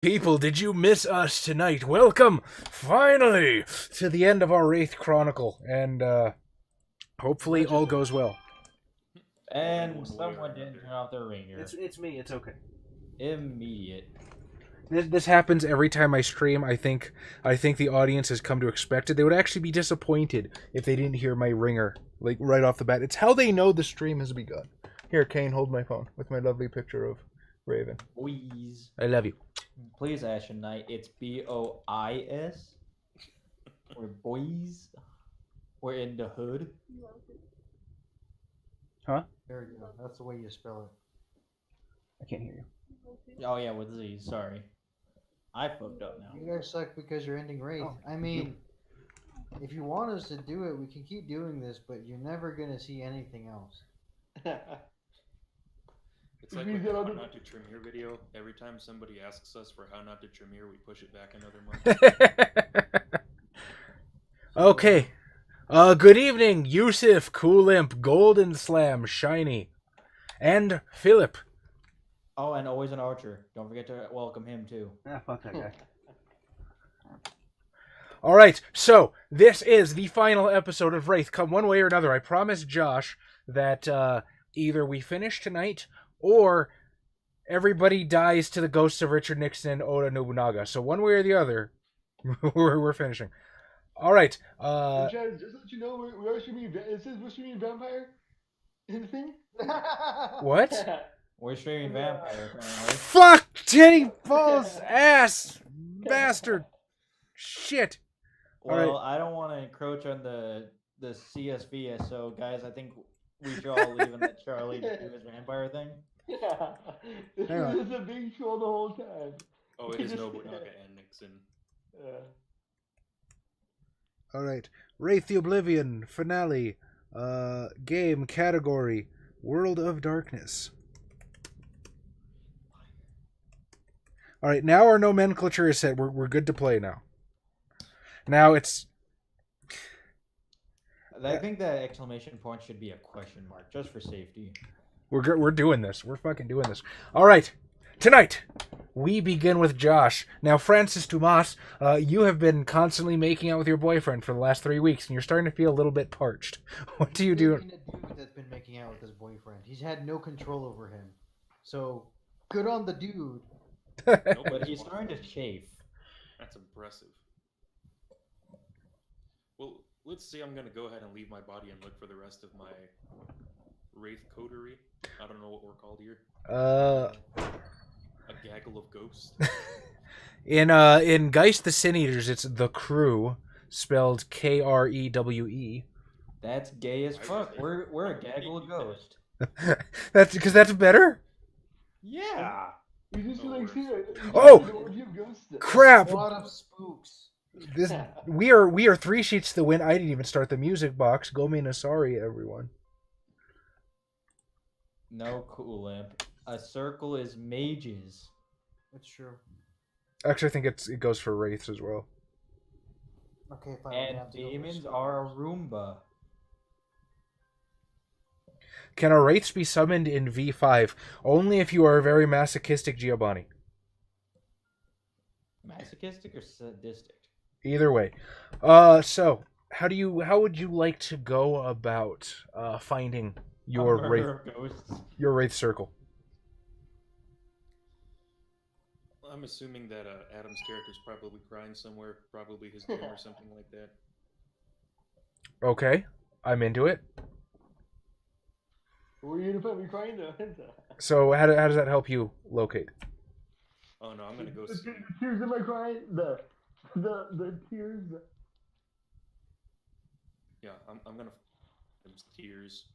People, did you miss us tonight? Welcome, finally, to the end of our Wraith Chronicle, and hopefully all goes well. And someone didn't turn off their ringer. It's me. It's okay. Immediate. This happens every time I stream. I think the audience has come to expect it. They would actually be disappointed if they didn't hear my ringer like right off the bat. It's how they know the stream has begun. Here, Kane, hold my phone with my lovely picture of Raven. Boys. I love you. Please, Ashen Knight. It's B-O-I-S. We're boys. We're in the hood. Huh? There you go. That's the way you spell it. I can't hear you. Oh, yeah, with Z. Sorry. I fucked up now. You guys suck because you're ending Wraith. Oh, I mean, if you want us to do it, we can keep doing this, but you're never going to see anything else. It's like with the how not to trim your video. Every time somebody asks us for how not to trim here, we push it back another month. Okay. Good evening, Yusuf, Cool Imp, Golden Slam, Shiny, and Philip. Oh, and always an archer. Don't forget to welcome him, too. Ah, fuck that guy. Alright, so this is the final episode of Wraith. Come one way or another. I promised Josh that either we finish tonight or everybody dies to the ghosts of Richard Nixon and Oda Nobunaga. So one way or the other, we're finishing. All right. Just to let you know, we're streaming. It says we're streaming Vampire in the thing. What? We're streaming Vampire, apparently. Fuck Teddy Balls ass bastard. Shit. Well, I don't want to encroach on the CSV, so guys, I think we should all leave and let Charlie do his vampire thing. Yeah. This is a big troll the whole time. Oh, it is Nobunaga and Nixon. All right. Wraith the Oblivion finale. Game category World of Darkness. All right. Now our nomenclature is set. We're good to play now. Now it's. I think that exclamation point should be a question mark, just for safety. We're doing this. We're fucking doing this. All right. Tonight, we begin with Josh. Now, Francis Dumas, you have been constantly making out with your boyfriend for the last 3 weeks, and you're starting to feel a little bit parched. What do you do? A dude that's been making out with his boyfriend. He's had no control over him. So, good on the dude. But he's starting to chafe. That's impressive. Well, let's say I'm gonna go ahead and leave my body and look for the rest of my Wraith coterie. I don't know what we're called here. A gaggle of ghosts. In Geist the Sin Eaters, it's the Crew, spelled Krewe. That's gay as fuck. We're a gaggle of ghosts. That's because that's better. Yeah. You just like see it. Oh! Crap! A lot of spooks. This we are 3 sheets to the win. I didn't even start the music box. Gomi Nasari, everyone. No, Cool Imp. A circle is mages. That's true. Actually, I think it goes for wraiths as well. Okay, fine. And demons are a Roomba. Can a wraiths be summoned in V5? Only if you are a very masochistic Giovanni. Masochistic or sadistic? Either way. So how would you like to go about finding your wraith circle? I'm assuming that Adam's character's probably crying somewhere, probably his game or something like that. Okay, I'm into it. Where are you gonna put me crying though? So how does that help you locate? Oh no, I'm gonna go The see. tears in my crying. The tears. Yeah, I'm gonna. Those tears.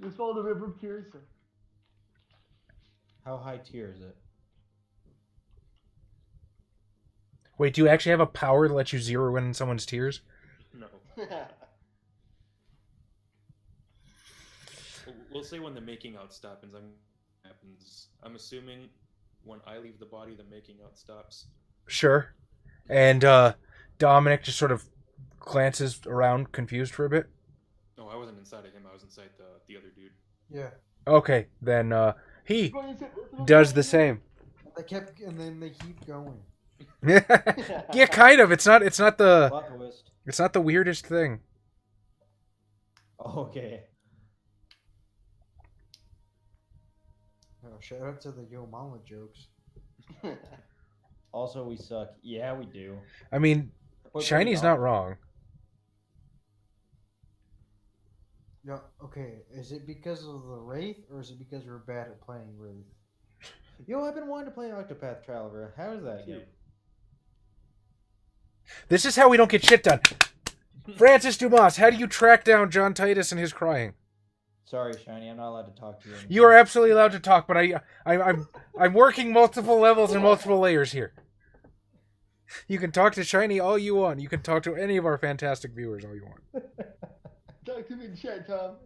Just follow the river of tears. How high tier is it? Wait, do you actually have a power to let you zero in someone's tears? No. We'll say when the making out happens. I'm assuming when I leave the body, the making out stops. Sure. And Dominic just sort of glances around, confused for a bit. No, I wasn't inside of him. I was inside the other dude. Yeah. Okay, then he does the same. And then they keep going. Yeah, kind of. It's not the Plot twist. it's not the weirdest thing. Okay. Oh, shout out to the Yo Mama jokes. Also, we suck. Yeah, we do. I mean, What Shiny's about- not wrong. Yeah, okay. Is it because of the Wraith, or is it because we're bad at playing Wraith? Yo, I've been wanting to play Octopath Traveler. How is that game? This is how we don't get shit done. Francis Dumas, how do you track down John Titus and his crying? Sorry, Shiny, I'm not allowed to talk to you anymore. You are absolutely allowed to talk, but I'm working multiple levels and multiple layers here. You can talk to Shiny all you want. You can talk to any of our fantastic viewers all you want. Talk to me in chat, Tom.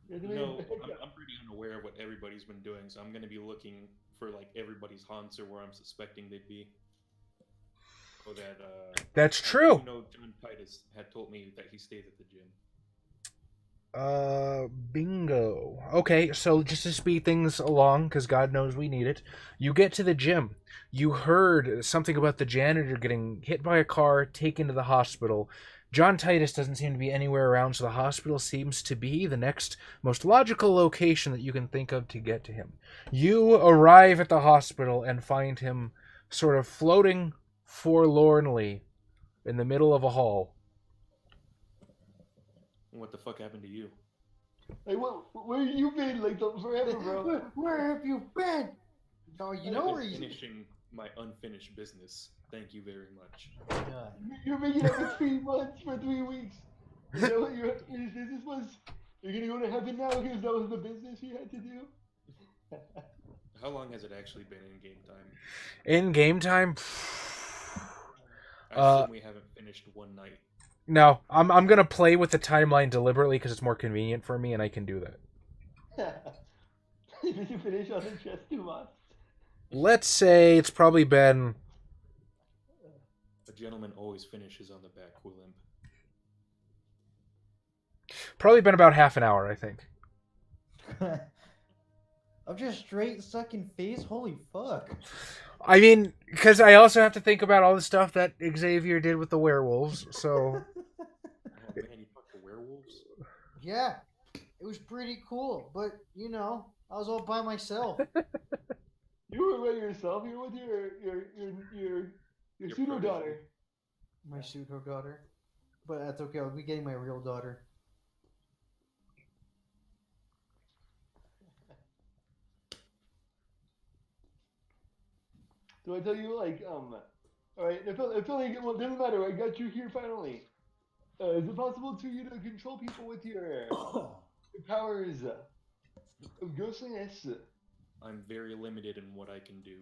No, I'm pretty unaware of what everybody's been doing, so I'm going to be looking for like everybody's haunts or where I'm suspecting they'd be. So that That's true. You know, John Titus had told me that he stays at the gym. Bingo. Okay, so just to speed things along, because God knows we need it, you get to the gym. You heard something about the janitor getting hit by a car, taken to the hospital. John Titus doesn't seem to be anywhere around, so the hospital seems to be the next most logical location that you can think of to get to him. You arrive at the hospital and find him sort of floating forlornly in the middle of a hall. What the fuck happened to you? Like, where you been, like, forever, bro? Where have you been? No, you know where he's. Finishing my unfinished business. Thank you very much. God. You're making up for 3 months for 3 weeks. Is that what your business was? You're gonna go to heaven now because that was the business you had to do? How long has it actually been in game time? In game time? I assume we haven't finished one night. No, I'm gonna play with the timeline deliberately because it's more convenient for me, and I can do that. Did you finish all the chest 2 months? Let's say it's probably been A gentleman always finishes on the back limp. about half an hour, I think. I'm just straight sucking face? Holy fuck. I mean, because I also have to think about all the stuff that Xavier did with the werewolves, so... Oh man, you fucked the werewolves? Yeah, it was pretty cool, but you know, I was all by myself. You were by yourself. You were with your pseudo protege. daughter. My pseudo daughter. But that's okay, I'll be getting my real daughter. Do I tell you, like, alright, I feel like, well, it doesn't matter, I got you here finally. Is it possible to you to control people with your powers of ghostliness? I'm very limited in what I can do.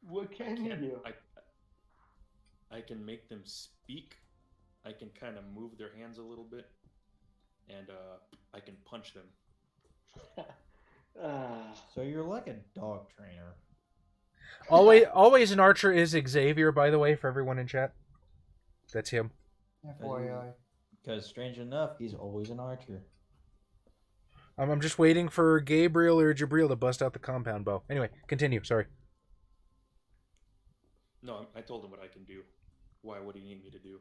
What can you do? I can make them speak. I can kind of move their hands a little bit, and I can punch them. So you're like a dog trainer. Always an archer is Xavier, by the way, for everyone in chat. That's him. FYI. Because strange enough, he's always an archer. I'm just waiting for Gabriel or Jabril to bust out the compound bow. Anyway, continue, sorry. No, I told him what I can do. Why would he need me to do?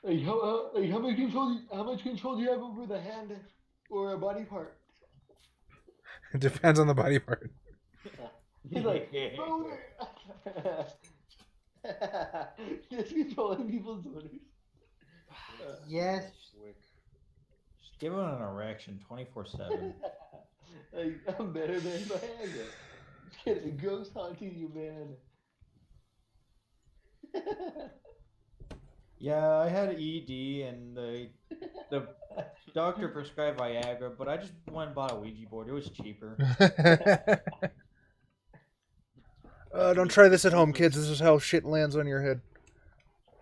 Like, how much control do you have over the hand or a body part? It depends on the body part. He's like, boner. Just controlling people's boners. Yes. Just give him an erection 24/7. Like, I'm better than Viagra. Get a ghost haunting you, man. Yeah, I had ED and the doctor prescribed Viagra, but I just went and bought a Ouija board. It was cheaper. Don't try this at home, kids. This is how shit lands on your head.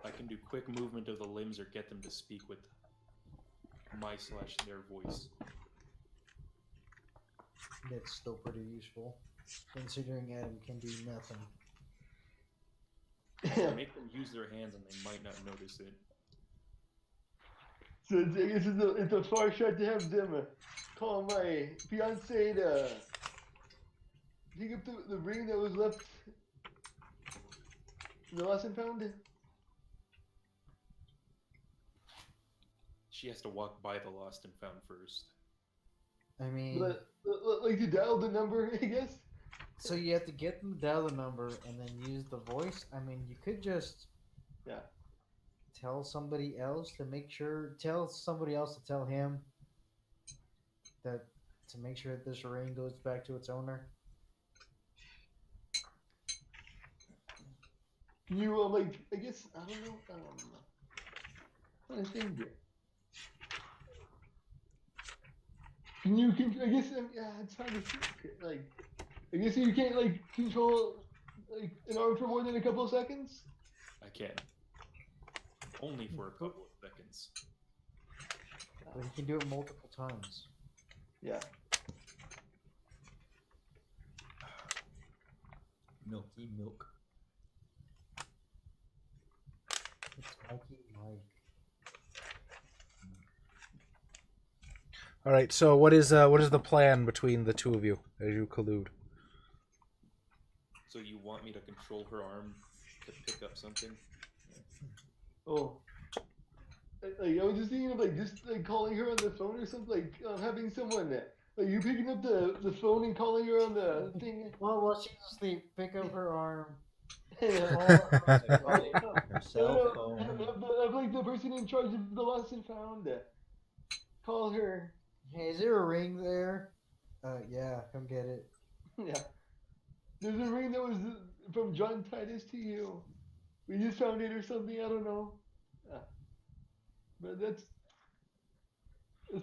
I can do quick movement of the limbs or get them to speak with my/their voice. That's still pretty useful, considering Adam can do nothing. So make them use their hands and they might not notice it. So I guess it's a far shot to have them call my fiance to pick up the ring that was left in the lost and found. She has to walk by the lost and found first. I mean, Like to dial the number, I guess. so you have to get them to dial the number and then use the voice. I mean, you could just tell somebody else to make sure. Tell somebody else to tell him that to make sure that this ring goes back to its owner. Can you like? I guess I don't know. What I think. Can you? I guess it's hard to see. Like, I guess you can't like control like an arm for more than a couple of seconds. I can. Only for a couple of seconds. But you can do it multiple times. Yeah. Milky milk. It's Mikey Mike. All right. So what is the plan between the two of you as you collude? So you want me to control her arm to pick up something? Oh. Like I was just thinking of like just like calling her on the phone or something, like having someone like you picking up the phone and calling her on the thing. Well, while she's asleep, pick up her arm. Her cell phone. Have like the person in charge of the lost and found. Call her. Hey, is there a ring there? Yeah, come get it. Yeah. There's a ring that was from John Titus to you. We just found it or something. I don't know. But it's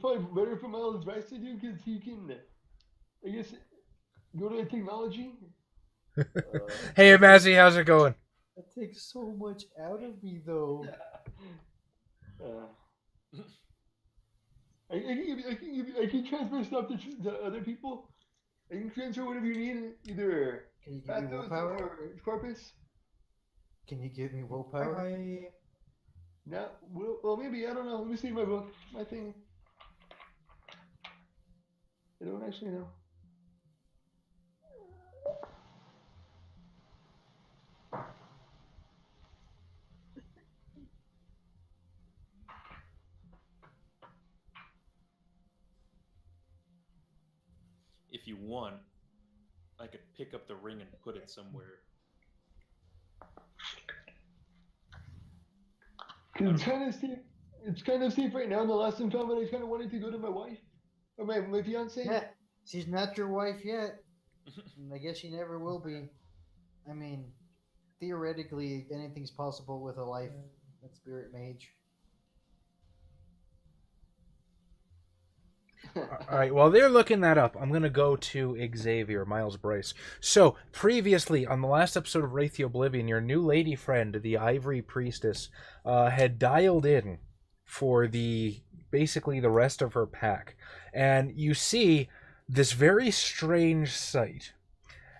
probably better for Miles Rice to do because he can, I guess, go to technology. Hey, Mazzy, how's it going? That takes so much out of me, though. I can transfer stuff to other people. I can transfer whatever you need, either Can you give me pathos willpower? or corpus. Can you give me willpower? No, well, maybe, I don't know. Let me see my book, my thing. I don't actually know. If you want, I could pick up the ring and put it somewhere. It's kind of safe. It's kind of safe right now in the last and found, but I kind of wanted to go to my wife or my fiance. Yeah, she's not your wife yet. And I guess she never will be. I mean, theoretically, anything's possible with a life and spirit mage. All right, while they're looking that up, I'm going to go to Xavier, Miles Bryce. So, previously, on the last episode of Wraith the Oblivion, your new lady friend, the Ivory Priestess, had dialed in for basically the rest of her pack. And you see this very strange sight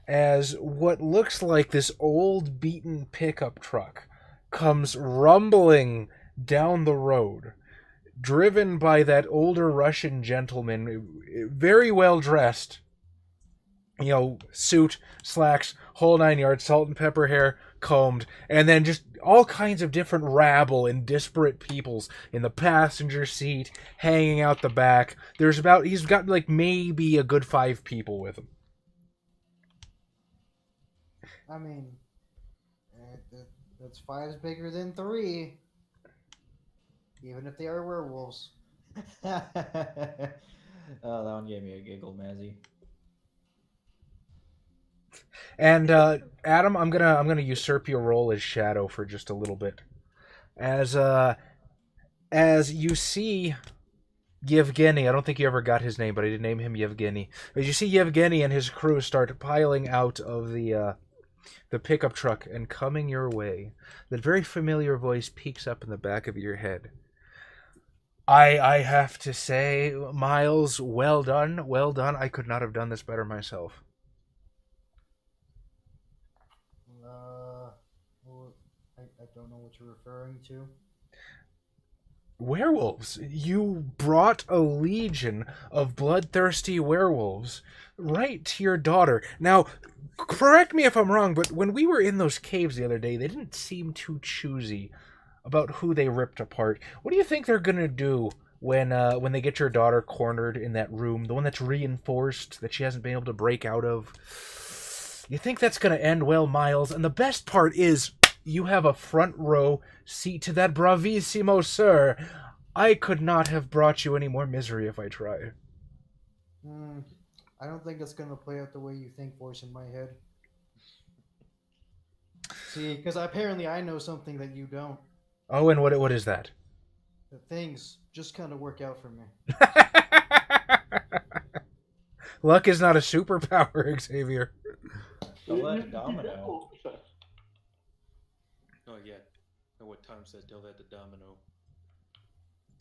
as what looks like this old, beaten pickup truck comes rumbling down the road, driven by that older Russian gentleman, very well dressed, suit, slacks, whole 9 yards, salt and pepper hair, combed, and then just all kinds of different rabble and disparate peoples in the passenger seat, hanging out the back. He's got like maybe a good 5 people with him. I mean, that's 5's bigger than 3. Even if they are werewolves. Oh, that one gave me a giggle, Mazzy. And Adam, I'm gonna usurp your role as Shadow for just a little bit, as you see Yevgeny. I don't think you ever got his name, but I did name him Yevgeny. As you see Yevgeny and his crew start piling out of the pickup truck and coming your way, that very familiar voice peeks up in the back of your head. I have to say, Miles, well done, well done. I could not have done this better myself. I don't know what you're referring to. werewolves. You brought a legion of bloodthirsty werewolves right to your daughter. Now, correct me if I'm wrong, but when we were in those caves the other day, they didn't seem too choosy about who they ripped apart. What do you think they're gonna do when they get your daughter cornered in that room, the one that's reinforced that she hasn't been able to break out of? You think that's gonna end well, Miles? And the best part is, you have a front row seat to that bravissimo, sir. I could not have brought you any more misery if I tried. I don't think it's going to play out the way you think, voice in my head. See, because apparently I know something that you don't. Oh, and what is that? The things just kind of work out for me. Luck is not a superpower, Xavier. Don't let Domino. Oh yeah. Know what Tom said? Tell that to Domino.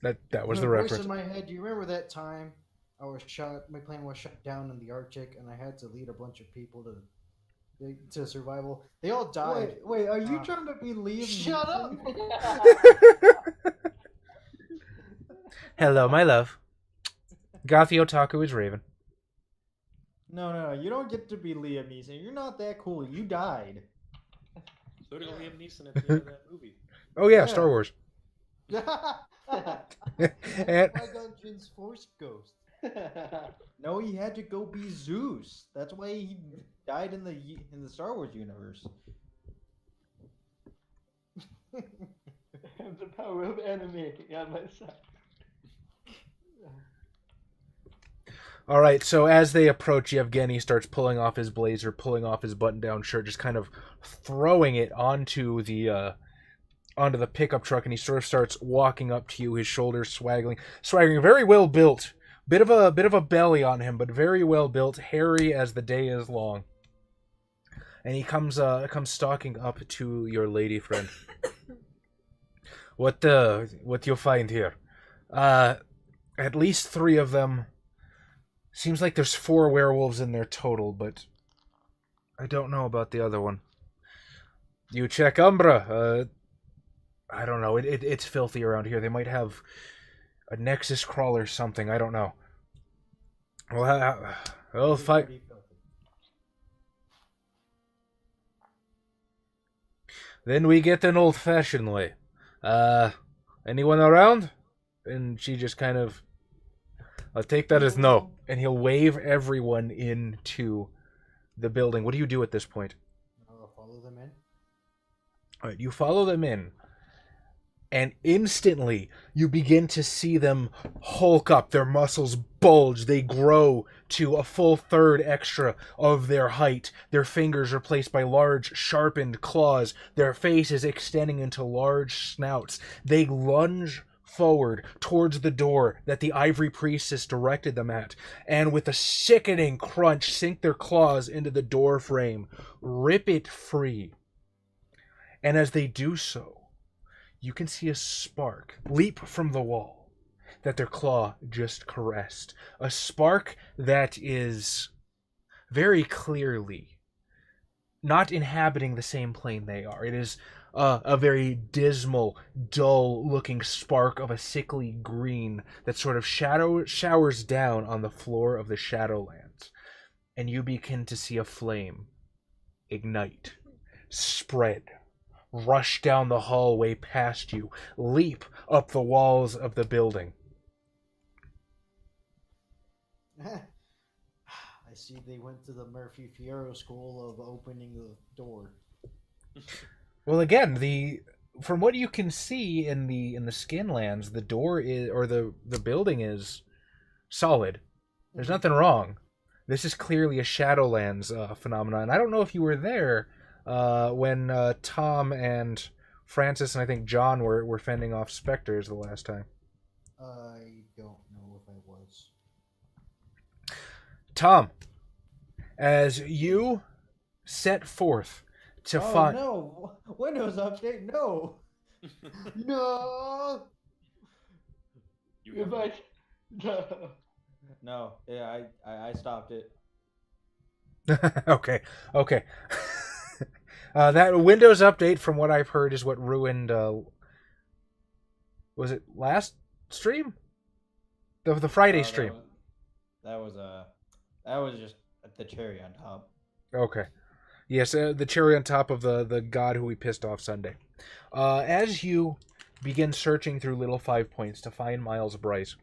That was the voice reference. in my head. Do you remember that time my plane was shut down in the Arctic, and I had to lead a bunch of people to survival? They all died. Wait, are you trying to be Liam? Shut up! Hello, my love. Gothi Otaku is Raven. No, you don't get to be Liam Neeson. You're not that cool. You died. So did Liam Neeson at the end of that movie. Oh yeah, Star Wars. And Dungeon's Force Ghost. No, he had to go be Zeus. That's why he died in the Star Wars universe. I have the power of anime on my side. All right, so as they approach, Yevgeny starts pulling off his blazer, pulling off his button-down shirt, just kind of throwing it onto the pickup truck, and he sort of starts walking up to you, his shoulders swaggering, very well built, bit of a belly on him, but very well built, hairy as the day is long. And he comes stalking up to your lady friend. What you find here? At least 3 of them. Seems like there's 4 werewolves in there total, but I don't know about the other one. You check Umbra. I don't know. It's filthy around here. They might have a Nexus crawl or something. I don't know. Well, I'll fight. Then we get an old-fashioned way. Anyone around? And she just kind of... I'll take that as no. And he'll wave everyone into the building. What do you do at this point? I'll follow them in. All right, you follow them in. And instantly, you begin to see them hulk up. Their muscles bulge. They grow to a full third extra of their height. Their fingers are replaced by large, sharpened claws. Their faces extending into large snouts. They lunge forward towards the door that the ivory priestess directed them at, and with a sickening crunch, sink their claws into the door frame, rip it free. And as they do so, you can see a spark leap from the wall that their claw just caressed. A spark that is very clearly not inhabiting the same plane they are. It is a very dismal, dull-looking spark of a sickly green that sort of showers down on the floor of the Shadowlands. And you begin to see a flame ignite, spread, rush down the hallway past you, leap up the walls of the building. I see they went to the Murphy Fierro school of opening the door. Well, again, from what you can see in the Skinlands, the door is, or the building is solid. There's nothing wrong. This is clearly a Shadowlands phenomenon. I don't know if you were there when Tom and Francis and I think John were fending off specters the last time. I don't know if I was. Tom, as you set forth to find... no! Windows update, no! No! If I... No, yeah, I stopped it. Okay. That Windows update, from what I've heard, is what ruined Was it last stream? The Friday stream. That was just the cherry on top. Okay. Yes, the cherry on top of the god who we pissed off Sunday. As you begin searching through Little 5 Points to find Miles Bryce,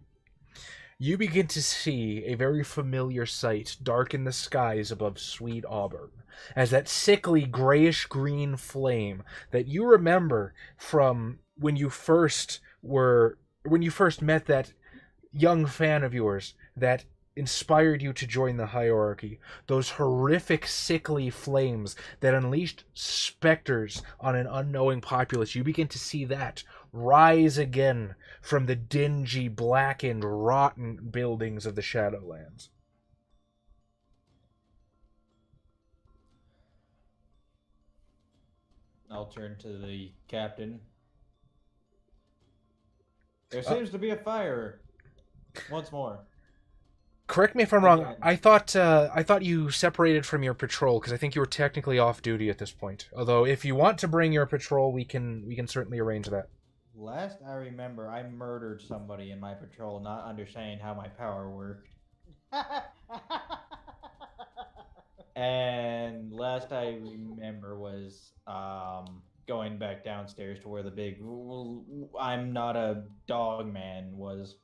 you begin to see a very familiar sight darken the skies above Sweet Auburn, as that sickly grayish-green flame that you remember from when you first met that young fan of yours that inspired you to join the hierarchy, those horrific sickly flames that unleashed specters on an unknowing populace. You begin to see that rise again from the dingy, blackened, rotten buildings of the Shadowlands. I'll turn to the captain. There seems to be a fire. Once more. Correct me if I'm wrong. I thought you separated from your patrol because I think you were technically off duty at this point. Although, if you want to bring your patrol, we can certainly arrange that. Last I remember, I murdered somebody in my patrol, not understanding how my power worked. And last I remember was going back downstairs to where the big "I'm not a dog man" was.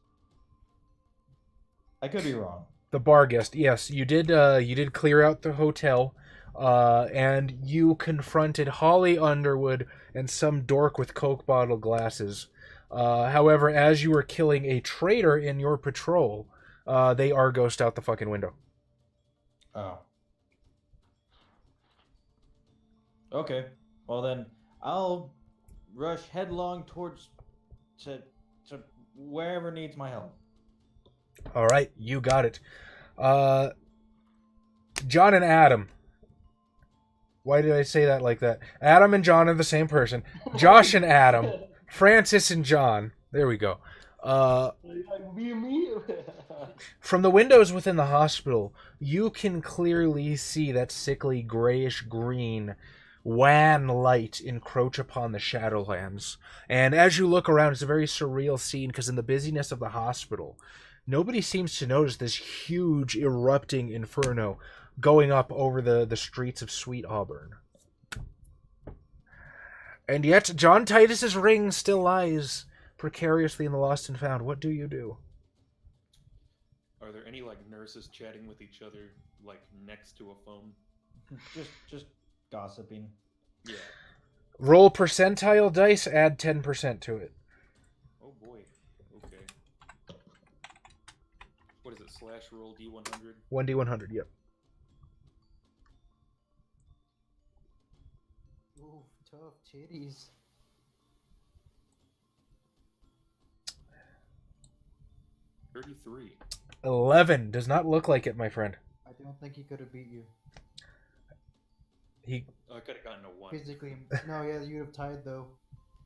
I could be wrong. The bar guest, yes, you did. You did clear out the hotel, and you confronted Holly Underwood and some dork with Coke bottle glasses. However, as you were killing a traitor in your patrol, they Argosed out the fucking window. Oh. Okay. Well then, I'll rush headlong towards to wherever needs my help. All right, you got it. John and Adam. Why did I say that like that? Adam and John are the same person. Josh and Adam. Francis and John. There we go. From the windows within the hospital, you can clearly see that sickly grayish-green wan light encroach upon the Shadowlands. And as you look around, it's a very surreal scene because in the busyness of the hospital, nobody seems to notice this huge erupting inferno going up over the streets of Sweet Auburn. And yet, John Titus's ring still lies precariously in the lost and found. What do you do? Are there any nurses chatting with each other next to a phone? Just gossiping. Yeah. Roll percentile dice, add 10% to it. Oh boy. Okay. What is it? /roll D100? 1D100, yep. Ooh, tough titties. 33. 11. Does not look like it, my friend. I don't think he could have beat you. I could have gotten a 1. Physically, no, yeah, you'd have tied though.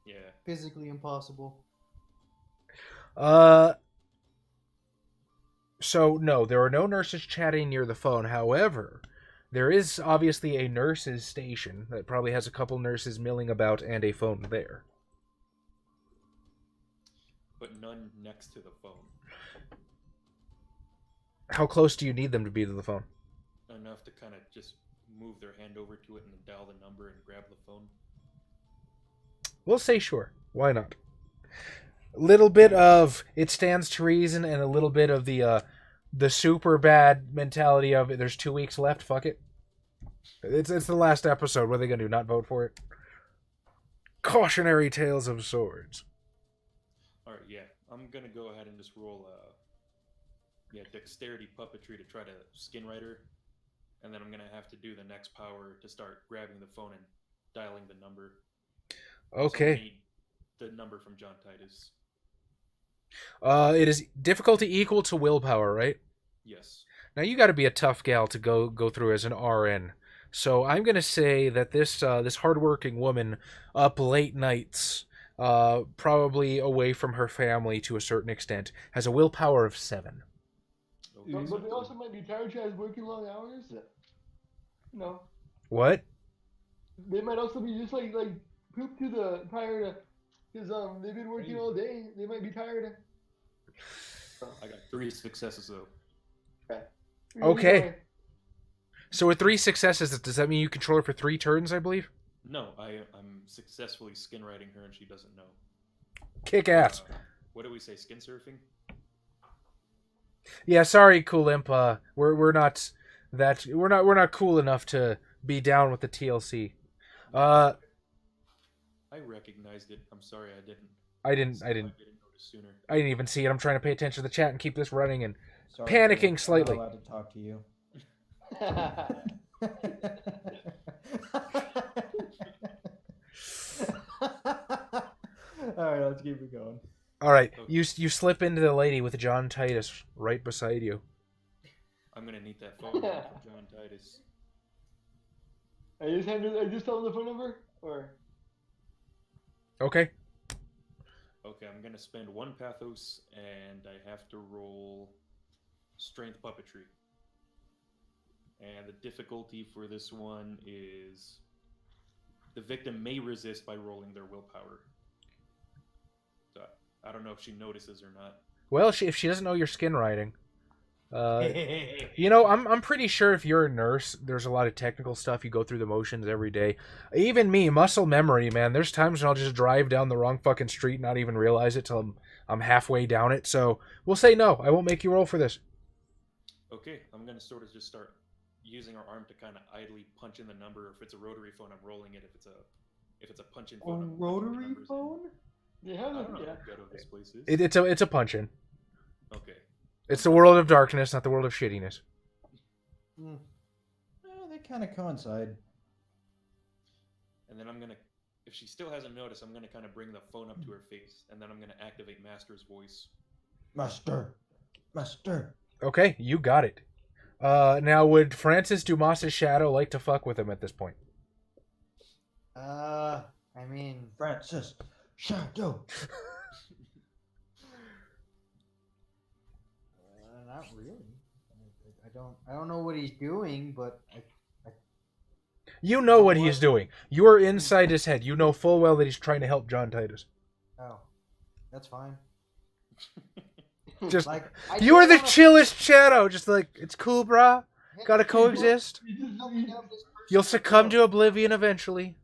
Yeah. Physically impossible. So, no, there are no nurses chatting near the phone. However, there is obviously a nurse's station that probably has a couple nurses milling about and a phone there. But none next to the phone. How close do you need them to be to the phone? Enough to kind of just move their hand over to it and dial the number and grab the phone. We'll say sure. Why not? A little bit of it stands to reason and a little bit of the super bad mentality of there's 2 weeks left, fuck it. It's the last episode. What are they going to do? Not vote for it? Cautionary tales of swords. Alright, yeah. I'm going to go ahead and just roll dexterity puppetry to try to skin write her. And then I'm going to have to do the next power to start grabbing the phone and dialing the number. Okay. So I need the number from John Titus. It is difficulty equal to willpower, right? Yes. Now you got to be a tough gal to go through as an RN. So I'm going to say that this hardworking woman up late nights, probably away from her family to a certain extent, has a willpower of 7. Okay, But they also might be tired. She has working long hours. No. What? They might also be just poop to the tired. Because they've been working all day. They might be tired. I got 3 successes though. Okay. So with 3 successes, does that mean you control her for 3 turns, I believe? No, I'm successfully skin riding her and she doesn't know. Kick ass. What do we say? Skin surfing? Yeah, sorry, Cool Imp. We're not cool enough to be down with the TLC. I recognized it. I'm sorry I didn't. I didn't notice sooner. I didn't even see it. I'm trying to pay attention to the chat and keep this running and Sorry, panicking I'm slightly. not allowed to talk to you. All right, let's keep it going. All right, you slip into the lady with John Titus right beside you. I'm gonna need that phone number from John Titus. I just tell them the phone number, or Okay. Okay, I'm gonna spend 1 pathos and I have to roll strength puppetry. And the difficulty for this one is the victim may resist by rolling their willpower. So I don't know if she notices or not. Well, if she doesn't know your skin riding, you know, I'm pretty sure if you're a nurse, there's a lot of technical stuff. You go through the motions every day. Even me, muscle memory, man. There's times when I'll just drive down the wrong fucking street and not even realize it till I'm halfway down it. So we'll say no. I won't make you roll for this. Okay, I'm gonna sort of just start using our arm to kind of idly punch in the number. If it's a rotary phone, I'm rolling it. If it's a punch in phone, I'm punching the Rotary numbers phone? they in. have I them. don't know Yeah. how ghetto this place is. It's a punch in. Okay. It's the world of darkness, not the world of shittiness. They kind of coincide. And then I'm gonna, if she still hasn't noticed, I'm gonna kind of bring the phone up to her face, and then I'm gonna activate Master's voice. Master. Okay, you got it. Now, would Francis Dumas's shadow like to fuck with him at this point? I mean, Francis. Shadow. Not really. I don't know what he's doing, but You know what he's doing. You are inside his head. You know full well that he's trying to help John Titus. oh, that's fine. Just Like you are the chillest shadow. Just like it's cool, brah. Gotta coexist. You'll succumb to oblivion eventually.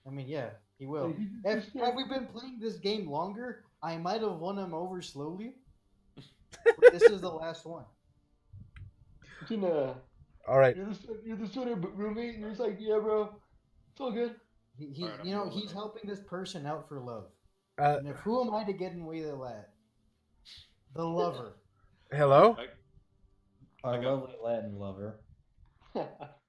I mean, yeah, he will. Had we been playing this game longer, I might have won him over slowly. But this is the last one. All right. You're the student roommate, and you're just like, yeah, bro, it's all good. He All right, I'm you know, rolling he's it. helping this person out for love. Uh, And if who am I to get in the way of that? The lover. hello. our I got- lovely Latin lover.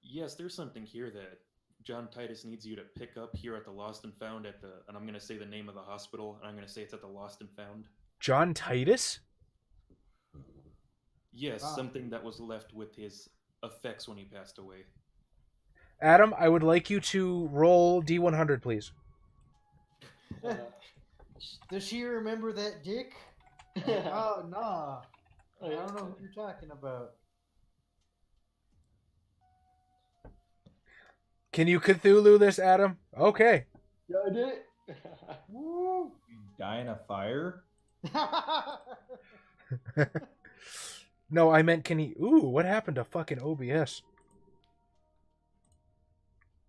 Yes, there's something here that John Titus needs you to pick up here at the Lost and Found and I'm gonna say the name of the hospital, and I'm gonna say it's at the Lost and Found. John Titus. Yes, Ah. something that was left with his effects when he passed away. Adam, I would like you to roll D100, please. Does she remember that dick? Oh, nah. I don't know who you're talking about. Can you Cthulhu this, Adam? Okay. Yeah, I did it. Woo! You die in a fire? No, I meant can he... Ooh, what happened to fucking OBS?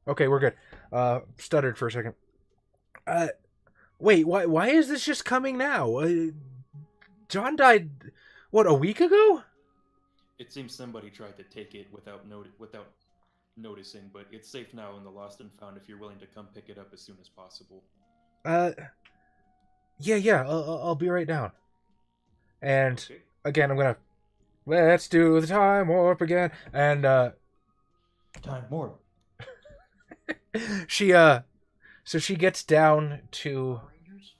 Okay, we're good. Stuttered for a second. Wait, why is this just coming now? John died, what, a week ago? It seems somebody tried to take it without noticing, but it's safe now in the Lost and Found if you're willing to come pick it up as soon as possible. Yeah, I'll be right down. And Okay. again, I'm gonna... Let's do the time warp again. And, Time more. so she gets down to... Rangers?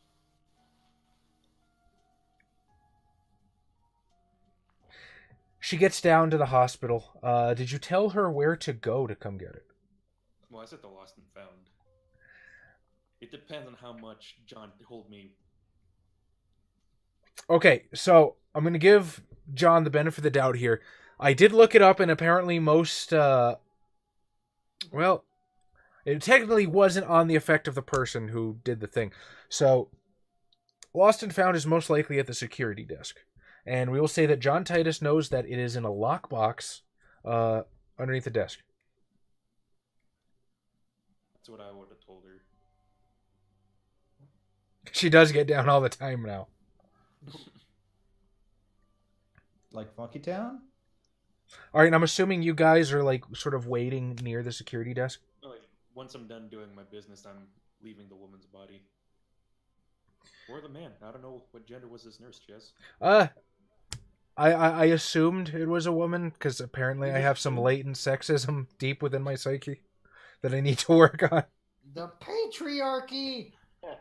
She gets down to the hospital. Did you tell her where to go to come get it? Well, I said the Lost and Found. It depends on how much John told me. Okay, so I'm going to give John the benefit of the doubt here. I did look it up, and apparently most, well, It technically wasn't on the effect of the person who did the thing. So, Lost and Found is most likely at the security desk. And we will say that John Titus knows that it is in a lockbox underneath the desk. That's what I would have told her. She does get down all the time now. Like Funky Town? All right, and I'm assuming you guys are like sort of waiting near the security desk. Like, once I'm done doing my business, I'm leaving the woman's body. Or the man. I don't know what gender was this nurse, Jess. I assumed it was a woman because apparently I have some latent sexism deep within my psyche that I need to work on. The patriarchy. All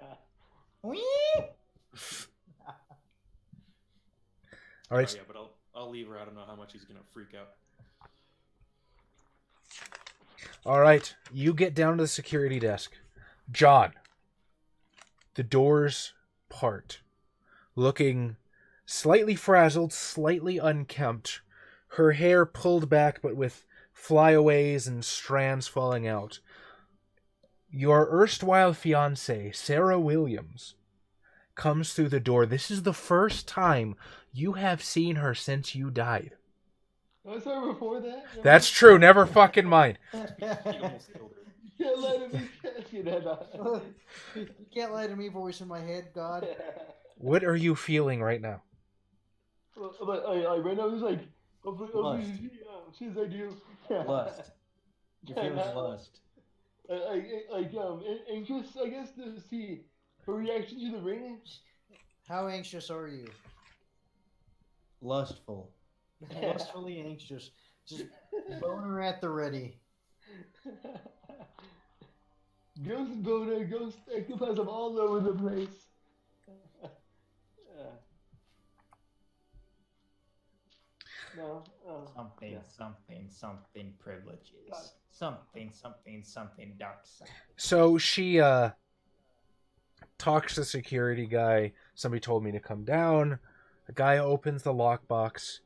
right. Oh, yeah, but I'll leave her. I don't know how much he's gonna freak out. All right. You get down to the security desk. John. The doors part. Looking slightly frazzled, slightly unkempt. Her hair pulled back, but with flyaways and strands falling out. Your erstwhile fiancée, Sarah Williams, comes through the door. This is the first time you have seen her since you died. I saw her before that. That's true. Never fucking mind. He almost killed her. You can't lie to me. You know. You can't lie to me, voice in my head, God. What are you feeling right now? But right now, it's like, Lust. she's like you. Lust. You're feeling lust. Anxious, I guess, to see her reaction to the ring. How anxious are you? Lustful. Lustfully anxious. Just boner at the ready. Ghost boner, ghost ectoplasm all over the place. No. Something privileges. Something dark side. So she talks to the security guy. Somebody told me to come down. The guy opens the lockbox,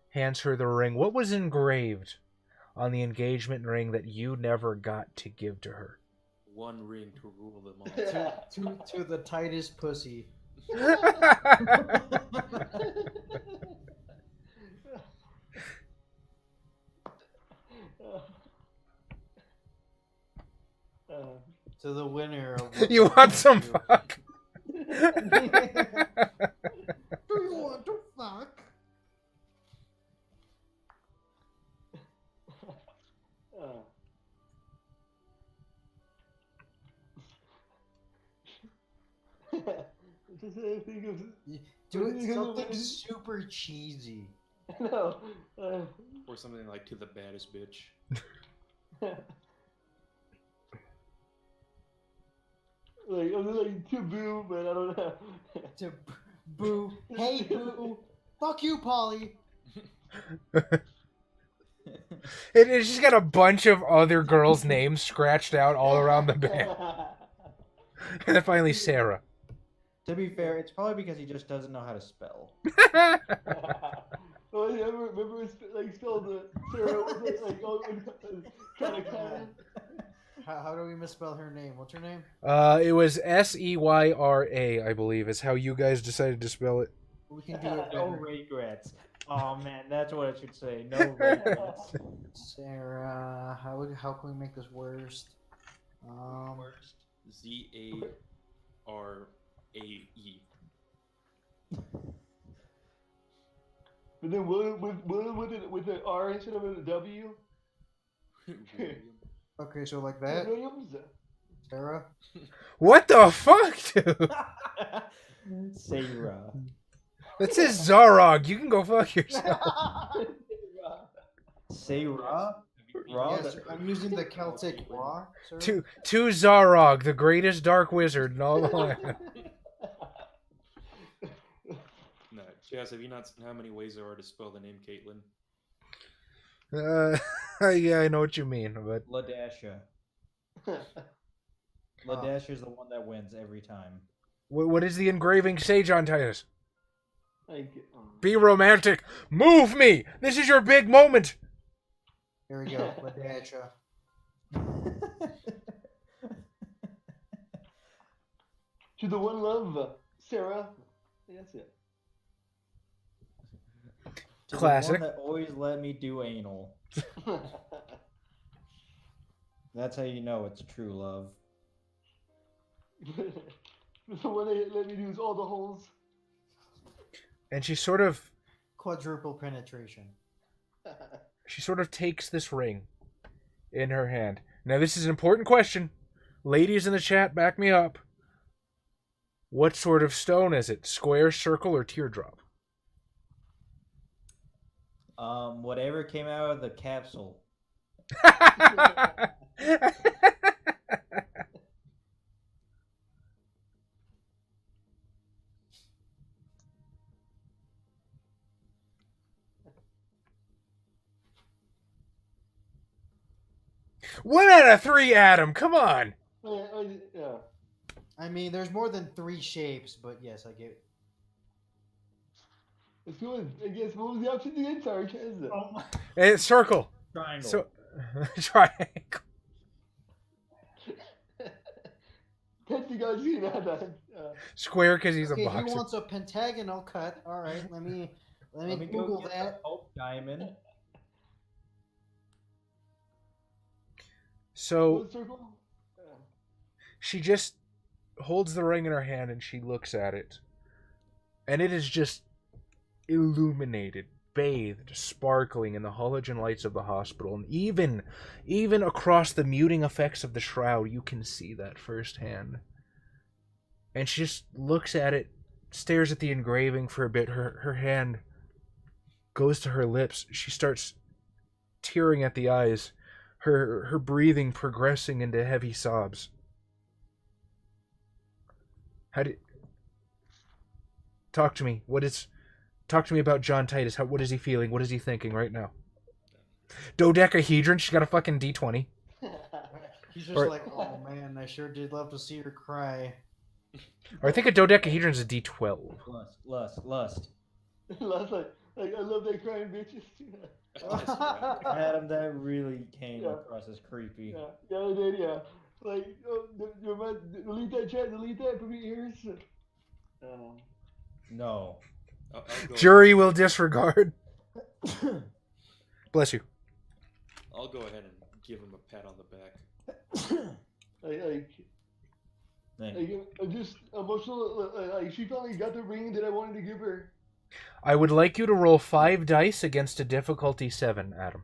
hands her the ring. What was engraved on the engagement ring that you never got to give to her? One ring to rule them all. To the tightest pussy. To the winner of You want some fuck? Do you want to fuck? Just think of Do it something super cheesy. no. Or something like to the baddest bitch. Like to boo, but I don't know. To boo. Hey, boo. Fuck you, Polly. It's just got a bunch of other girls' names scratched out all around the bed. And then finally Sarah. To be fair, it's probably because he just doesn't know how to spell. Well, yeah, remember like spelled the Sarah was kind of. How do we misspell her name? What's her name? It was Seyra, I believe, is how you guys decided to spell it. We can do it No better. regrets. Oh man, that's what it should say. No regrets. Sarah, how can we make this worst? Worst. ZARAE. But then with an R instead of a W. Okay, so like that, Williams. Sarah. What the fuck, dude? Sarah. That says Zarog. You can go fuck yourself. Sarah? Raw? Yes, I'm using the Celtic Raw. Sir. To Zarog, the greatest dark wizard in all the land. No, Jazz, have you not seen how many ways there are to spell the name Caitlin? Yeah, I know what you mean, but Ladasha. Ladasha is the one that wins every time. what is the engraving say, John Titus? Like, Be romantic. Move me. This is your big moment. Here we go, Ladasha. To the one love, Sarah. That's it. To Classic. The one that always let me do anal. That's how you know it's true love. The one that let me do is all the holes. And she sort of Quadruple penetration. takes this ring in her hand. Now, this is an important question. Ladies in the chat, back me up. What sort of stone is it? Square, circle, or teardrop? Whatever came out of the capsule. One out of three, Adam. Come on. Yeah. I mean, there's more than 3 shapes, but yes, I get it. Let's go with, I guess, what was the option again? Sorry, Chaz. It's circle. Triangle. So, triangle. Pentagon, you know that. Square because he's Okay, a he boxer. wants a pentagonal cut. All right, let me go Google get that. the Hope diamond. So What circle? she just holds the ring in her hand and she looks at it. And it is just illuminated, bathed, sparkling in the halogen lights of the hospital. And even across the muting effects of the shroud, you can see that firsthand. And she just looks at it, stares at the engraving for a bit. Her hand goes to her lips. She starts tearing at the eyes, her breathing progressing into heavy sobs. Talk to me. Talk to me about John Titus. What is he feeling? What is he thinking right now? Dodecahedron. She's got a fucking D20. He's just like, oh man, I sure did love to see her cry. Or I think a dodecahedron is a D12. Lust. Last like I love that crying bitches. Adam, that really came across as creepy. Yeah, I did, yeah. Like, delete that chat, delete that from your ears. No. I'll go, Jury will disregard. Bless you. I'll go ahead and give him a pat on the back. I'm just emotional. Like, she finally got the ring that I wanted to give her. I would like you to roll 5 dice against a difficulty 7, Adam.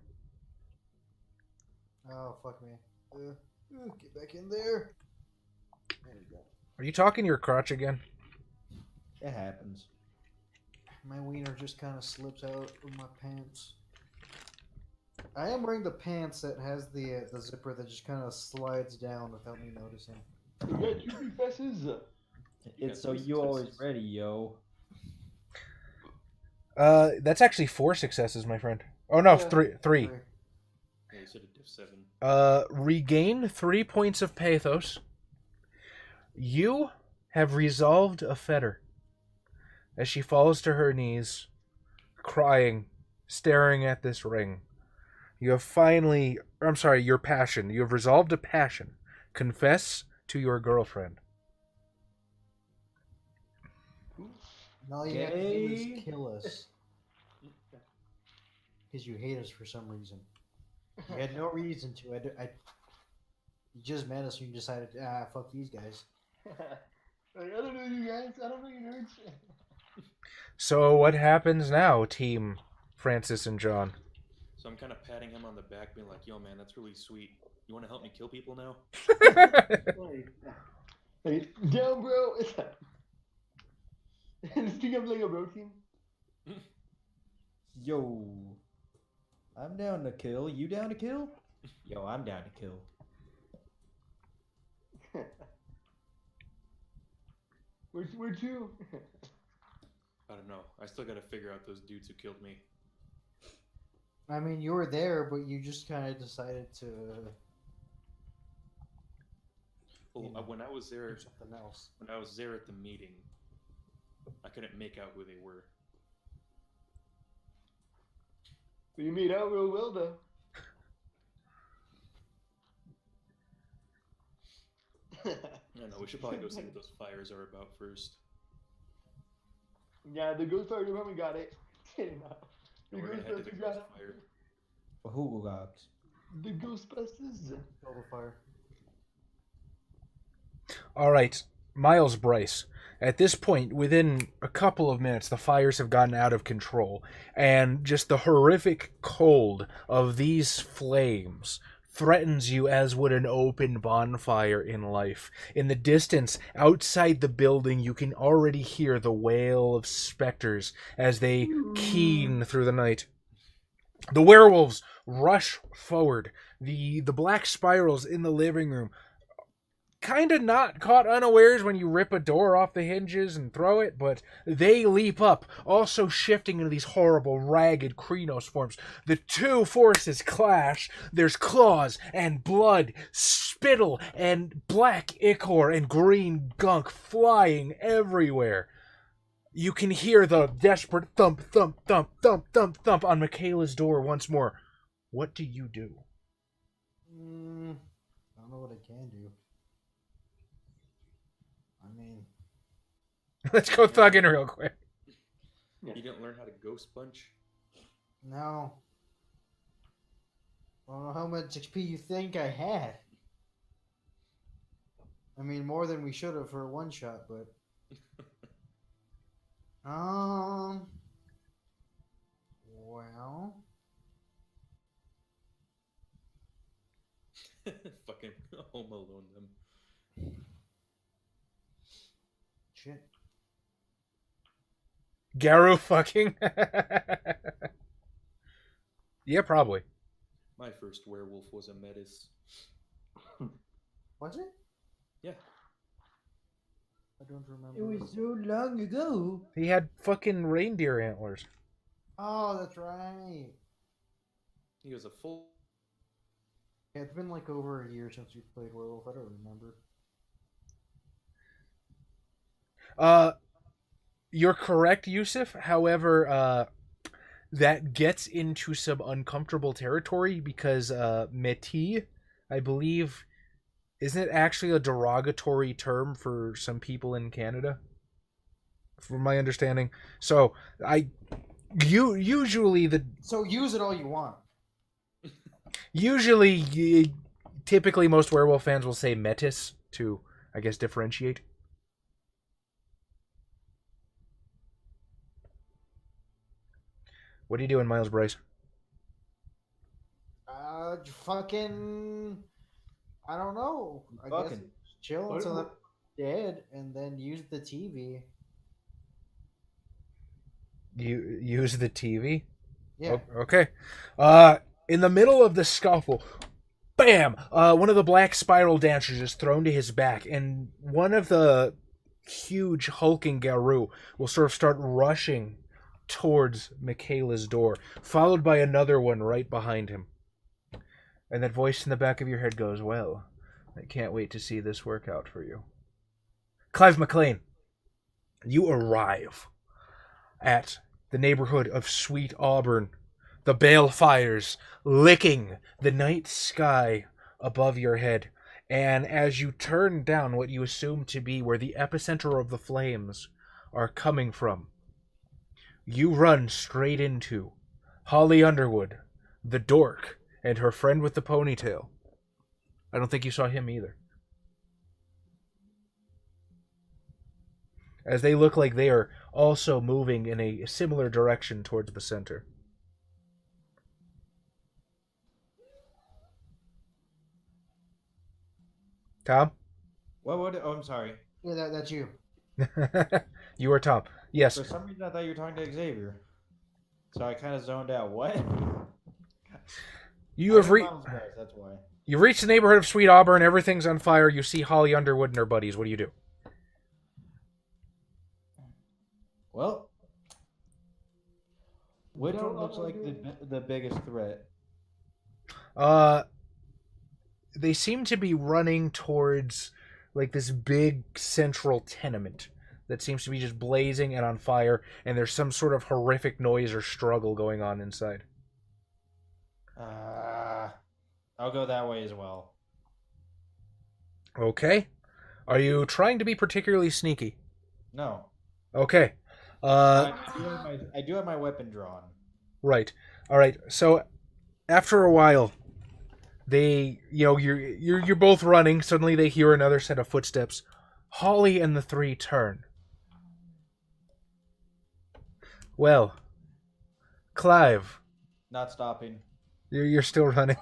Oh fuck me. Get back in there. There you go. Are you talking to your crotch again? It happens. My wiener just kind of slips out of my pants. I am wearing the pants that has the zipper that just kind of slides down without me noticing. You got 2 successes. It's so you always ready, yo. That's actually 4 successes, my friend. Oh no, Yeah. 3. Yeah, you said a diff 7. Regain 3 points of pathos. You have resolved a fetter. As she falls to her knees, crying, staring at this ring. You have your passion. You have resolved a passion. Confess to your girlfriend. And all you have to do is kill us. Because you hate us for some reason. You had no reason to. You just met us and you decided, fuck these guys. Like, I don't know you guys. I don't know you nerds. So what happens now, Team Francis and John? So I'm kind of patting him on the back, being like, yo, man, that's really sweet. You want to help me kill people now? Hey, down, bro. Speak up like a bro team. Yo. I'm down to kill. You down to kill? Yo, I'm down to kill. Where to? I don't know. I still got to figure out those dudes who killed me. I mean, you were there, but you just kind of decided to Well, when I was there, do something else. when I was there at the meeting, I couldn't make out who they were. But you made out real well, though. I don't know. We should probably go see what those fires are about first. Yeah, the Ghost Fire Department got it. The We're gonna head to the Ghostbusters got ghost it. fire. Who got? The Ghostbusters. Total fire. All right, Miles Bryce. At this point, within a couple of minutes, the fires have gotten out of control, and just the horrific cold of these flames threatens you as would an open bonfire in life. In the distance, outside the building, you can already hear the wail of specters as they keen through the night. The werewolves rush forward. The black spirals in the living room kind of not caught unawares when you rip a door off the hinges and throw it, but they leap up, also shifting into these horrible, ragged Krynos forms. The two forces clash. There's claws and blood, spittle and black ichor and green gunk flying everywhere. You can hear the desperate thump, thump, thump, thump, thump, thump on Michaela's door once more. What do you do? I don't know what I can do. I mean, Let's go thugging real quick. You didn't learn how to ghost punch? no. I don't know how much XP you think I had. I mean, more than we should have for a one shot, but. Well. Fucking Home Alone them. Shit. Garou fucking. Yeah, probably. My first werewolf was a metis. Was it? Yeah. I don't remember. It was so long ago. He had fucking reindeer antlers. Oh, that's right. He was a full. Yeah, it's been like over a year since we played Werewolf. I don't remember. You're correct, Yusuf. However, that gets into some uncomfortable territory because métis, I believe, isn't it actually a derogatory term for some people in Canada? From my understanding. So usually So use it all you want. typically most werewolf fans will say métis to, I guess, differentiate. What are you doing, Miles Bryce? Fucking. I don't know. I guess Fucking. chill until I'm dead and then use the TV. You use the TV? Yeah. Okay. In the middle of the scuffle, bam! One of the black spiral dancers is thrown to his back, and one of the huge hulking Garou will sort of start rushing towards Michaela's door, followed by another one right behind him. And that voice in the back of your head goes, well, I can't wait to see this work out for you. Clive McLean, you arrive at the neighborhood of Sweet Auburn, the balefires licking the night sky above your head. And as you turn down what you assume to be where the epicenter of the flames are coming from, you run straight into Holly Underwood, the dork, and her friend with the ponytail. I don't think you saw him either. As they look like they are also moving in a similar direction towards the center. Tom? What? Oh, I'm sorry. Yeah, that's you. You are Tom. Yes. For some reason, I thought you were talking to Xavier. So I kind of zoned out. What? You have That's why. You've reached the neighborhood of Sweet Auburn. Everything's on fire. You see Holly Underwood and her buddies. What do you do? Well, which one looks like the biggest threat? They seem to be running towards like this big central tenement that seems to be just blazing and on fire, and there's some sort of horrific noise or struggle going on inside. I'll go that way as well. Okay. Are you trying to be particularly sneaky? No. Okay. I do have my weapon drawn. Right. All right. So after a while, you're both running. Suddenly, they hear another set of footsteps. Holly and the three turn. Well, Clive, Not stopping. you're still running.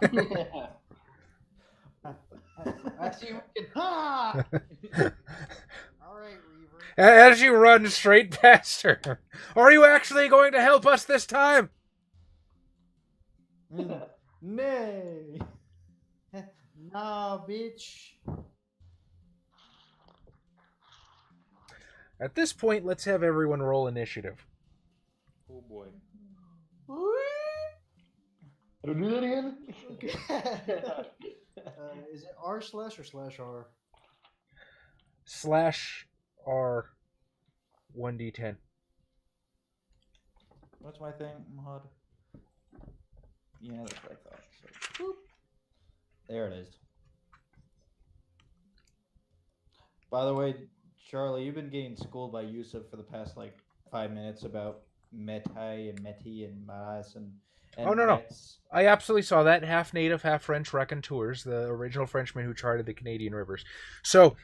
I see we can. Ha! All right, Reaver. As you run straight past her, are you actually going to help us this time? Nay. Nah, bitch. At this point, let's have everyone roll initiative. Oh boy. Don't do that again. Is it R/ or /R? /R 1d10. What's my thing, mod? Yeah, that's what I thought. So, boop. There it is. By the way, Charlie, you've been getting schooled by Yusuf for the past 5 minutes about Metai and Meti and Maras and Oh, no. Mets. I absolutely saw that. Half native, half French raconteurs, the original Frenchmen who charted the Canadian rivers. So,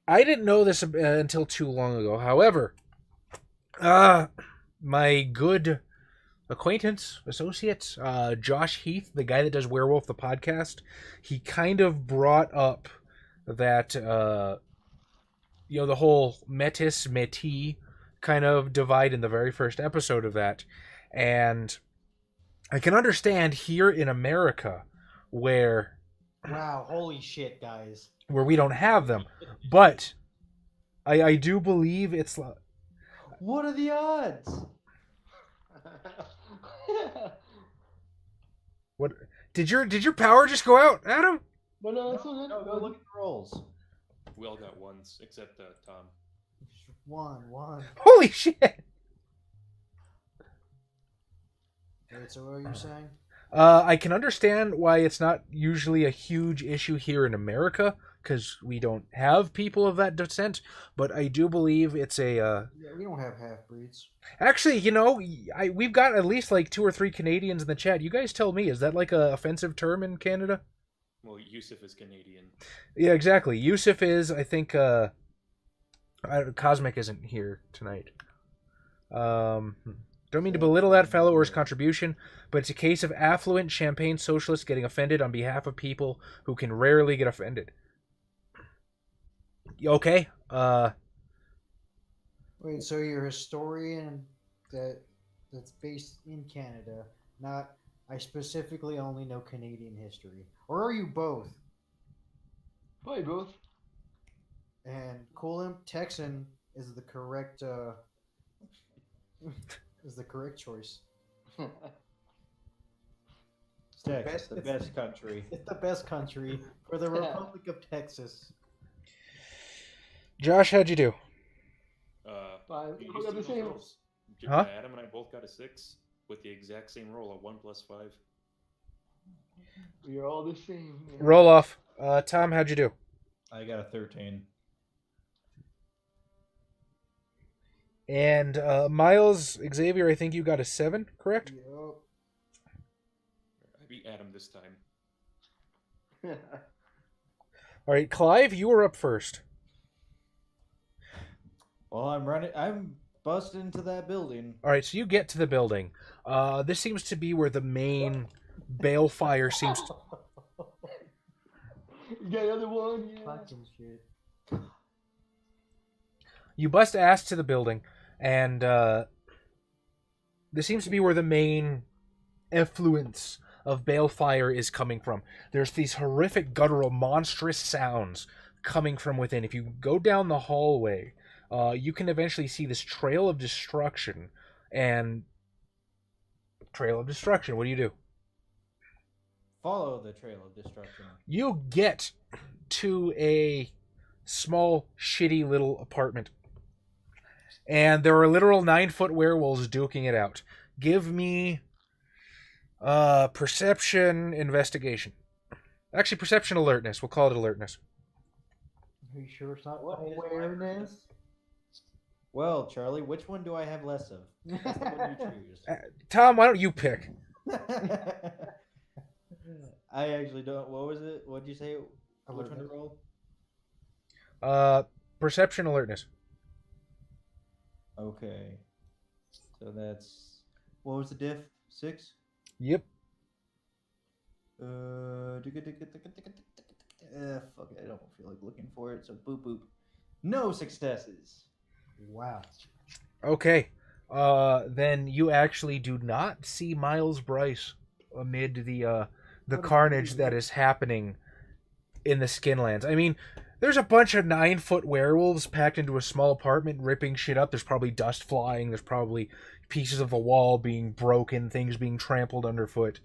I didn't know this until too long ago. However, my good acquaintance, associate, Josh Heath, the guy that does Werewolf the podcast, he kind of brought up that, the whole Metis, Métis kind of divide in the very first episode of that. And I can understand here in America where Wow, holy shit, guys. we don't have them. But I do believe it's... What are the odds? What did your power just go out, Adam? But no, that's all good. No, go look at the rolls. We all got ones, except Tom. One. Holy shit! Wait, so what are you saying? I can understand why it's not usually a huge issue here in America, because we don't have people of that descent, but I do believe it's a... Yeah, we don't have half-breeds. Actually, we've got at least 2 or 3 Canadians in the chat. You guys tell me, is that a offensive term in Canada? Well, Yusuf is Canadian. Yeah, exactly. Yusuf is, I think, Cosmic isn't here tonight. Don't mean to belittle that fellow or his contribution, but it's a case of affluent champagne socialists getting offended on behalf of people who can rarely get offended. Okay. Wait, so you're a historian that's based in Canada, not... I specifically only know Canadian history. Or are you both? Probably both. And Coolump Texan is the correct choice. Texas, the best country. It's the best country for the Republic of Texas. Josh, how'd you do? Five. You We used got the to same. know those. Huh? Adam and I both got a 6 with the exact same roll, a 1 + 5. We are all the same. Man. Roll off. Tom, how'd you do? I got a 13. And Miles, Xavier, I think you got a 7, correct? Yup. I beat Adam this time. All right, Clive, you were up first. Well, I'm busted into that building. All right, so you get to the building. This seems to be where the main balefire seems to... You got another one? Yeah. Fucking shit. You bust ass to the building, and this seems to be where the main effluence of balefire is coming from. There's these horrific, guttural, monstrous sounds coming from within. If you go down the hallway, you can eventually see this trail of destruction. And trail of destruction, what do? Follow the trail of destruction. You get to a small, shitty little apartment. And there are literal 9-foot werewolves duking it out. Give me perception investigation. Actually, perception alertness. We'll call it alertness. Are you sure it's not What is my awareness? Well, Charlie, which one do I have less of? That's the one you choose. Tom, why don't you pick? I actually don't. What was it? What did you say? Which one to Alertness. roll? Perception alertness. Okay. So that's. What was the diff? 6? Yep. Fuck it, I don't feel like looking for it, so boop boop. No successes. Wow. Okay. Then you actually do not see Miles Bryce amid the carnage that is happening in the Skinlands. I mean, there's a bunch of 9-foot werewolves packed into a small apartment ripping shit up. There's probably dust flying. There's probably pieces of the wall being broken, things being trampled underfoot.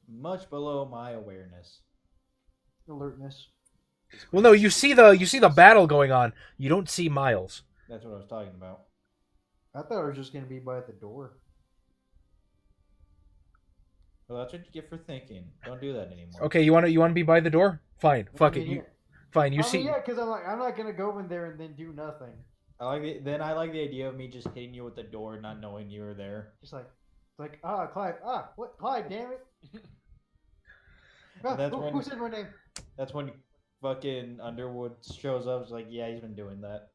Much below my awareness. Alertness. Well, no, you see the battle going on. You don't see Miles. That's what I was talking about. I thought it was just gonna be by the door. Well, that's what you get for thinking. Don't do that anymore. Okay, you want to be by the door? Fine. Fuck it. You fine. You see. Yeah, because I'm not gonna go in there and then do nothing. I like the idea of me just hitting you with the door, not knowing you were there. Just like Clive, what Clive? Damn it! And that's when- who said my name? That's when fucking Underwood shows up. It's like, yeah, he's been doing that.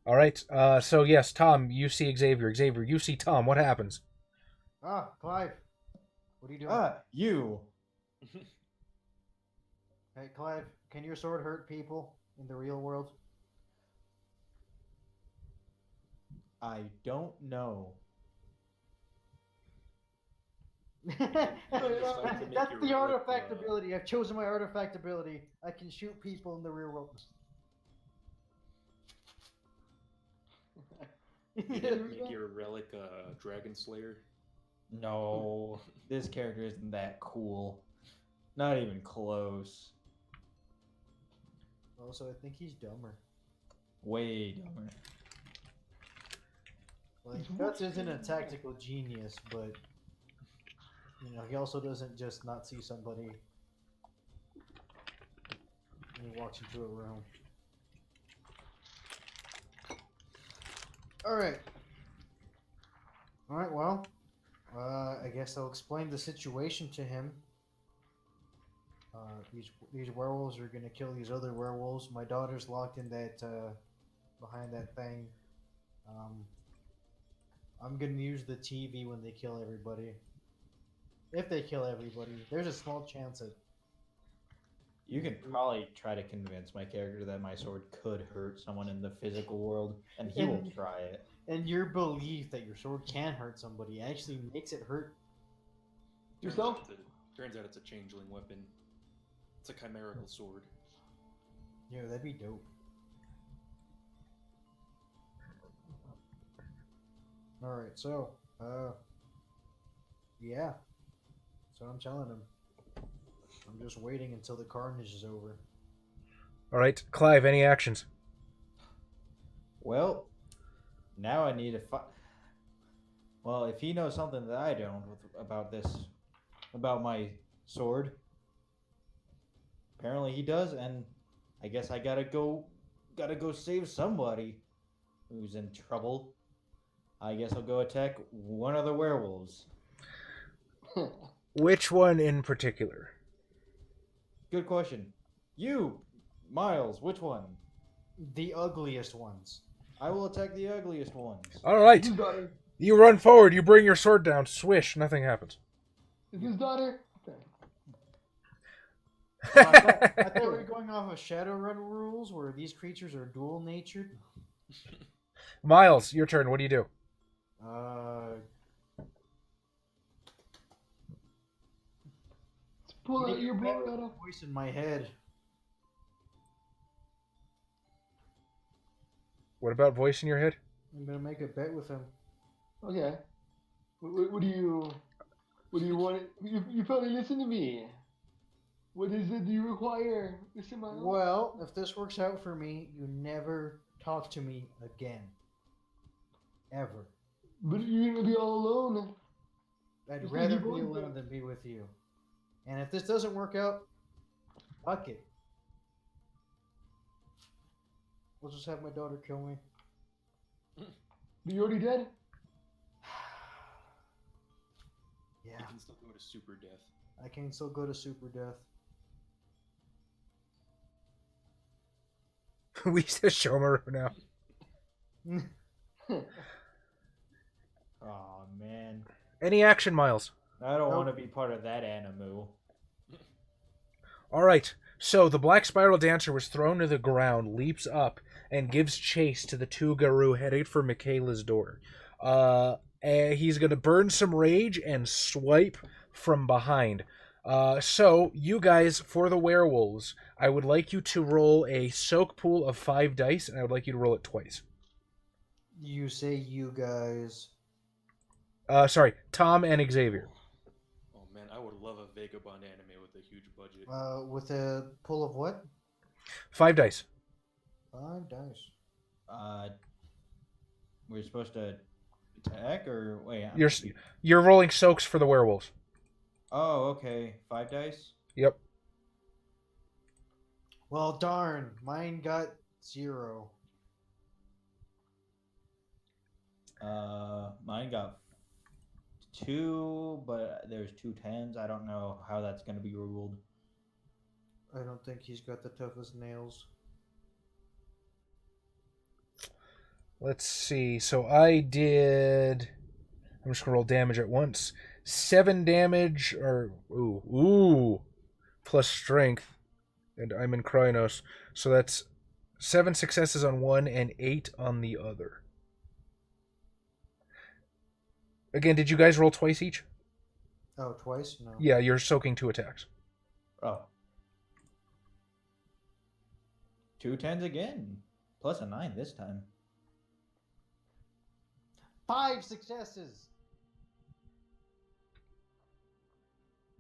All right. So yes, Tom, you see Xavier. Xavier, you see Tom. What happens? Clive, what are you doing? You. Hey, Clive, can your sword hurt people in the real world? I don't know. That's the artifact ability. I've chosen my artifact ability. I can shoot people in the real world. Make your relic Dragon Slayer. No, this character isn't that cool. Not even close. Also, I think he's dumber. Way dumber. Like, Guts isn't a tactical genius, but he also doesn't just not see somebody when he walks into a room. Alright, well, I guess I'll explain the situation to him. These werewolves are gonna kill these other werewolves. My daughter's locked in that, behind that thing. I'm gonna use the TV when they kill everybody. If they kill everybody, there's a small chance that... You can probably try to convince my character that my sword could hurt someone in the physical world, and he will try it. And your belief that your sword can hurt somebody actually makes it hurt yourself? Turns out it's a changeling weapon. It's a chimerical sword. Yeah, that'd be dope. Alright, so, yeah. So I'm telling him. I'm just waiting until the carnage is over. All right, Clive. Any actions? Well, now I need to Well, if he knows something that I don't about my sword, apparently he does, and I guess I gotta go save somebody who's in trouble. I guess I'll go attack one of the werewolves. Which one in particular? Good question. You, Miles, which one? The ugliest ones. I will attack the ugliest ones. All right. You run forward. You bring your sword down. Swish. Nothing happens. Is his daughter? I thought we were going off of Shadowrun rules where these creatures are dual natured. Miles, your turn. What do you do? Pull out your Beretta. Voice in my head. What about voice in your head? I'm gonna make a bet with him. Okay. What do you want? You probably listen to me. What is it you require, Mr. Miles? Well, if this works out for me, you never talk to me again. Ever. But you're gonna be all alone. I'd rather be alone than be with you. And if this doesn't work out, fuck it. We'll just have my daughter kill me. You already dead? Yeah, You can still go to super death. I can still go to super death. We said Shorman now. Oh man, Any action, Miles? I don't Nope. want to be part of that animu. All right. So the Black Spiral Dancer was thrown to the ground, leaps up, and gives chase to the two Garou headed for Michaela's door. And he's going to burn some rage and swipe from behind. So, you guys, for the werewolves, I would like you to roll a soak pool of 5 dice, and I would like you to roll it twice. You say you guys. Sorry, Tom and Xavier. Oh man, I would love a Vagabond anime with a huge budget. With a pull of what? 5 dice. 5 dice. We're supposed to attack or wait? You're rolling soaks for the werewolves. Oh, okay. 5 dice. Yep. Well, darn. Mine got 0. Mine got 2, but there's 2 10s. I don't know how that's gonna be ruled. I don't think he's got the toughest nails. Let's see. So I did. I'm just gonna roll damage at once. 7 damage, or plus strength, and I'm in Krynos, so that's 7 successes on one and 8 on the other. Again, did you guys roll twice each? Oh, twice? No. Yeah, you're soaking 2 attacks. Oh. 2 10s again, plus a 9 this time. 5 successes!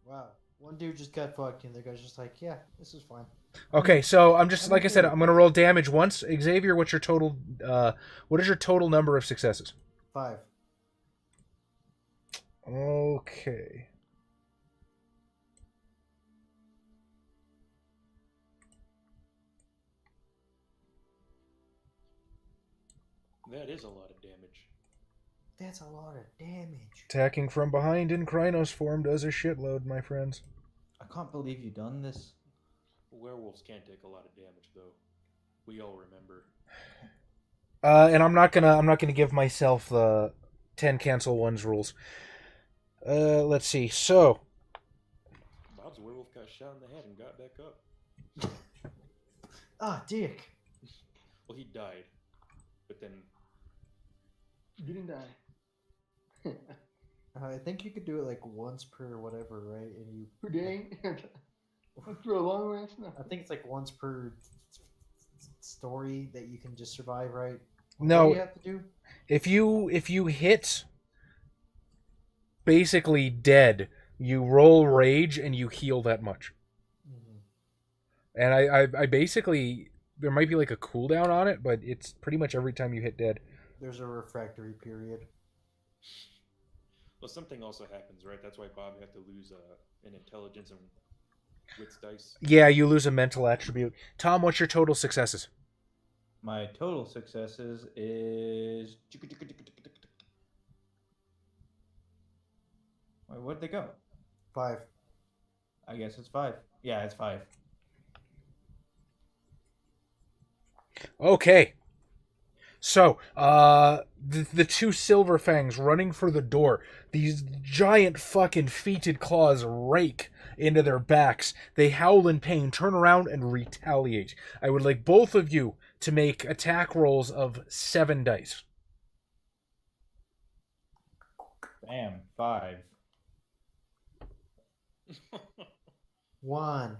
Wow. One dude just got fucked, and the guy's just like, yeah, this is fine. Okay, so I'm just like I said, I'm gonna roll damage once. Xavier, what's your total? What is your total number of successes? 5. Okay. That is a lot of damage. That's a lot of damage. Attacking from behind in Krynos form does a shitload, my friends. I can't believe you've done this. Werewolves can't take a lot of damage, though. We all remember. And I'm not gonna give myself the 10 cancel ones rules. Let's see. So Bob's werewolf got shot in the head and got back up. Ah, dick. Well, he died, but then You didn't die. I think you could do it like once per whatever, right? And you. Per day? For a long rest? No. I think it's like once per story that you can just survive, right? no, What do you have to do? if you hit basically dead, you roll rage and you heal that much. Mm-hmm. And I basically, there might be like a cooldown on it, but it's pretty much every time you hit dead. There's a refractory period. well, something also happens, right? That's why Bob had to lose an intelligence and wits dice. Yeah, you lose a mental attribute. Tom, what's your total successes? My total successes is. Wait, where'd they go? 5. I guess it's 5. Yeah, it's 5. Okay. So, the two silver fangs running for the door. These giant fucking feeted claws rake into their backs. They howl in pain, turn around, and retaliate. I would like both of you to make attack rolls of 7 dice. Bam, 5. 1.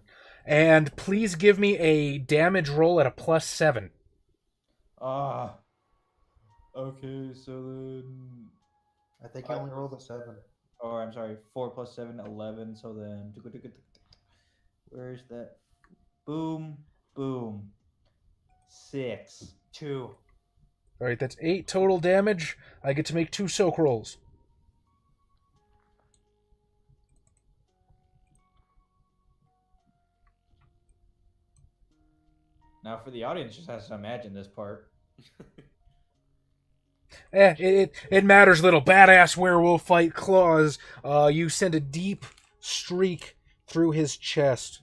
And please give me a damage roll at a +7. Ah. Okay, so then. I think I only rolled a 7. Or I'm sorry, 4 plus 7, 11. So then. Where's that? Boom, boom. 6. 2. Alright, that's 8 total damage. I get to make 2 soak rolls. Now, for the audience, just has to imagine this part. It matters little. Badass werewolf fight claws. You send a deep streak through his chest.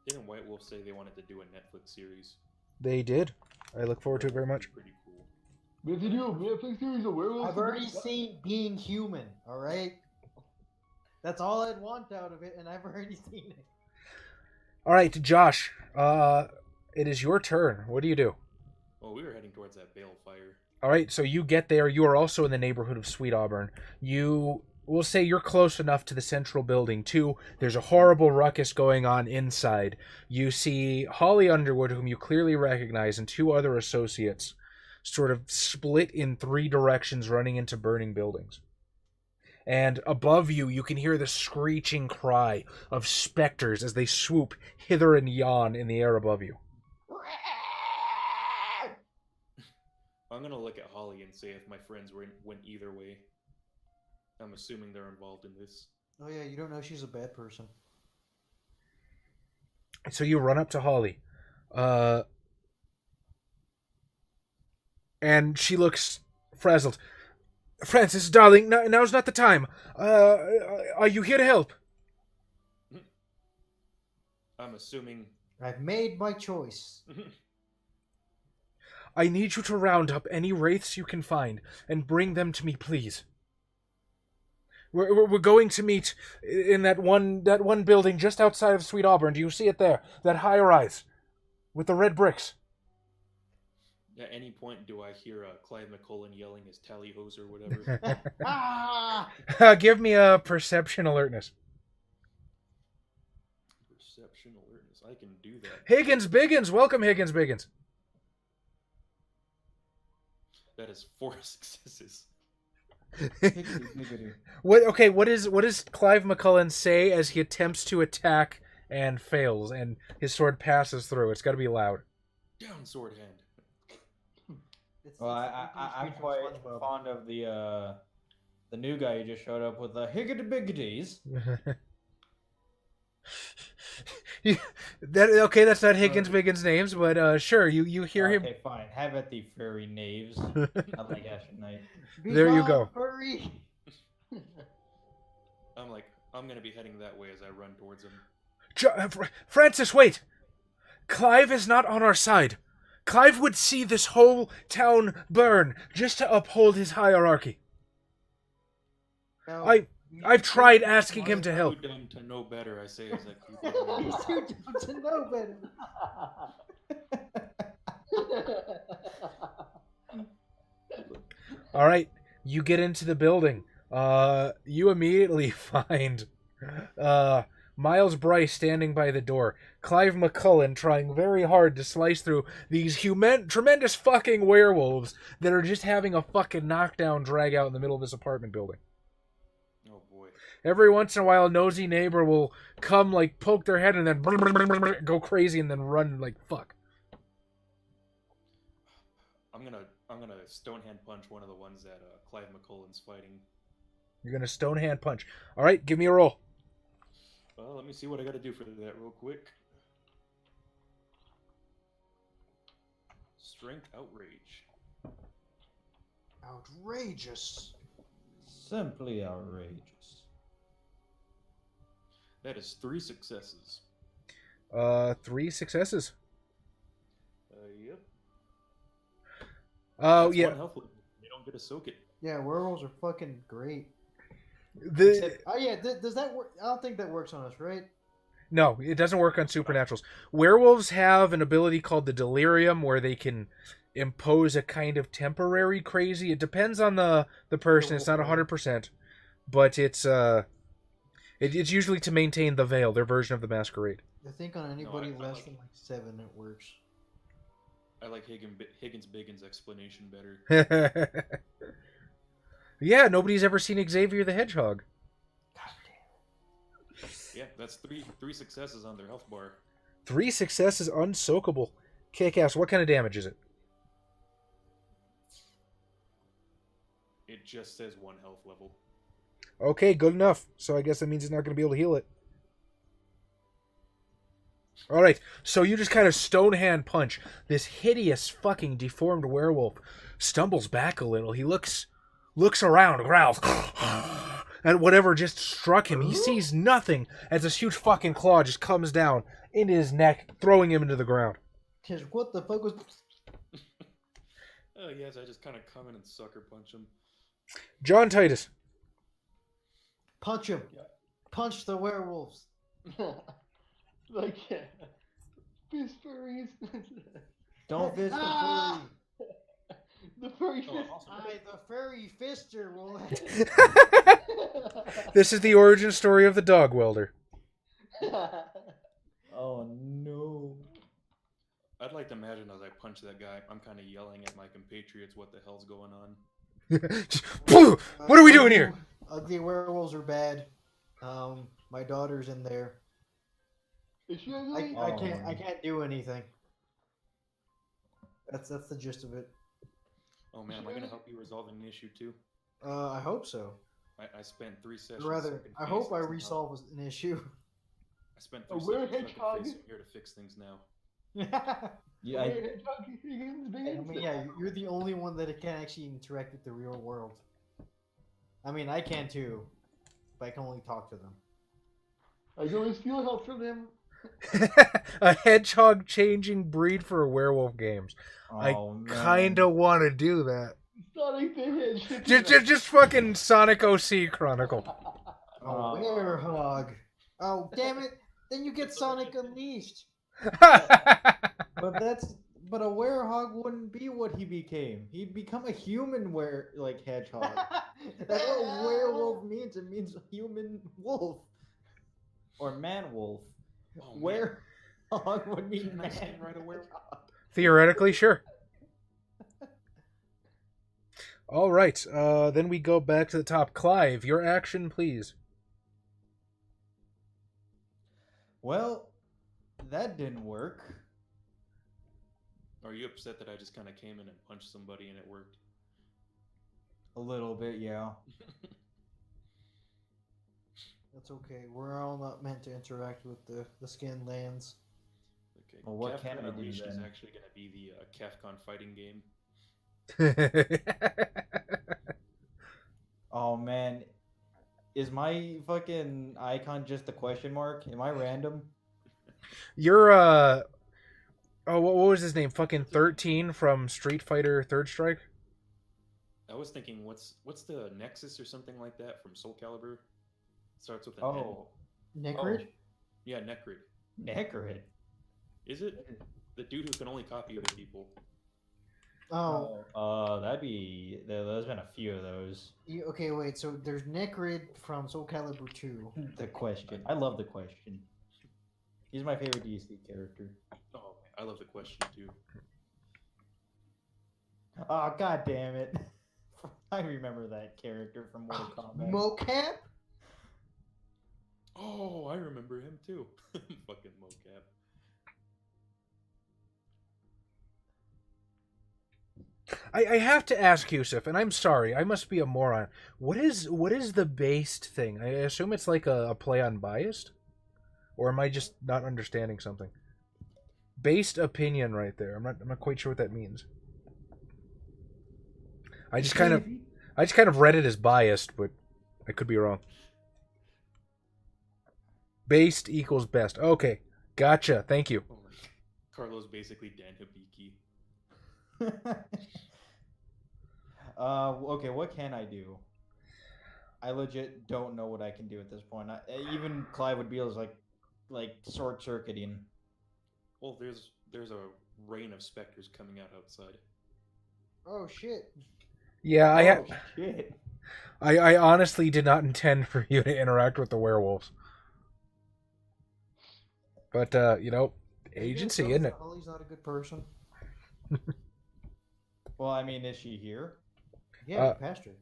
Didn't White Wolf say they wanted to do a Netflix series? They did. I look forward to it very much. Pretty cool. We have to do a Netflix series of werewolves. I've already seen Being Human, alright? That's all I'd want out of it, and I've already seen it. Alright, Josh. It is your turn. What do you do? Well, we were heading towards that balefire. Alright, so you get there. You are also in the neighborhood of Sweet Auburn. We'll say you're close enough to the central building, too. There's a horrible ruckus going on inside. You see Holly Underwood, whom you clearly recognize, and 2 other associates sort of split in 3 directions running into burning buildings. And above you, you can hear the screeching cry of specters as they swoop hither and yon in the air above you. I'm going to look at Holly and say if my friends went either way. I'm assuming they're involved in this. Oh yeah, you don't know she's a bad person. So you run up to Holly. And she looks frazzled. Francis, darling, now's not the time. Are you here to help? I'm assuming... I've made my choice. I need you to round up any wraiths you can find and bring them to me, please. We're going to meet in that one building just outside of Sweet Auburn. Do you see it there? That high-rise with the red bricks. At any point, do I hear Clive McCullen yelling his tally hose or whatever? Give me a perception alertness. Perception alertness. I can do that. HiggensBiggens. Welcome, HiggensBiggens. That is 4 successes. What does Clive McCullen say as he attempts to attack and fails and his sword passes through? It's got to be loud. Down, sword hand. Well, I'm quite fond of the new guy who just showed up with the HiggensBiggens. That's not HiggensBiggens' names, but sure, you hear him. Okay, fine. Have at the furry knaves. Not like Ash at night. There you go. Furry. I'm gonna be heading that way as I run towards him. Francis, wait! Clive is not on our side. Clive would see this whole town burn just to uphold his hierarchy. No, I've tried asking him to help. Too dumb to know better, I say as I keep He's too dumb to know better. All right, you get into the building. You immediately find Miles Bryce standing by the door. Clive McCullen trying very hard to slice through these tremendous fucking werewolves that are just having a fucking knockdown drag out in the middle of this apartment building. Oh boy. Every once in a while, a nosy neighbor will come, like, poke their head and then go crazy and then run like fuck. I'm gonna stone hand punch one of the ones that Clive McCullen's fighting. You're gonna stone hand punch. All right, give me a roll. Well, let me see what I gotta do for that real quick. Strength outrage. Outrageous. Simply outrageous. That is 3 successes. 3 successes. Yep. Oh, That's yeah. 1 health. You don't get to soak it. Yeah, werewolves are fucking great. Oh yeah, does that work? I don't think that works on us, right? No, it doesn't work on supernaturals. Werewolves have an ability called the delirium where they can impose a kind of temporary crazy. It depends on the person. It's not 100%, but it's usually to maintain the veil, their version of the masquerade. I think on anybody I less like than like 7 it works. I like HiggensBiggens' explanation better. Yeah, nobody's ever seen Xavier the Hedgehog. Yeah, that's three successes on their health bar. 3 successes, unsoakable. Kick-ass. What kind of damage is it? It just says 1 health level. Okay, good enough. So I guess that means he's not going to be able to heal it. All right, so you just kind of stone hand punch. This hideous fucking deformed werewolf stumbles back a little. He looks around, growls, and whatever just struck him. He sees nothing as this huge fucking claw just comes down into his neck, throwing him into the ground. Cause what the fuck was? Oh yes, I just kind of come in and sucker punch him. John Titus. Punch him. Yeah. Punch the werewolves. Like, fist furries. Don't fist the Ah! furry. The furry Oh, fist. awesome. The furry fister will. This is the origin story of the dog welder. Oh no. I'd like to imagine as I punch that guy, I'm kind of yelling at my compatriots, "What the hell's going on?" What are we doing here? Ugly werewolves are bad. My daughter's in there. Is she ugly? I can't do anything. That's the gist of it. Oh man, am I gonna help you resolve an issue too? I hope so. I spent 3 sessions. Or rather, sucking I hope I faces. resolve an issue. I spent A 3 were sessions sucking hedgehog? faces. I'm here to fix things now. Yeah, I mean, yeah, you're the only one that can actually interact with the real world. I mean, I can too, but I can only talk to them. I can always feel help from them. A hedgehog changing breed for werewolf games. I kinda want to do that. Sonic the Hedgehog. Just fucking Sonic OC Chronicle. Oh, werehog. Oh, damn it! Then you get Sonic Unleashed. But a werehog wouldn't be what he became. He'd become a human hedgehog. That's what werewolf means. It means human wolf. Or man wolf. Oh, man. Werehog would mean Can I man. stand right away? Theoretically, sure. All right, then we go back to the top. Clive, your action, please. Well, that didn't work. Are you upset that I just kind of came in and punched somebody and it worked? A little bit, yeah. That's okay. We're all not meant to interact with the skin lands. Okay. Well, what can I do Unleashed is then? actually going to be the CAFCON fighting game. Oh man, is my fucking icon just a question mark? Am I random? You're oh, what was his name? Fucking 13 from Street Fighter Third Strike. I was thinking, what's the Nexus or something like that from Soul Calibur? Starts with an Oh, Necrid? Yeah, Necrid. Necrid. Is it? The dude who can only copy other people. Oh. There's been a few of those. Okay, wait. So there's Necrid from Soul Calibur 2. The question. I love the question. He's my favorite DC character. Oh, I love the question too. Oh god damn it! I remember that character from Mortal Kombat. Mocap? Oh, I remember him too. Fucking mocap. I have to ask Yusuf, and I'm sorry, I must be a moron. What is the based thing? I assume it's like a play on biased? Or am I just not understanding something? Based opinion right there. I'm not quite sure what that means. I just kind of read it as biased, but I could be wrong. Based equals best. Okay. Gotcha. Thank you. Oh my. Carlos basically Dan Hibiki. Okay, what can I do? I legit don't know what I can do at this point. Even Clive would be like short circuiting. Well, there's a rain of specters coming out outside. Oh, shit. Yeah, Shit. I honestly did not intend for you to interact with the werewolves. But, agency, isn't it? Holly's not a good person. Well, I mean, is she here? Yeah, Pastor.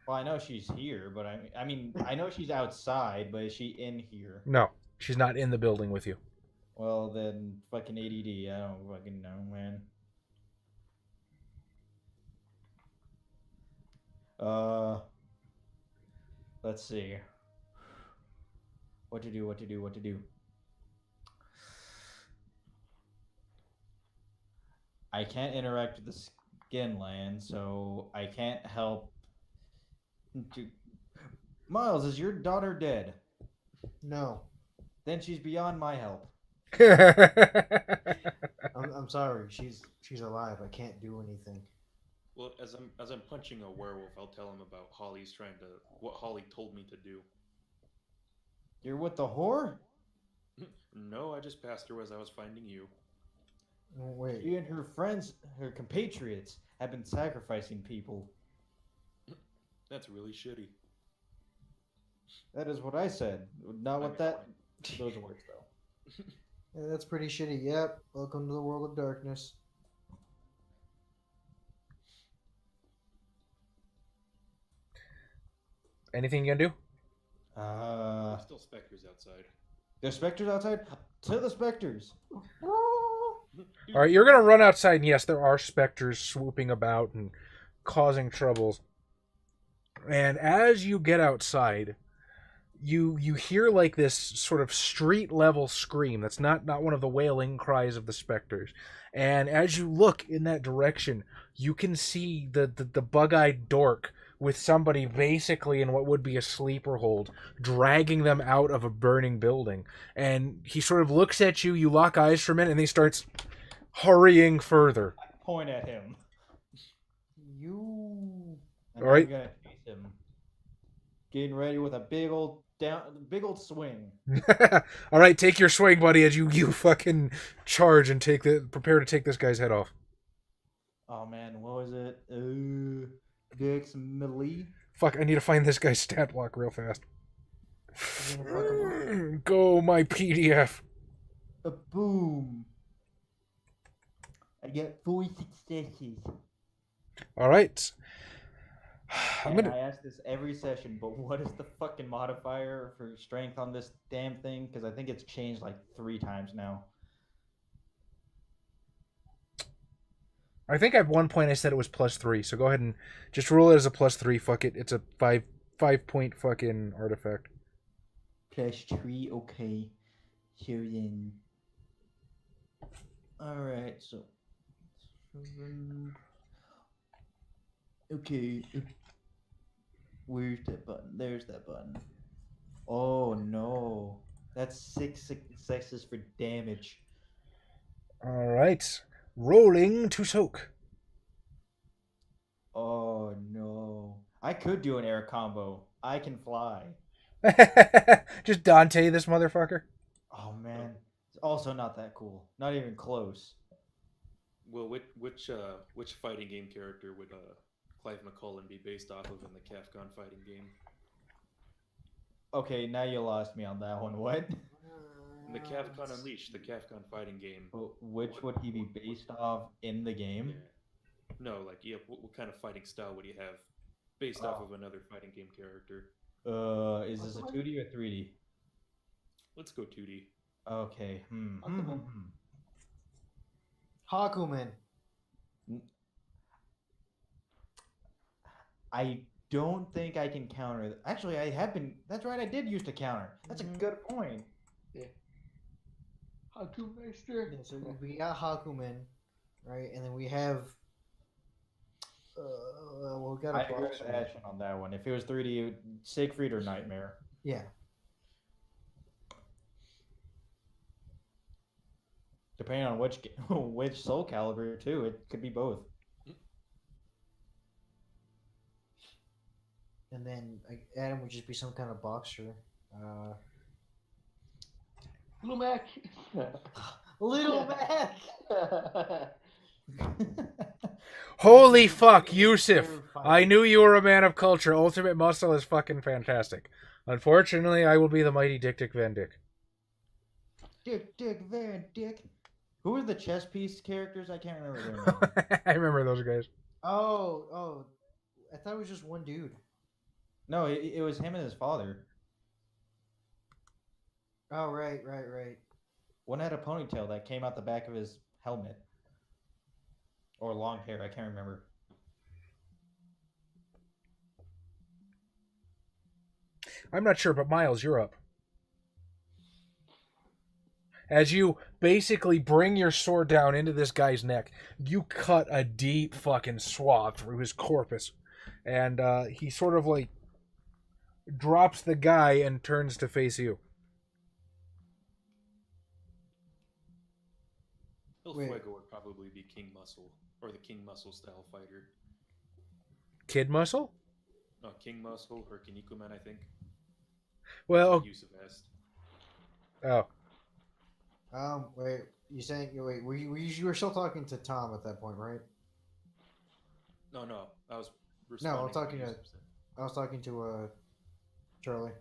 Well, I know she's here, but I mean, I know she's outside, but is she in here? No, she's not in the building with you. Well, then fucking ADD. I don't fucking know, man. Let's see. What to do? I can't interact with the skin land, so I can't help. Miles, is your daughter dead? No. Then she's beyond my help. I'm sorry. She's alive. I can't do anything. Well, as I'm punching a werewolf, I'll tell him about what Holly told me to do. You're with the whore? No, I just passed her as I was finding you. Oh, wait. She and her friends, her compatriots, have been sacrificing people. That's really shitty. That is what I said. Not what those words though. Yeah, that's pretty shitty. Yep. Welcome to the world of darkness. Anything you gonna do? There's still specters outside. There's specters outside? To the specters! All right, you're gonna run outside, and yes, there are specters swooping about and causing troubles. And as you get outside, you hear like this sort of street level scream. That's not one of the wailing cries of the specters. And as you look in that direction, you can see the bug-eyed dork with somebody basically in what would be a sleeper hold, dragging them out of a burning building. And he sort of looks at you, you lock eyes for a minute, and he starts hurrying further. I point at him. You. And all right. I'm gonna chase him. Getting ready with a big old swing. All right, take your swing, buddy, as you fucking charge and prepare to take this guy's head off. Oh man, what was it? Dex Melee? Fuck, I need to find this guy's stat block real fast. Go, my PDF. A boom. I get 4 successes. All right. I ask this every session, but what is the fucking modifier for strength on this damn thing? Because I think it's changed like 3 times now. I think at one point I said it was +3, so go ahead and just roll it as a +3. Fuck it. It's a 5-point fucking artifact. +3, okay. So then. Alright, so. Okay. Where's that button? There's that button. Oh no. That's 6 successes for damage. All right. Rolling to soak. Oh no. I could do an air combo. I can fly. Just Dante this motherfucker. Oh man. It's also not that cool. Not even close. Well, which fighting game character would Clive McCullen be based off of in the Kafkan fighting game? Okay, now you lost me on that one. What? In the Kafkan Unleashed, the Kafkan fighting game. Which would he be based off in the game? Yeah. No, like, yeah, what kind of fighting style would he have based off of another fighting game character? Is this a 2D or 3D? Let's go 2D. Okay. Hakumen. I don't think I can counter. Actually, I have been. That's right. I did used to counter. That's a good point. Yeah. Hakumeister. Yeah, so we got Hakumen, right? And then we have. We got I agree with Ashton on that one. If it was 3D, Siegfried or Nightmare. Yeah. Depending on which Soul Calibur too, it could be both. And then Adam would just be some kind of boxer. Little Mac. Little Mac. Holy fuck, Yusuf. I knew you were a man of culture. Ultimate Muscle is fucking fantastic. Unfortunately, I will be the mighty Dick Van Dick. Dick Van Dick. Who were the chess piece characters? I can't remember their names. I remember those guys. Oh. I thought it was just one dude. No, it was him and his father. Oh, right. One had a ponytail that came out the back of his helmet. Or long hair, I can't remember. I'm not sure, but Miles, you're up. As you basically bring your sword down into this guy's neck, you cut a deep fucking swath through his corpus. And he sort of like drops the guy and turns to face you. El Fuego would probably be King Muscle, or the King Muscle style fighter. Kid Muscle? No, King Muscle or Kinnikuman, I think. Well, Use of Est. oh. Wait, you saying you were still talking to Tom at that point, right? No, I was No, responding. I was talking to Charlie.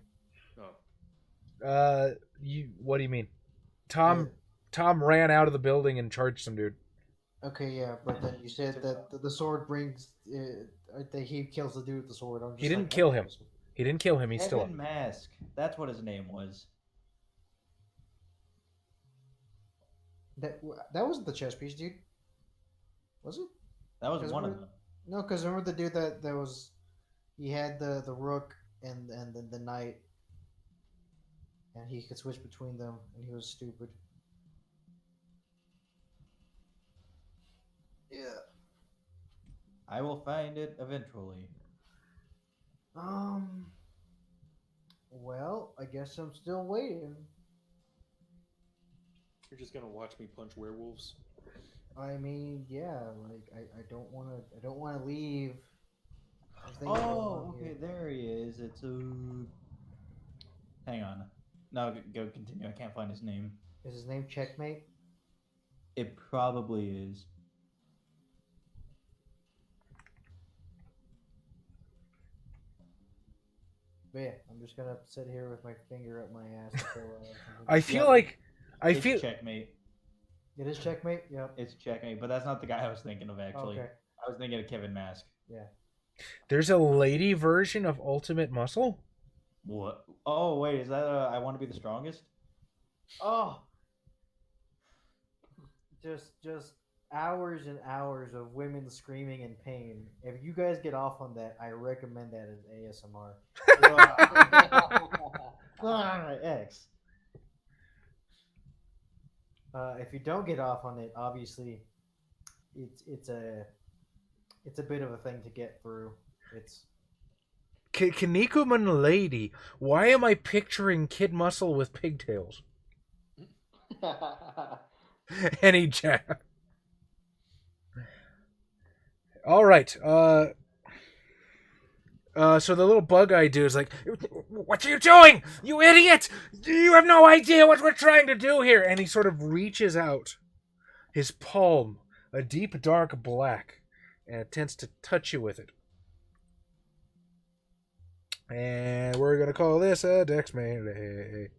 Oh. What do you mean? Tom ran out of the building and charged some dude. Okay, yeah, but then you said that the sword brings that he kills the dude with the sword. I'm just He didn't kill him. He didn't kill him. He's still up. Kevin Mask. That's what his name was. That wasn't the chess piece, dude. Was it? That was one of them. No, because remember the dude that was, he had the rook and the knight, and he could switch between them, and he was stupid. Yeah. I will find it eventually. Well, I guess I'm still waiting. You're just gonna watch me punch werewolves? I mean, yeah, like I don't want to leave. Oh, okay, there he is. It's hang on. No, go continue. I can't find his name. Is his name Checkmate? It probably is. But yeah, I'm just gonna sit here with my finger up my ass. Until, I feel like It's Checkmate. It is Checkmate. Yep. It's Checkmate, but that's not the guy I was thinking of actually. Okay. I was thinking of Kevin Mask. Yeah. There's a lady version of Ultimate Muscle? What? Oh wait, is that I Want to Be the Strongest? Oh. Just hours and hours of women screaming in pain. If you guys get off on that, I recommend that as ASMR. X. If you don't get off on it, obviously, it's a bit of a thing to get through. It's Kinnikuman lady. Why am I picturing Kid Muscle with pigtails? Any jab. All right. So the little bug-eyed dude is like, "What are you doing? You idiot! You have no idea what we're trying to do here!" And he sort of reaches out his palm, a deep dark black, and attempts to touch you with it. And we're gonna call this a Dex melee.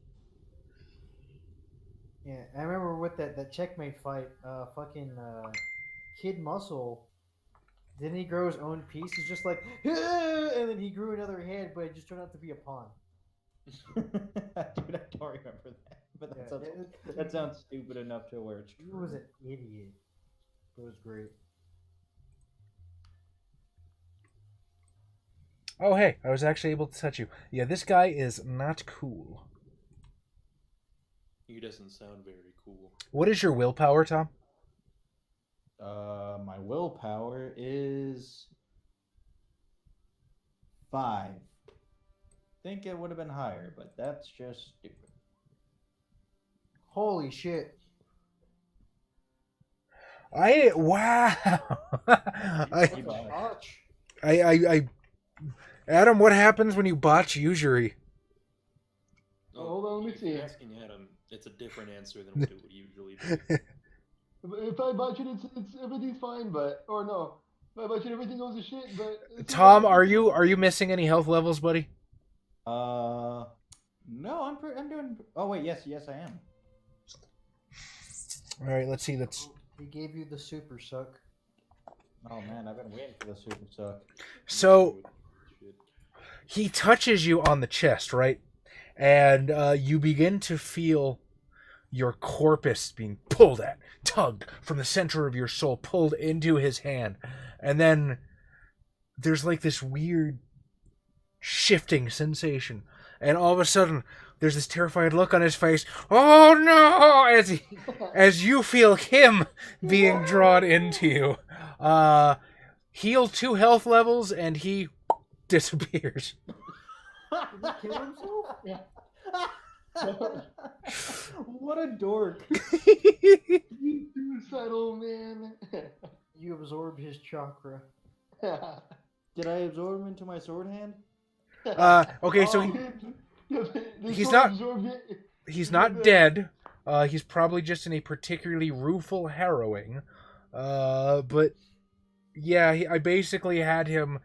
Yeah, I remember with that checkmate fight, Kid Muscle, didn't he grow his own piece? He's just like, "Ah!" And then he grew another head, but it just turned out to be a pawn. Dude, I don't remember that. But that sounds stupid enough to where it's true. He was an idiot. It was great. Oh, hey, I was actually able to touch you. Yeah, this guy is not cool. He doesn't sound very cool. What is your willpower, Tom? My willpower is 5. Think it would have been higher, but that's just stupid. Holy shit. Wow. Adam, what happens when you botch usury? Oh, hold on, let me if see. you're asking Adam, it's a different answer than what it would usually be. If I botch it, it's everything's fine. But or no, if I botch it, everything goes to shit. But Tom, are you missing any health levels, buddy? No, I'm doing. Oh wait, yes, I am. All right, let's see. That's. He gave you the super suck. Oh man, I've been waiting for the super suck. So he touches you on the chest, right? And you begin to feel your corpus being pulled at, tugged from the center of your soul, pulled into his hand. And then there's like this weird shifting sensation and all of a sudden there's this terrified look on his face. Oh no! As you feel him being drawn into you. Heal 2 health levels and he disappears. Did he kill himself? Yeah. What a dork. You suicidal man. You absorbed his chakra. Did I absorb him into my sword hand? Okay, so he's not dead. He's probably just in a particularly rueful harrowing. But yeah, I basically had him.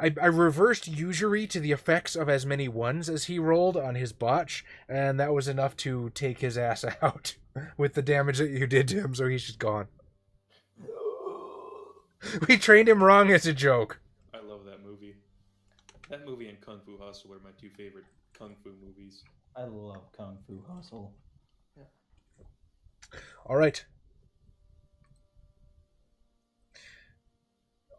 I reversed usury to the effects of as many ones as he rolled on his botch, and that was enough to take his ass out with the damage that you did to him, so he's just gone. We trained him wrong as a joke. I love that movie. That movie and Kung Fu Hustle are my 2 favorite Kung Fu movies. I love Kung Fu Hustle. All right.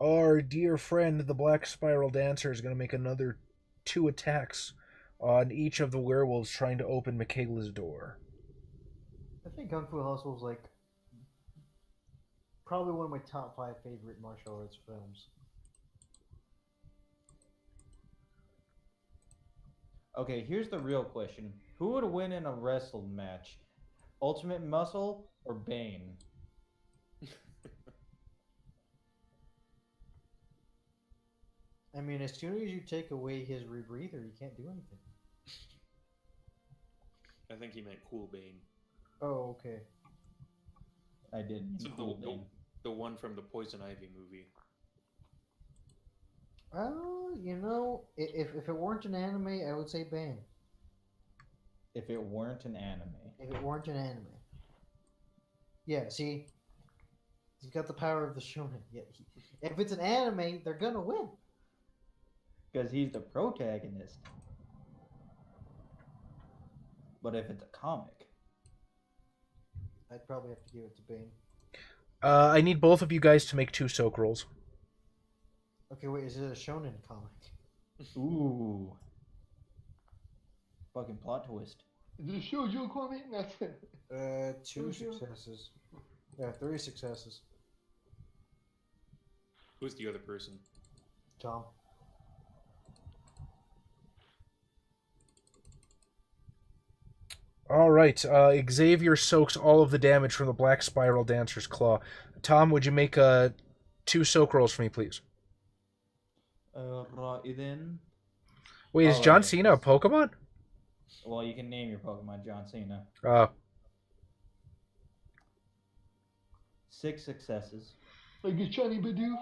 Our dear friend, the Black Spiral Dancer, is going to make another 2 attacks on each of the werewolves trying to open Michaela's door. I think Kung Fu Hustle is like probably one of my top 5 favorite martial arts films. Okay, here's the real question. Who would win in a wrestling match? Ultimate Muscle or Bane? I mean, as soon as you take away his rebreather, you can't do anything. I think he meant Cool Bane. Oh, okay. I did. So the one from the Poison Ivy movie. Well, you know, if it weren't an anime, I would say Bane. If it weren't an anime. If it weren't an anime. Yeah, see? He's got the power of the shonen. Yeah, if it's an anime, they're gonna win. Because he's the protagonist. But if it's a comic. I'd probably have to give it to Bane. I need both of you guys to make 2 soak rolls. Okay, wait, is it a shonen comic? Ooh. Fucking plot twist. Is it a shoujo comic? That's it. 2 successes. Yeah, 3 successes. Who's the other person? Tom. All right. Xavier soaks all of the damage from the Black Spiral Dancer's claw. Tom, would you make 2 soak rolls for me, please? Right then. Wait, is John Cena a Pokemon? Well, you can name your Pokemon John Cena. 6 successes. Like a shiny Bidoof.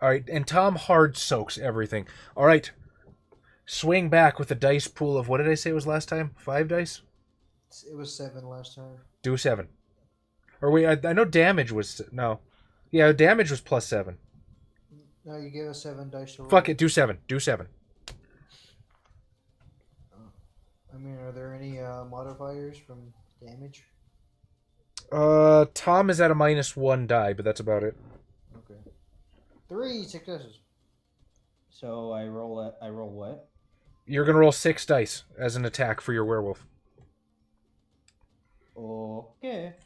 All right, and Tom hard soaks everything. All right. Swing back with a dice pool of, what did I say it was last time? 5 dice? It was 7 last time. Do 7. Or wait, I know damage was... No. Yeah, damage was plus 7. No, you gave us 7 dice to roll. Fuck it, do 7. Do 7. I mean, are there any modifiers from damage? Tom is at a -1 die, but that's about it. Okay. 3 successes. So I roll what? You're going to roll 6 dice as an attack for your werewolf. Okay.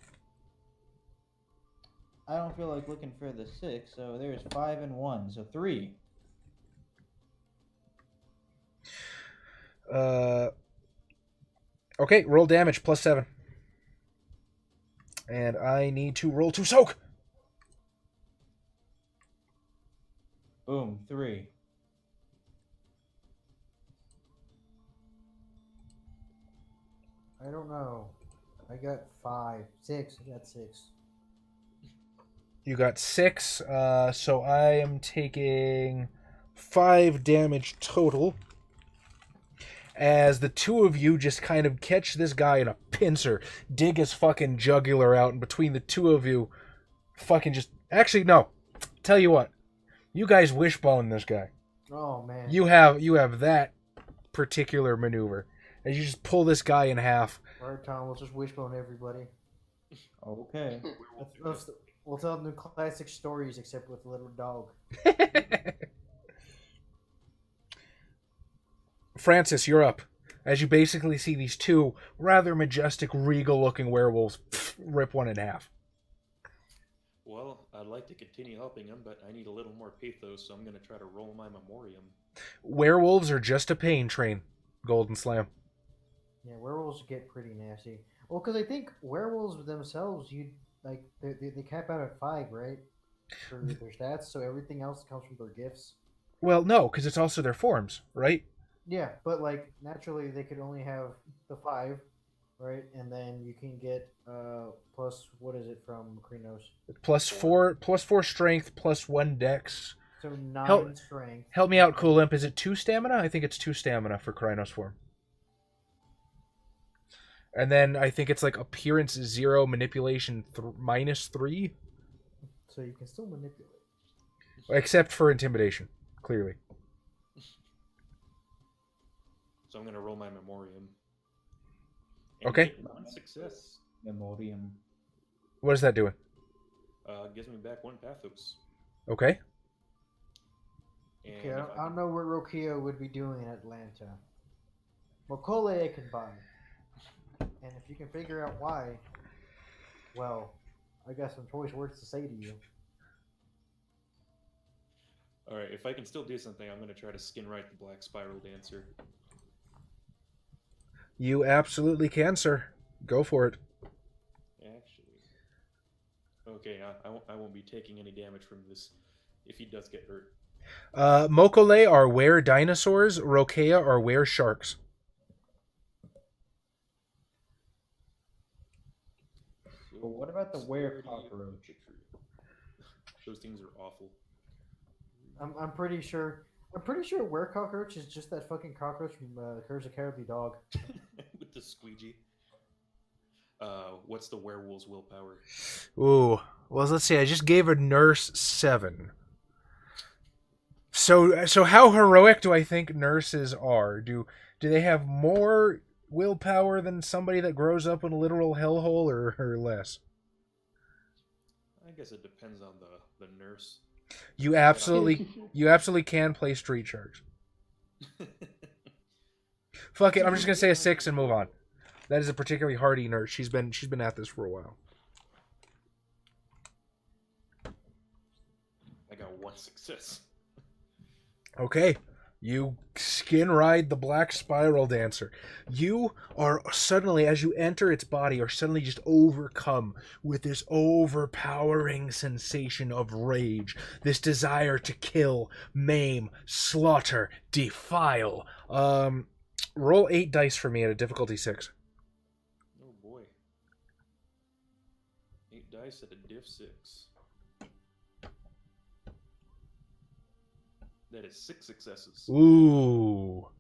I don't feel like looking for the 6, so there's 5 and 1, so 3. Okay, roll damage plus 7. And I need to roll 2 soak. Boom, 3. I don't know. I got 5. 6. I got 6. You got 6, so I am taking 5 damage total. As the 2 of you just kind of catch this guy in a pincer, dig his fucking jugular out, and between the 2 of you, fucking just... Actually, no. Tell you what. You guys wishbone this guy. Oh, man. You have that particular maneuver. And you just pull this guy in half. Alright, Tom, we'll just wishbone everybody. Okay. We'll tell them classic stories except with a little dog. Francis, you're up. As you basically see these two rather majestic, regal-looking werewolves rip one in half. Well, I'd like to continue helping him, but I need a little more pathos, so I'm going to try to roll my memoriam. Werewolves are just a pain train, Golden Slam. Yeah, werewolves get pretty nasty. Well, because I think werewolves themselves, they cap out at 5, right? For their stats, so everything else comes from their gifts. Well, no, because it's also their forms, right? Yeah, but like naturally they could only have the 5, right? And then you can get plus what is it from Krynos? +4 strength, +1 dex. So 9 strength. Help me out, Cool Imp. Is it 2 stamina? I think it's 2 stamina for Krynos form. And then I think it's like appearance 0, manipulation -3. So you can still manipulate. Except for intimidation, clearly. So I'm going to roll my memoriam. Okay. Get 1 success. Memoriam. What is that doing? Gives me back 1 pathos. Okay. And Okay, I don't know what Rokia would be doing in Atlanta. Mokole I can buy. And if you can figure out why, well, I got some choice words to say to you. Alright, if I can still do something, I'm going to try to skin right the Black Spiral Dancer. You absolutely can, sir. Go for it. Actually. Okay, I won't be taking any damage from this if he does get hurt. Mokole are were dinosaurs. Rokea are were sharks. But what about the were cockroach? Those things are awful. I'm pretty sure were cockroach is just that fucking cockroach from Curse of Caribou Dog. With the squeegee. What's the werewolf's willpower? Ooh. Well, let's see. I just gave a nurse 7. So how heroic do I think nurses are? Do they have more willpower than somebody that grows up in a literal hellhole, or less? I guess it depends on the nurse. You absolutely can play Street Sharks. Fuck it, I'm just gonna say a 6 and move on. That is a particularly hardy nurse. She's been at this for a while. I got 1 success. Okay. You skin ride the Black Spiral Dancer. You are suddenly, as you enter its body, are suddenly just overcome with this overpowering sensation of rage. This desire to kill, maim, slaughter, defile. Roll 8 dice for me at a difficulty 6. Oh boy. 8 dice at a diff 6. That is 6 successes. Ooh.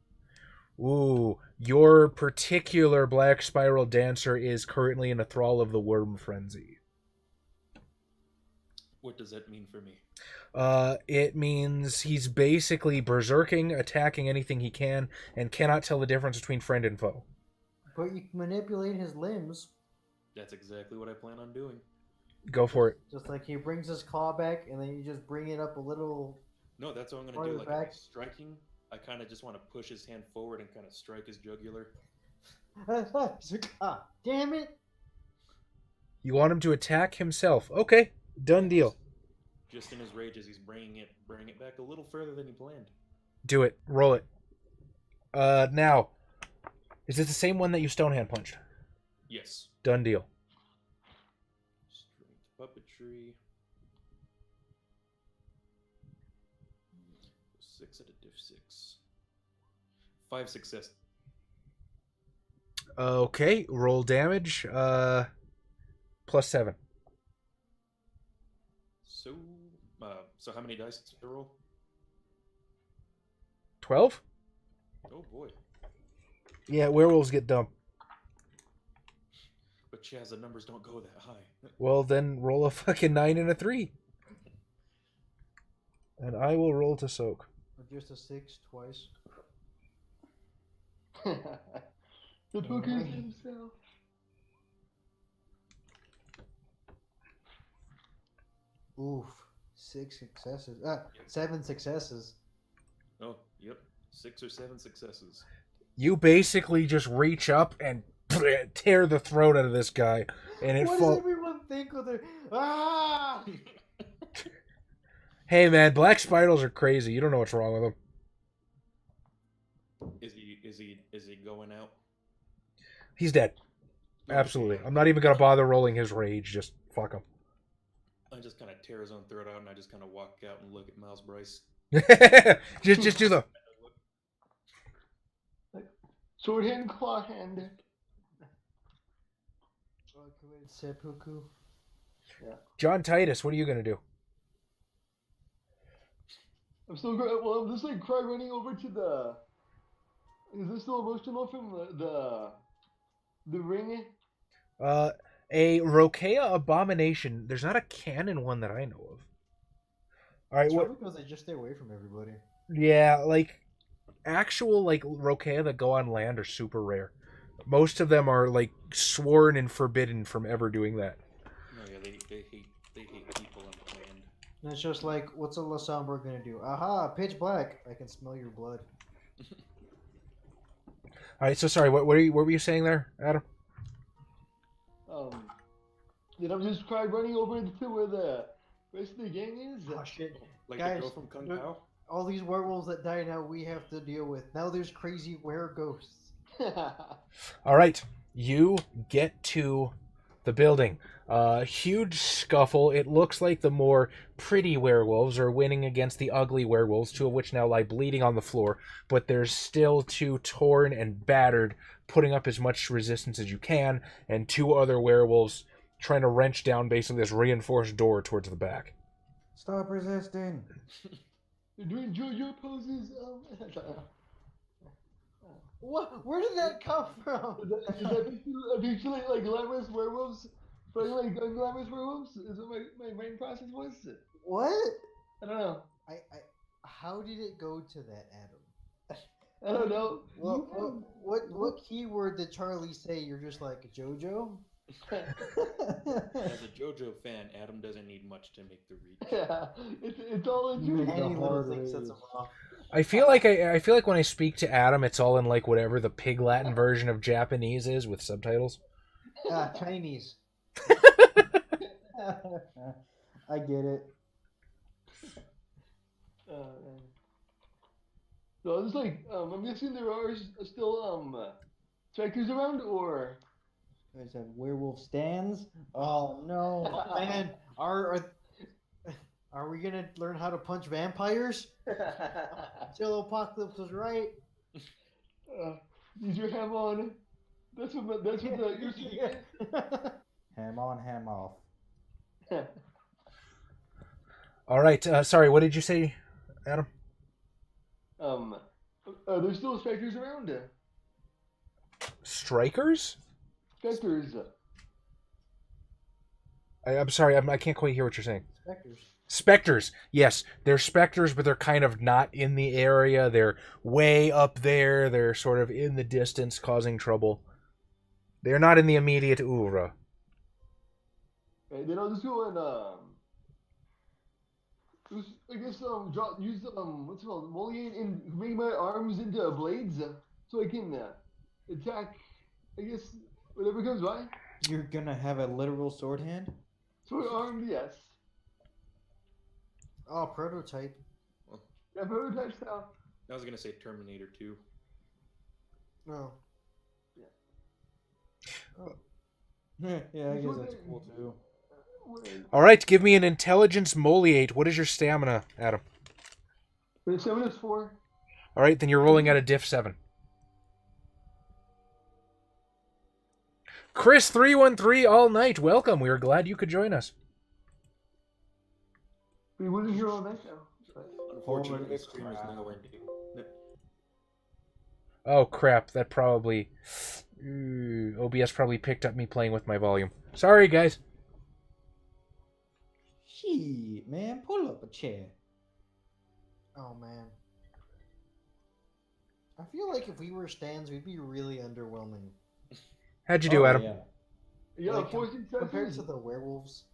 Your particular Black Spiral Dancer is currently in a thrall of the Worm Frenzy. What does that mean for me? It means he's basically berserking, attacking anything he can, and cannot tell the difference between friend and foe. But you can manipulate his limbs. That's exactly what I plan on doing. Go for it. Just like he brings his claw back, and then you just bring it up a little. No, that's what I'm going to do. Like, if he's striking, I kind of just want to push his hand forward and kind of strike his jugular. Damn it! You want him to attack himself. Okay, done deal. Just in his rage as he's bringing it back a little further than he planned. Do it. Roll it. Now, is it the same one that you Stonehand punched? Yes. Done deal. Strength puppetry. 6 at a diff 6. 5 success. Okay, roll damage. +7. So how many dice to roll? 12? Oh boy. Yeah, werewolves get dumb. But Chaz, the numbers don't go that high. Well, then roll a fucking 9 and a 3. And I will roll to soak. Just a 6 twice. The bookers himself. Oof. 6 successes. 7 successes. Oh, yep. 6 or 7 successes. You basically just reach up and tear the throat out of this guy, and it What falls. does everyone think with their ah? Hey man, black spiders are crazy. You don't know what's wrong with them. Is he going out? He's dead. Absolutely. I'm not even gonna bother rolling his rage. Just fuck him. I just kind of tear his own throat out, and I just kind of walk out and look at Miles Bryce. just do the. Sword hand, claw hand. Seppuku. Yeah. John Titus, what are you gonna do? I'm still well. I'm just like cry running over to the. Is this still emotional from the ring? A Rokea abomination. There's not a canon one that I know of. All right, It's what? probably because they just stay away from everybody. Yeah, like actual like Rokea that go on land are super rare. Most of them are like sworn and forbidden from ever doing that. No, yeah, they hate people on the land. And it's just like, what's a La Sombra gonna do? Aha, pitch black. I can smell your blood. All right, so sorry. What were you saying there, Adam? Then I'm just cry running over to where the rest of the gang is. Oh shit. Like Guys, the girl from Kung Pao? All these werewolves that die now we have to deal with. Now there's crazy were-ghosts. All right, you get to the building. Huge scuffle. It looks like the more pretty werewolves are winning against the ugly werewolves, two of which now lie bleeding on the floor. But there's still two torn and battered, putting up as much resistance as you can, and two other werewolves trying to wrench down basically this reinforced door towards the back. Stop resisting. You're doing JoJo poses. What? Where did that come from? Is that picture like glamorous werewolves fighting like unglamorous werewolves? Is what my brain process was? What? I don't know. How did it go to that, Adam? I don't know. What keyword did Charlie say? You're just like JoJo? As a JoJo fan, Adam doesn't need much to make the reach. Yeah, it's all in Make JoJo. the Any little hard thing sets ways. him off. I feel like when I speak to Adam, it's all in like whatever the Pig Latin version of Japanese is with subtitles. Chinese. I get it. So I was like, I'm guessing there are still strikers around, or I said werewolf stands. Oh no. Man, are we gonna learn how to punch vampires? Till Apocalypse was right. use your ham on. That's what you're saying. Ham on, ham off. All right. Sorry. What did you say, Adam? There's still specters around. Strikers? Specters. I'm sorry. I can't quite hear what you're saying. Specters. Specters. Yes, they're specters, but they're kind of not in the area. They're way up there. They're sort of in the distance, causing trouble. They're not in the immediate oeuvre. Right, then I'll just go and I guess use what's it called, Moliane, and make my arms into blades so I can attack. I guess whatever comes by. You're gonna have a literal sword hand? Sword armed, yes. Oh, prototype. Yeah, prototype style. I was gonna say Terminator 2. No. Yeah, I guess that's cool too. All right, give me an intelligence moliate. What is your stamina, Adam? The stamina is 4. All right, then you're rolling at a diff 7. Chris 313 all night. Welcome. We are glad you could join us. We wouldn't hear all that now. Unfortunately, the Holy stream is crap. now ending. Oh crap! That probably OBS probably picked up me playing with my volume. Sorry, guys. Shit, man, pull up a chair. Oh man. I feel like if we were stands, we'd be really underwhelming. How'd you do, Adam? Yeah. Yeah, Like, 4 successes. Compared to the werewolves.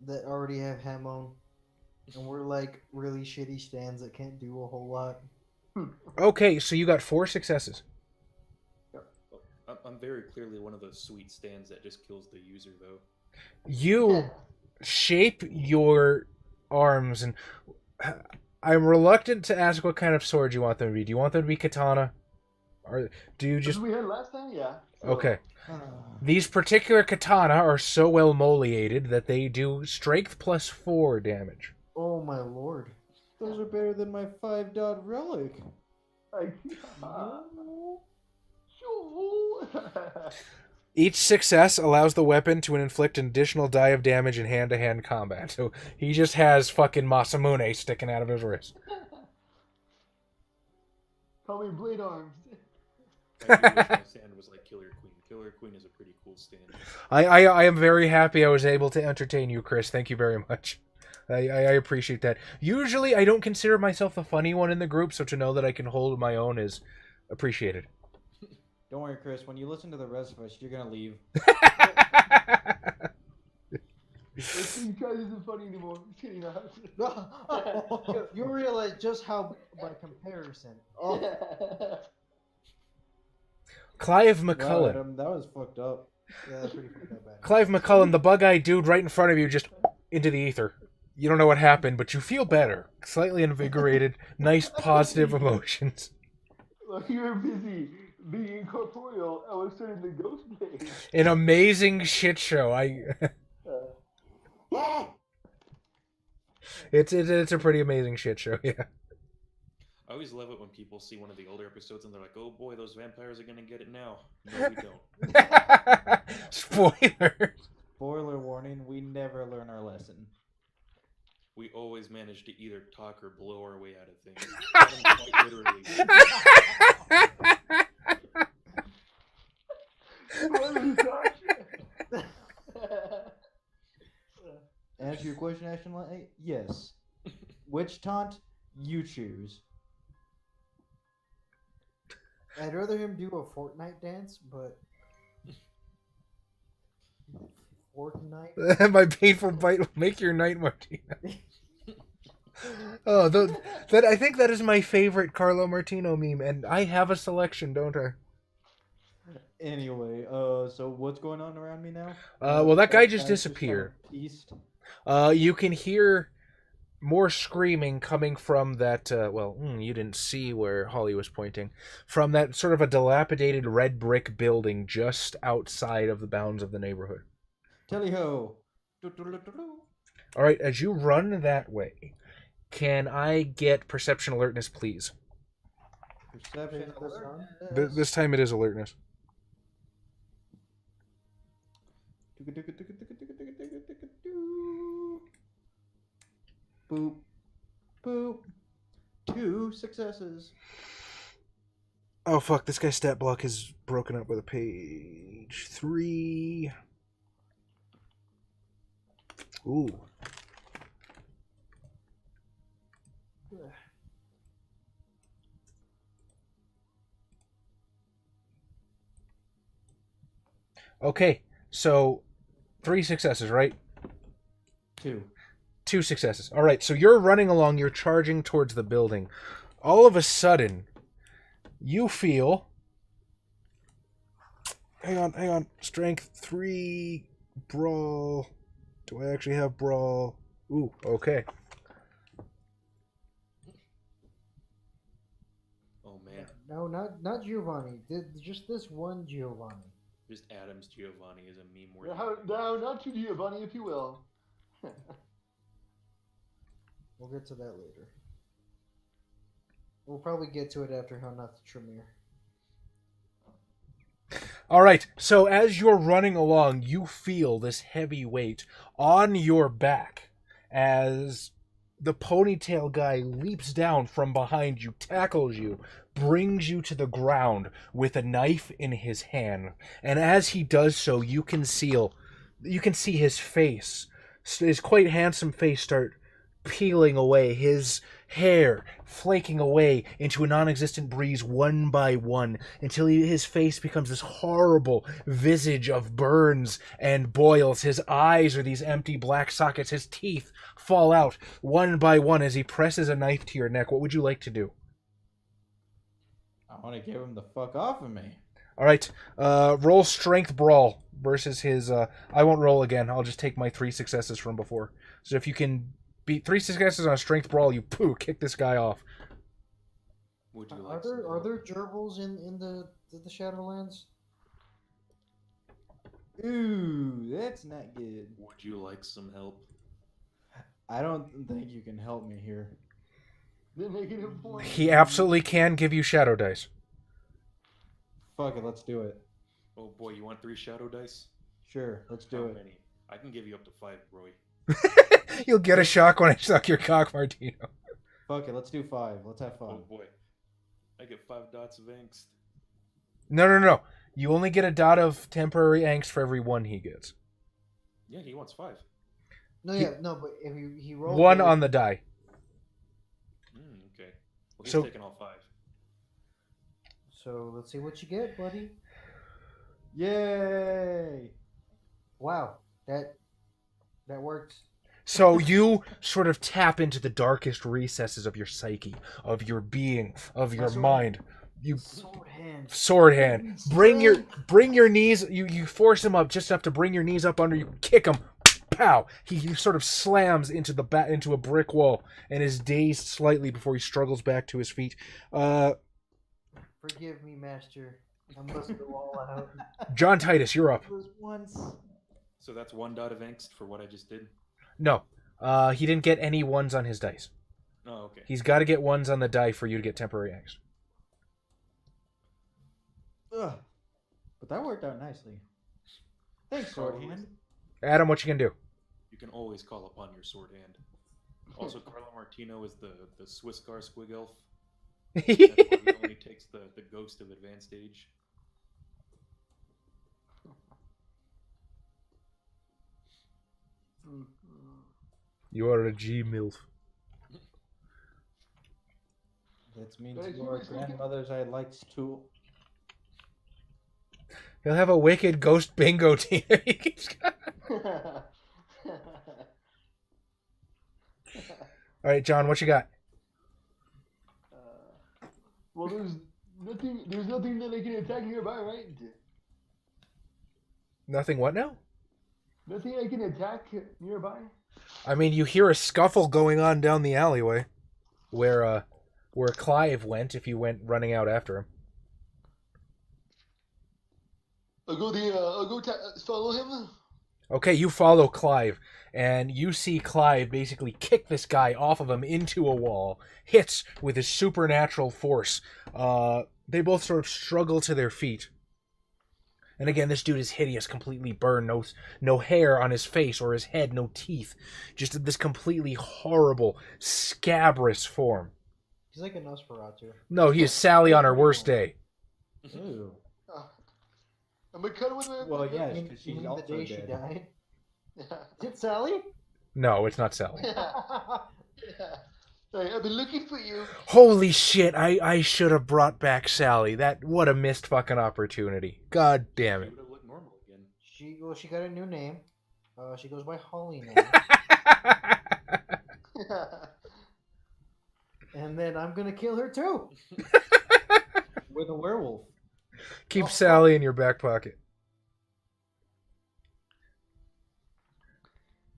that already have Hamon, and we're like really shitty stands that can't do a whole lot. Okay, so you got 4 successes. I'm very clearly one of those sweet stands that just kills the user, though. You shape your arms, and I'm reluctant to ask what kind of sword you want them to be. Do you want them to be katana? Or do you just... As we had last time, yeah. So, Okay. These particular katana are so well moliated that they do strength plus 4 damage. Oh my lord. Those are better than my 5-dot relic. Sure. Each success allows the weapon to inflict an additional die of damage in hand-to-hand combat. So he just has fucking Masamune sticking out of his wrist. Call me Blade Arms. I do wish my stand was like Killer Queen. Killer Queen is a pretty cool stand. I am very happy I was able to entertain you, Chris. Thank you very much. I appreciate that. Usually I don't consider myself the funny one in the group, so to know that I can hold my own is appreciated. Don't worry, Chris. When you listen to the rest of us, you're gonna leave. This thing tries isn't funny anymore. Just kidding. You realize just how, by comparison. Clive Wow, McCullen. Adam, that was fucked up. Yeah, that's pretty fucked up, man. Clive McCullen, the bug-eyed dude right in front of you, just into the ether. You don't know what happened, but you feel better. Slightly invigorated, nice positive emotions. Well, you were busy being incorporeal. I was starting the ghost play. An amazing shit show. It's a pretty amazing shit show, yeah. I always love it when people see one of the older episodes and they're like, "Oh boy, those vampires are gonna get it now." No, we don't. Spoiler. Spoiler warning, we never learn our lesson. We always manage to either talk or blow our way out of things. Quite literally. Answer your question, Ashton Light? Yes. Which taunt? You choose. I'd rather him do a Fortnite dance, but Fortnite. My painful bite will make your night, Martina. Oh, that I think that is my favorite Carlo Martino meme, and I have a selection, don't I? Anyway, so what's going on around me now? Well, that guy just guy's disappeared. kind of east. You can hear more screaming coming from that, you didn't see where Holly was pointing, from that sort of a dilapidated red brick building just outside of the bounds of the neighborhood. Tally-ho! Alright, as you run that way, can I get perception alertness, please? Perception alertness. This time it is alertness. Boop. Boop. 2 successes. Oh fuck, this guy's stat block is broken up with a page. 3. Ooh. Okay, so 3 successes, right? 2. 2 successes. All right, so you're running along, you're charging towards the building. All of a sudden, you feel... Hang on. Strength 3, brawl. Do I actually have brawl? Ooh, okay. Oh man, No, not Giovanni. Just this one Giovanni. just Adam's Giovanni is a meme word. No, not to Giovanni, if you will. We'll get to that later. We'll probably get to it after How Not to Tremere. All right, so as you're running along, you feel this heavy weight on your back as the ponytail guy leaps down from behind you, tackles you, brings you to the ground with a knife in his hand. And as he does so, you can see his face, his quite handsome face, start peeling away, his hair flaking away into a non-existent breeze one by one until his face becomes this horrible visage of burns and boils. His eyes are these empty black sockets. His teeth fall out one by one as he presses a knife to your neck. What would you like to do? I want to get him the fuck off of me. All right, roll strength brawl versus his... I won't roll again. I'll just take my 3 successes from before. So if you can beat 3 successes on a strength brawl, you kick this guy off. Would you Are like there some are help? there gerbils in the Shadowlands? Ooh, that's not good. Would you like some help? I don't think you can help me here. The negative point. He absolutely can give you shadow dice. Fuck it, let's do it. Oh boy, you want 3 shadow dice? Sure, let's do How it. many? I can give you up to 5, Roy. You'll get a shock when I suck your cock, Martino. Fuck it, let's do 5. Let's have fun. Oh boy. I get 5 dots of angst. No. You only get a dot of temporary angst for every 1 he gets. Yeah, he wants 5. No, but if he rolled 1 it- on the die. Okay. Well, he's So- taking all 5. So let's see what you get, buddy. Yay! Wow, that works. So you sort of tap into the darkest recesses of your psyche, of your being, of your mind. You sword hand. Bring your knees. You force him up just enough to bring your knees up under you. Kick him. Pow! He sort of slams into into a brick wall and is dazed slightly before he struggles back to his feet. Forgive me, Master. I must go all out. John Titus, you're up. Once. So that's 1 dot of angst for what I just did? No, he didn't get any 1s on his dice. Oh, okay. He's got to get 1s on the die for you to get temporary angst. Ugh. But that worked out nicely. Thanks, sword hand. Adam, what you can do? You can always call upon your sword hand. Also, Carlo Martino is the Swiss-Gar Squig Elf. That's why he only takes the ghost of advanced age. You are a G-MILF. That means your grandmother's I likes to. He'll have a wicked ghost bingo team. All right, John, what you got? Well, there's nothing that I can attack nearby, right? Nothing what now? Nothing I can attack nearby? I mean, you hear a scuffle going on down the alleyway where Clive went if you went running out after him. I'll go follow him. Okay, you follow Clive, and you see Clive basically kick this guy off of him into a wall, hits with his supernatural force. They both sort of struggle to their feet. And again, this dude is hideous, completely burned, no hair on his face or his head, no teeth. Just this completely horrible, scabrous form. He's like a Nosferatu. No, he is Sally on her worst day. Ooh. I'm gonna cut with my. Well, yeah, You because she's mean the also day she dead. died? Is it Sally? No, it's not Sally. Hey, I've been looking for you. Holy shit, I should have brought back Sally. What a missed fucking opportunity. God damn He it. would have looked normal again. She got a new name. She goes by Holly now. And then I'm gonna kill her too. With a werewolf. Keep Sally in your back pocket.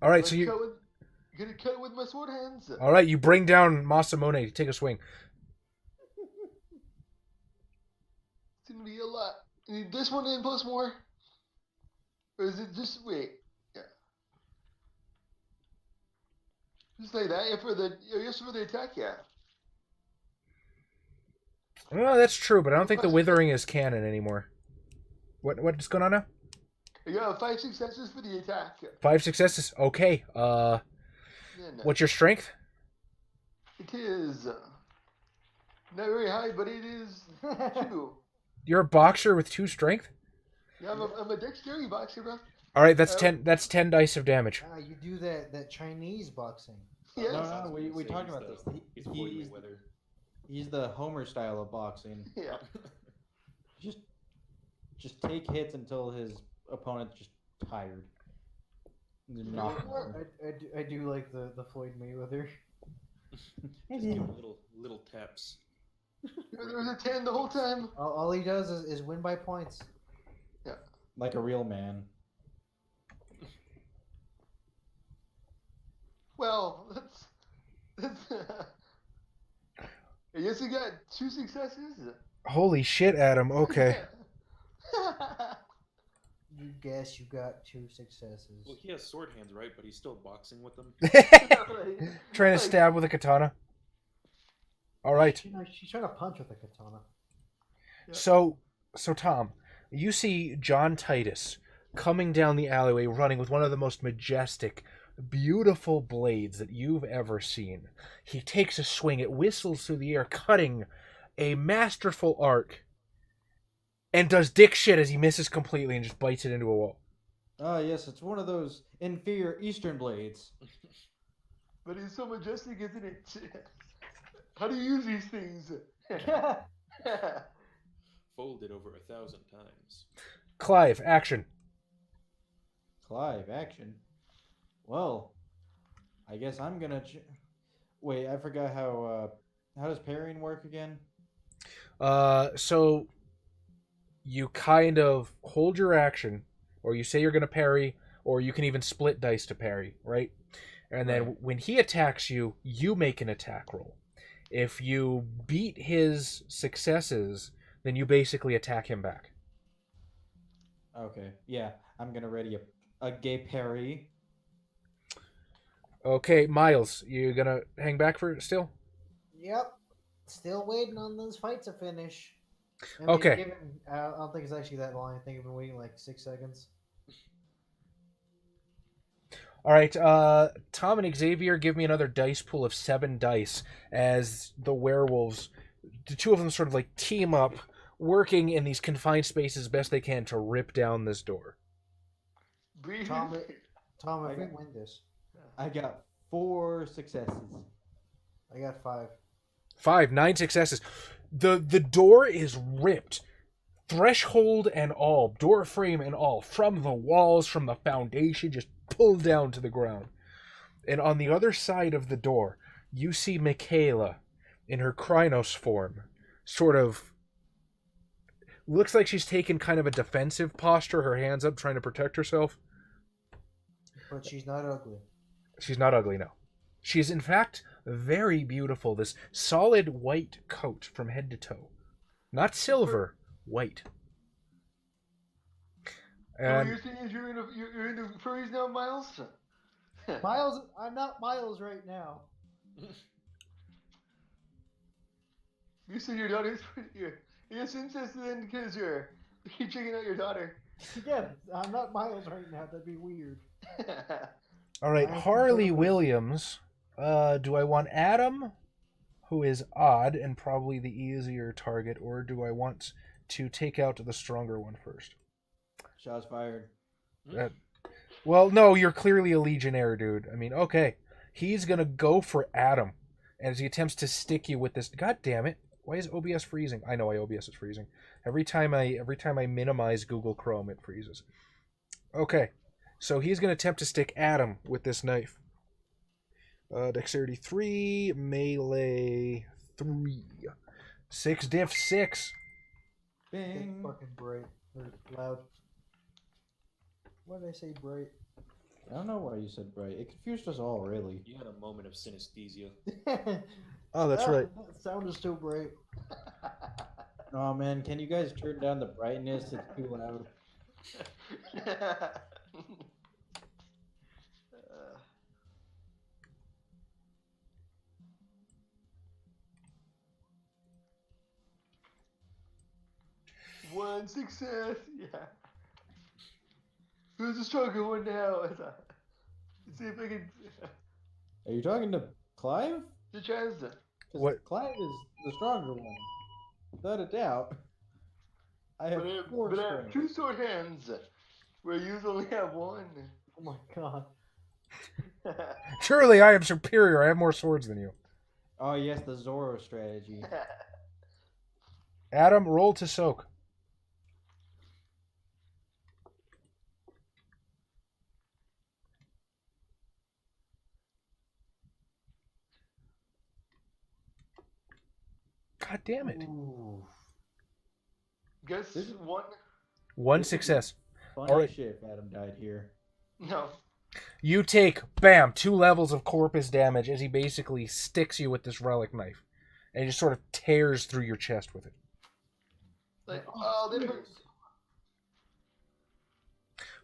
All right, so Gonna cut with my sword hands. all right, you bring down Masamune. Take a swing. It's gonna be a lot. Need this one in plus more, or is it just wait? Yeah. Just like that. Just for the attack, yeah. Well, that's true, but I don't think the withering is canon anymore. What's going on now? I got 5 successes for the attack. 5 successes. Okay. Then, What's your strength? it is not very high, but it is 2. You're a boxer with 2 strength? Yeah, I'm a dexterity boxer, bro. All right, that's 10. That's 10 dice of damage. You do that Chinese boxing. Yes. No, we talked about this. He's the Homer style of boxing. Yeah. Just take hits until his opponent's just tired. I do like the Floyd Mayweather. Just give him little taps. There was a 10 the whole time. All he does is win by points. Yeah. Like a real man. Well, that's I guess you got 2 successes. Holy shit, Adam. Okay. You guess you got 2 successes. Well, he has sword hands, right? But he's still boxing with them. Trying to stab with a katana. All right. She's trying to punch with a katana. Yeah. So Tom, you see John Titus coming down the alleyway running with one of the most majestic, beautiful blades that you've ever seen. He takes a swing, it whistles through the air, cutting a masterful arc, and does dick shit as he misses completely and just bites it into a wall. Ah, yes, it's one of those inferior Eastern blades. But it's so majestic, isn't it? How do you use these things? Folded over 1,000 times. Clive, action. Clive, action. Well, I guess I'm gonna. Wait, I forgot how does parrying work again? So you kind of hold your action, or you say you're gonna parry, or you can even split dice to parry, right? And then when he attacks you, you make an attack roll. If you beat his successes, then you basically attack him back. Okay, yeah, I'm gonna ready a gay parry. Okay, Miles, you gonna hang back for still? Yep. Still waiting on those fights to finish. Okay. I don't think it's actually that long. I think I've been waiting like 6 seconds. All right, Tom and Xavier, give me another dice pool of 7 dice as the werewolves, the two of them sort of like team up, working in these confined spaces best they can to rip down this door. Tom, if we win this. I got 4 successes. I got 5. 5, 9 successes. The door is ripped, threshold and all, door frame and all, from the walls, from the foundation, just pulled down to the ground. And on the other side of the door, you see Michaela in her Krynos form, sort of looks like she's taken kind of a defensive posture, her hands up, trying to protect herself. But she's not ugly. She's not ugly, no. She's, in fact, very beautiful. This solid white coat from head to toe. Not silver, white. And you're saying you're into furries now, Miles? Miles, I'm not Miles right now. You said your daughter's you're incest then because you keep checking out your daughter. Yeah, I'm not Miles right now. That'd be weird. All right, Harley Williams. Do I want Adam, who is odd and probably the easier target, or do I want to take out the stronger one first? Shots fired. Well, no, you're clearly a Legionnaire, dude. I mean, okay. He's going to go for Adam as he attempts to stick you with this. God damn it. Why is OBS freezing? I know why OBS is freezing. Every time I minimize Google Chrome, it freezes. Okay. So he's going to attempt to stick Adam with this knife. Dexterity 3, melee 3. 6 diff 6. Bing. Fucking bright. Or loud. Why did I say bright? I don't know why you said bright. It confused us all, really. You had a moment of synesthesia. Oh, that's right. That sound is too bright. Oh man, can you guys turn down the brightness? It's too loud. One success, yeah. Who's the stronger one now? Let's see if I can. Are you talking to Clive? The chance. 'Cause What? Clive is the stronger one. Without a doubt. I have 4 but I have strength. 2 sword hands. where you only have one. Oh my god. Surely I am superior. I have more swords than you. Oh yes, the Zoro strategy. Adam, roll to soak. God damn it. Ooh. Guess one. One This would be success. Funny Alright. shit if Adam died here. No. You take, bam, 2 levels of corpus damage as he basically sticks you with this relic knife. And he just sort of tears through your chest with it. Like, oh, that hurts.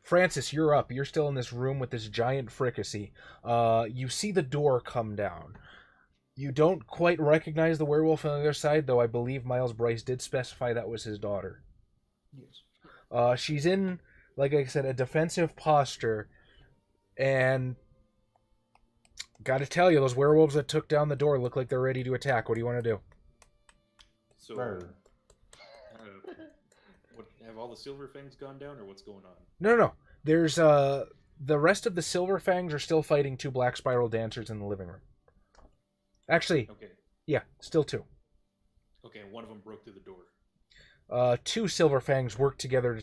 Francis, you're up. You're still in this room with this giant fricassee. You see the door come down. You don't quite recognize the werewolf on the other side, though I believe Miles Bryce did specify that was his daughter. Yes. She's in, like I said, a defensive posture, and gotta tell you, those werewolves that took down the door look like they're ready to attack. What do you want to do? So, Bird. what, have all the silver fangs gone down, or what's going on? No. There's, the rest of the Silver Fangs are still fighting 2 Black Spiral Dancers in the living room. Actually, Okay. yeah, still 2. Okay, one of them broke through the door. 2 Silver Fangs work together to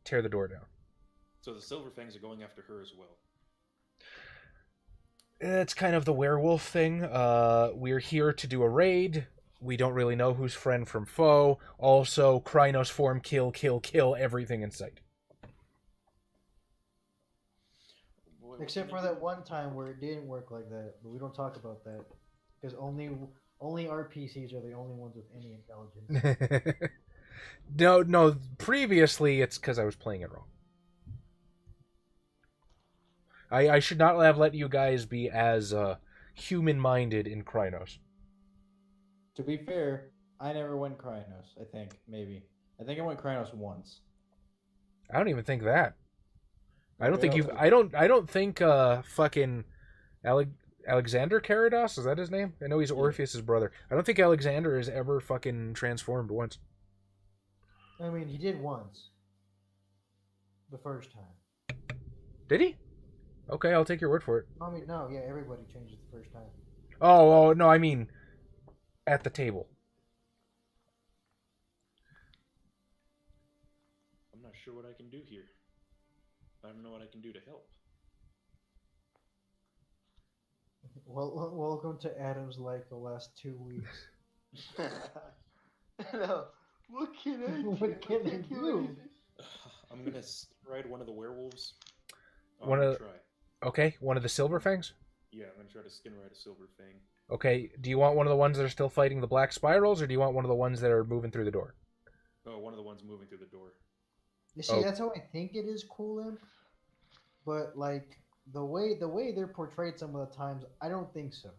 tear the door down. So the silver fangs are going after her as well. It's kind of the werewolf thing. We're here to do a raid. We don't really know who's friend from foe. Also, Krynos form, kill everything in sight. What Except can for I that do? one time where it didn't work like that, but we don't talk about that because only RPCs are the only ones with any intelligence. No. Previously, it's because I was playing it wrong. I should not have let you guys be as human-minded in Krynos. To be fair, I never went Krynos. I think maybe. I think I went Krynos once. I don't even think that. I don't Okay, think I'll you've. take I don't think fucking Alexander Karados, is that his name? I know he's Orpheus's brother. I don't think Alexander has ever fucking transformed once. I mean, he did once. The first time. Did he? Okay, I'll take your word for it. I mean, no, yeah, everybody changed it the first time. Oh no, I mean at the table. I'm not sure what I can do here. I don't know what I can do to help. Well, welcome to Adam's life the last 2 weeks. No. What can I do? What can I can't do? I'm gonna ride one of the werewolves. I'm One gonna of- try. Okay, one of the Silver Fangs? Yeah, I'm gonna try to skin ride a silver fang. Okay, do you want one of the ones that are still fighting the Black Spirals, or do you want one of the ones that are moving through the door? Oh, one of the ones moving through the door. You see, Oh. that's how I think it is, Cool Imp. But like the way they're portrayed some of the times, I don't think so.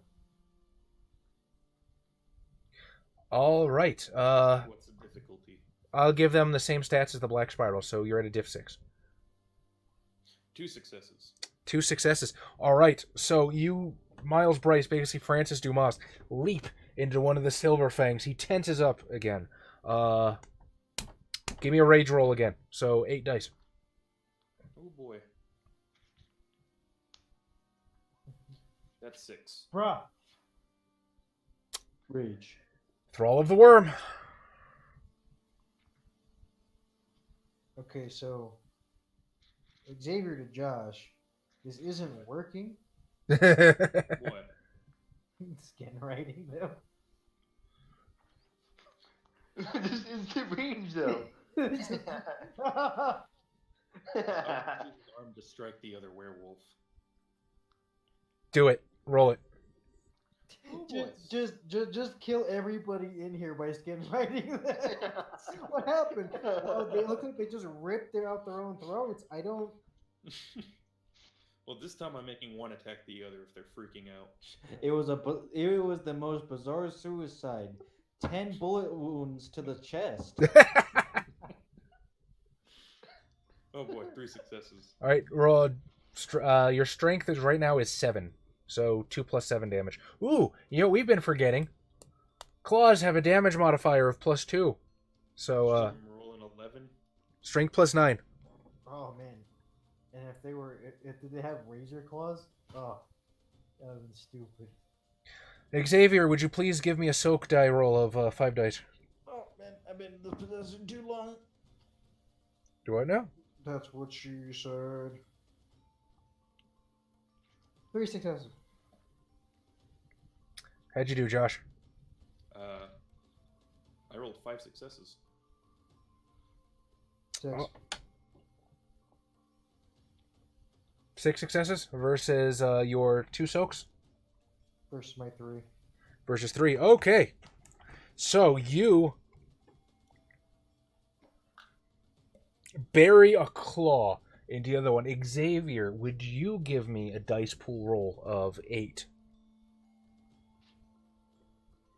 All right, What's the difficulty? I'll give them the same stats as the Black Spiral, so you're at a diff 6. 2 successes. 2 successes. All right, so you, Miles Bryce, basically Francis Dumas, leap into one of the Silver Fangs. He tenses up again. Give me a rage roll again. So 8 dice. Oh boy. That's 6. Bruh. Rage. Thrall of the Worm. Okay, so Xavier to Josh, this isn't working. What? Skin writing though. This instant range, though. I'll use his arm to strike the other werewolf. Do it. Roll it. Just kill everybody in here by skin writing them. What happened? Oh, they look like they just ripped it out their own throats. I don't. Well, this time I'm making one attack the other if they're freaking out. It was the most bizarre suicide. 10 bullet wounds to the chest. Oh boy, 3 successes. All right, roll. Your strength is right now is 7, so 2 plus 7 damage. Ooh, you know what we've been forgetting? Claws have a damage modifier of +2, so I'm rolling 11. strength +9. Oh man. And if did they have razor claws? Oh, that would have been stupid. Xavier, would you please give me a soak die roll of 5 dice? Oh man, I've been in this position too long. Do what now? That's what she said. 3 successes. How'd you do, Josh? I rolled 5 successes. 6. Oh. 6 successes versus your 2 soaks? Versus my 3. Versus 3. Okay. So you bury a claw into the other one. Xavier, would you give me a dice pool roll of 8?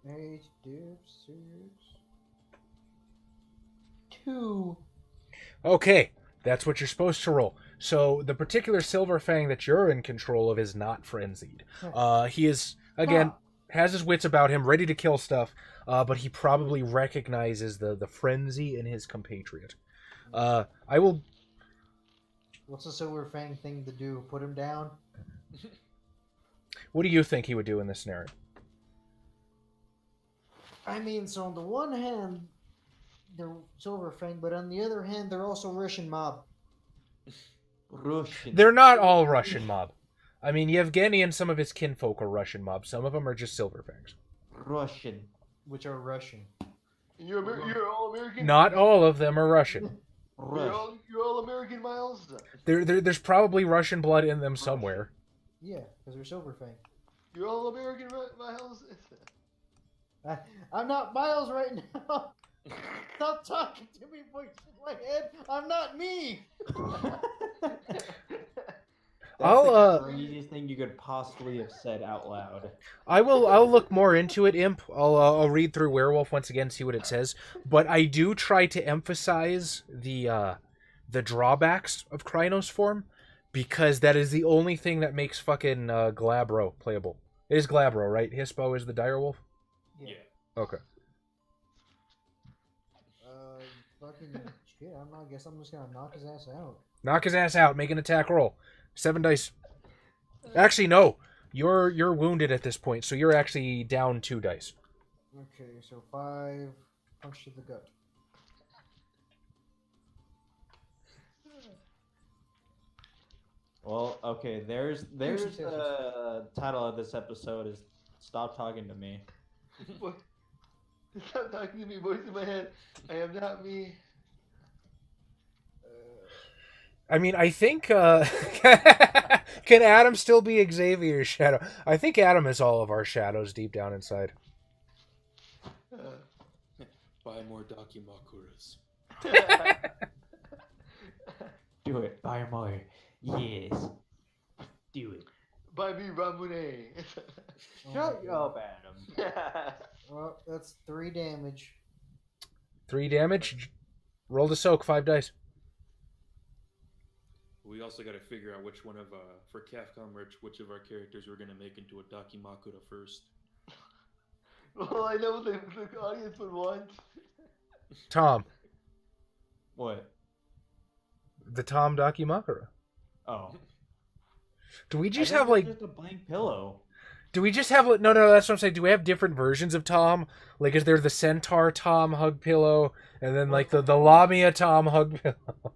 8 dips, 6. 2. Okay, that's what you're supposed to roll. So the particular silver fang that you're in control of is not frenzied. He is, again, has his wits about him, ready to kill stuff, but he probably recognizes the frenzy in his compatriot. I will... What's the silver fang thing to do? Put him down? What do you think he would do in this scenario? I mean, so on the one hand, they're silver fang, but on the other hand, they're also Russian mob. Russian. They're not all Russian mob. I mean, Yevgeny and some of his kinfolk are Russian mob. Some of them are just silver fangs. Russian. Which are Russian. You're all American. Not all of them are Russian. You're all American, Miles. There's probably Russian blood in them somewhere. Yeah, because they're silver fang. You're all American, Miles. I'm not Miles right now. Stop talking to me, voice in my head. I'm not me. That's the craziest thing you could possibly have said out loud. I'll look more into it, Imp. I'll read through Werewolf once again, see what it says. But I do try to emphasize the drawbacks of Krynos form, because that is the only thing that makes fucking Glabro playable. It is Glabro, right? Hispo is the direwolf? Yeah. Okay. Fucking shit. I guess I'm just gonna knock his ass out. Knock his ass out. Make an attack roll. 7 dice. Actually, no. You're wounded at this point, so you're actually down 2 dice. Okay, so 5 punch to the gut. Well, okay, there's the title of this episode is Stop Talking to Me. What? Stop talking to me, voice in my head. I am not me. I mean, I think... can Adam still be Xavier's shadow? I think Adam is all of our shadows deep down inside. Buy more Dakimakuras. Do it. Buy more. Yes. Do it. By me, Ramune. Shut up, Adam. Well, that's 3 damage. 3 damage. Roll to soak. 5 dice. We also got to figure out which one of, for Capcom merch, which of our characters we're going to make into a Dakimakura first. Well, I know what the audience would want. Tom. What? The Tom Dakimakura. Oh. Do we just I have, think like... it's just a blank pillow. Do we just have... No, that's what I'm saying. Do we have different versions of Tom? Like, is there the Centaur Tom hug pillow? And then, like, the Lamia Tom hug pillow?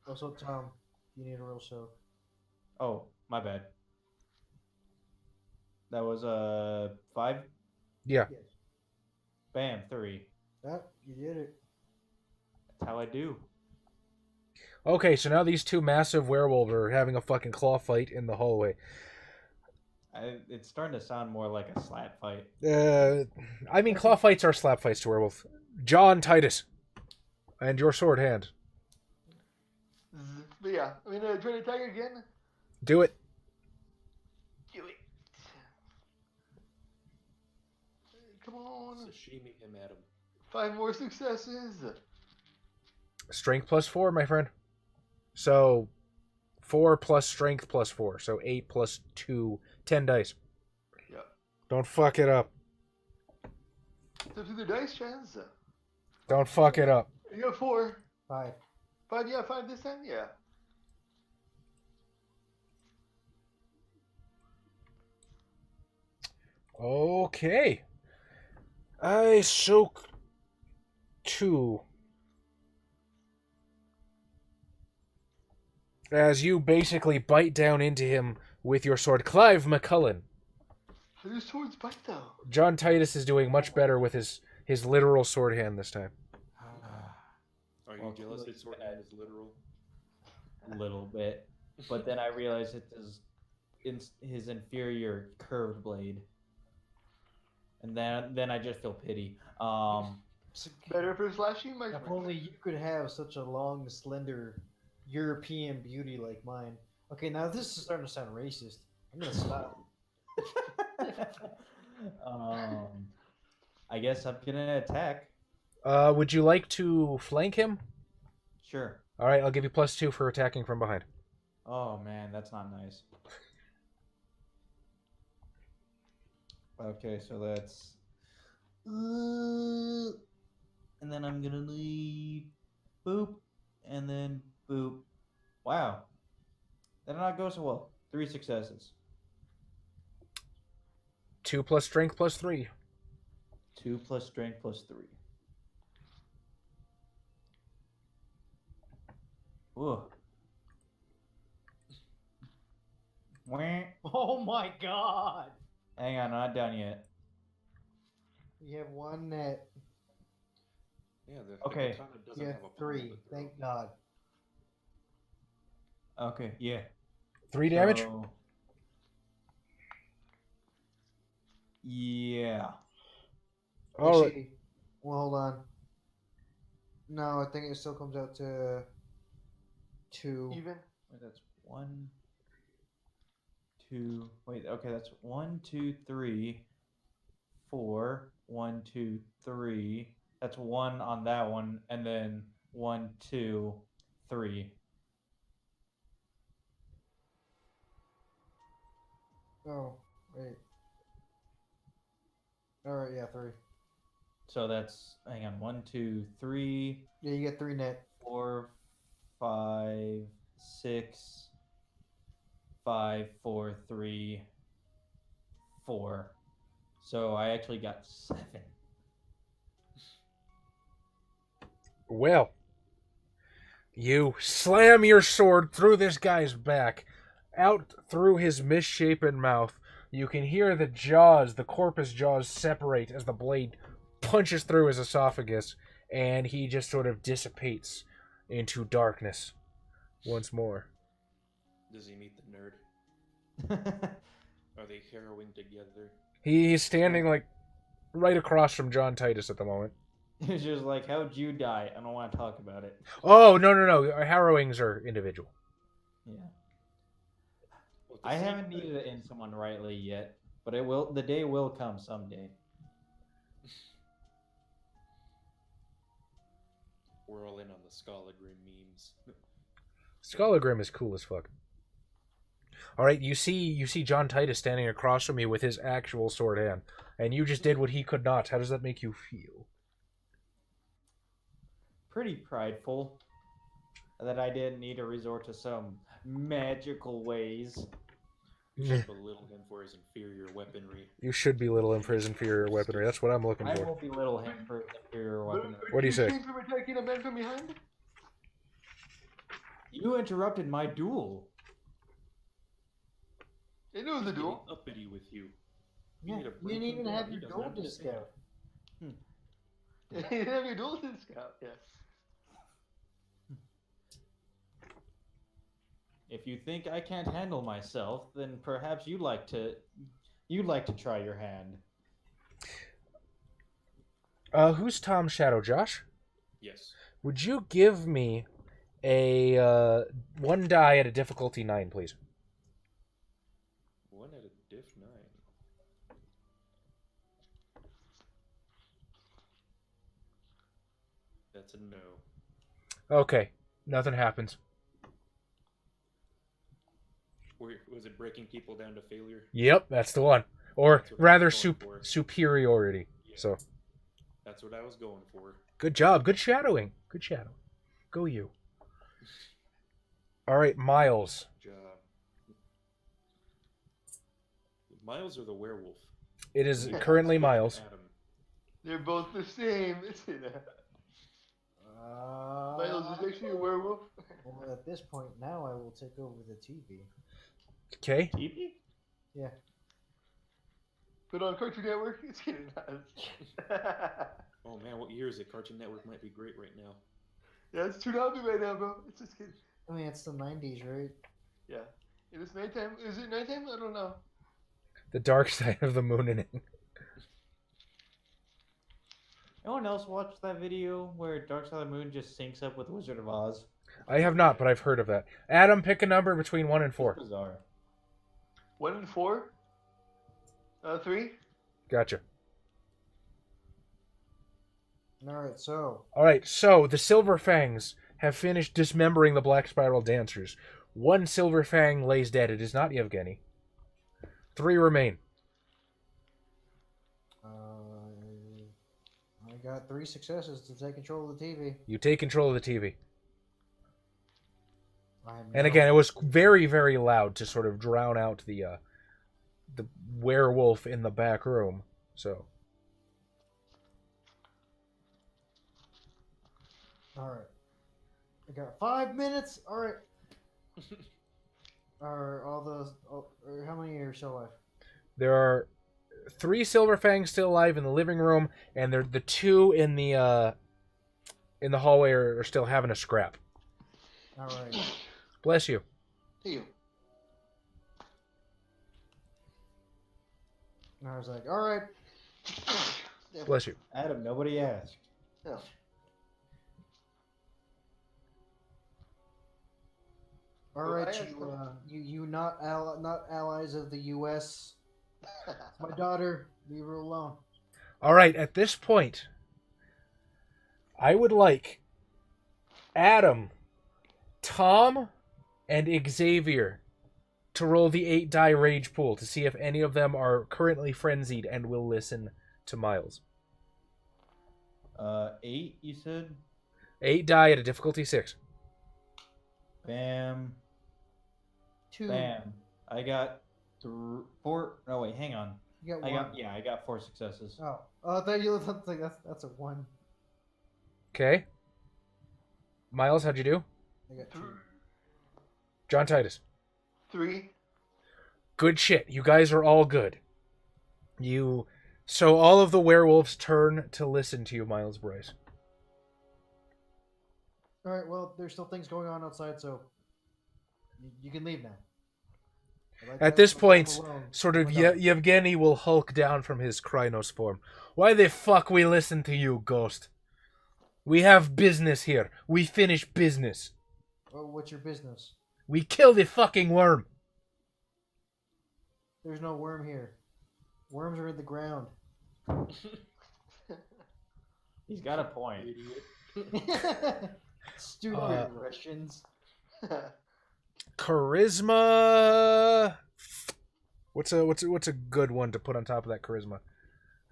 Also, Tom, you need a real soak. Oh, my bad. That was 5? Yeah. Yes. Bam, 3. That, you did it. That's how I do. Okay, so now these 2 massive werewolves are having a fucking claw fight in the hallway. It's starting to sound more like a slap fight. I mean, claw fights are slap fights to werewolf. John Titus. And your sword hand. But yeah, I mean, try to attack again. Do it. Do it. Come on. Sashimi him at him. 5 more successes. Strength plus 4, my friend. So, 4 plus strength plus 4. So, 8 plus 2. 10 dice. Yep. Don't fuck it up. It's up to the dice chance. Don't fuck it up. You got 4. 5. 5, yeah, 5 this time, yeah. Okay. I soak 2. As you basically bite down into him with your sword. Clive McCullen. How do swords bite though? John Titus is doing much better with his literal sword hand this time. Are you jealous his sword hand is literal? A little bit. But then I realized it is his inferior curved blade. And then I just feel pity. Better for slashing, my If friend. only you could have such a long, slender European beauty like mine. Okay, now this is starting to sound racist. I'm gonna stop. I guess I'm gonna attack. Would you like to flank him? Sure. All right, I'll give you +2 for attacking from behind. Oh man, that's not nice. Okay, so that's and then I'm gonna leave boop and then boop. Wow. That did not go so well. 3 successes. 2 plus strength +3. 2 plus strength plus 3. Ooh. Wah. Oh my god! Hang on, I'm not done yet. You have one net. Yeah, the Okay. katana doesn't You have have a pommel 3. to throw. Thank God. Okay, yeah. 3 damage? So- yeah. All right. Actually, well, hold on. No, I think it still comes out to 2. Even. Wait, that's 1, 2. Wait, okay, that's 1, 2, 3, 4. 1, 2, 3. That's 1 on that one, and then 1, 2, 3. Oh, wait. Alright, yeah, 3. So that's hang on, 1, 2, 3, Yeah, you get 3 net. 4, 5, 6, 5, 4, 3, 4. So I actually got 7. Well, you slam your sword through this guy's back, out through his misshapen mouth. You can hear the jaws, the corpus jaws, separate as the blade punches through his esophagus, and he just sort of dissipates into darkness once more. Does he meet the nerd? Are they harrowing together? He's standing like right across from John Titus at the moment. It's just like, how'd you die? I don't want to talk about it. Oh, no. Harrowings are individual. Yeah. Well, the I same haven't needed to end someone rightly yet, but it will. The day will come someday. We're all in on the Scholagrim memes. Scholagrim is cool as fuck. All right, you see John Titus standing across from you with his actual sword hand, and you just did what he could not. How does that make you feel? Pretty prideful that I didn't need to resort to some magical ways. You should belittle him for his inferior weaponry. You should belittle him for his inferior weaponry. That's what I'm looking I for. will belittle him for his inferior weapon. What do you say? From attacking a man from behind? You interrupted my duel. It was a Getting duel. uppity with you. Yeah, need to you break didn't him even down. have He your doesn't gold understand. discount. You didn't have your duel scout, yes. If you think I can't handle myself, then perhaps you'd like to try your hand. Who's Tom Shadow, Josh? Yes. Would you give me a 1 die at a difficulty 9, please? 1 at a diff 9. That's a no. Okay, nothing happens. Was it breaking people down to failure? Yep, that's the one. Or That's what I rather, was going for. superiority. Yeah. So, That's what I was going for. good job. Good shadowing. Good shadowing. Go you. All right, Miles. Job. Miles or the werewolf? It is currently Miles. Adam. They're both the same. Miles is actually a werewolf. Well, at this point, now I will take over the TV. Okay. TV? Yeah. Put on Cartoon Network. It's kidding. Oh man, what year is it? Cartoon Network might be great right now. Yeah, it's too on me right now, bro. It's just kidding. I mean, it's the 90s, right? Yeah. It is nighttime. Is it nighttime? I don't know. The dark side of the moon and Anyone else watch that video where Dark Side of the Moon just syncs up with Wizard of Oz? I have not, but I've heard of that. Adam, pick a number between 1 and 4. It's bizarre. 1 and 4. 3. Gotcha. Alright, so. Alright, so the Silver Fangs have finished dismembering the Black Spiral Dancers. 1 Silver Fang lays dead. It is not Yevgeny. 3 remain. I got 3 successes to take control of the TV. You take control of the TV. And again, it was very, very loud to sort of drown out the werewolf in the back room. So. Alright. I got 5 minutes. Alright. Are all those... how many are still alive? There are 3 Silver Fangs still alive in the living room, and the 2 in the hallway are still having a scrap. Alright. Bless you. To you. And I was like, alright. Bless you. Adam, nobody asked. No. Alright, Well, you not allies of the U.S. My daughter, leave her alone. All right, at this point, I would like Adam, Tom, and Xavier to roll the 8-die rage pool to see if any of them are currently frenzied and will listen to Miles. 8, you said? 8 die at a difficulty 6. Bam. 2. Bam. I got 4. No, wait, hang on. You got 1. I got 4 successes. Oh, I thought you looked like that's a 1. Okay. Miles, how'd you do? I got 2. John Titus. 3. Good shit. You guys are all good. So all of the werewolves turn to listen to you, Miles Bryce. Alright, well, there's still things going on outside, so you can leave now. At this point, sort of Yevgeny will hulk down from his Krynos form. Why the fuck we listen to you, Ghost? We have business here. We finish business. Oh, what's your business? We kill the fucking worm. There's no worm here. Worms are in the ground. He's got a point. Stupid Russians. Charisma. What's a good one to put on top of that charisma?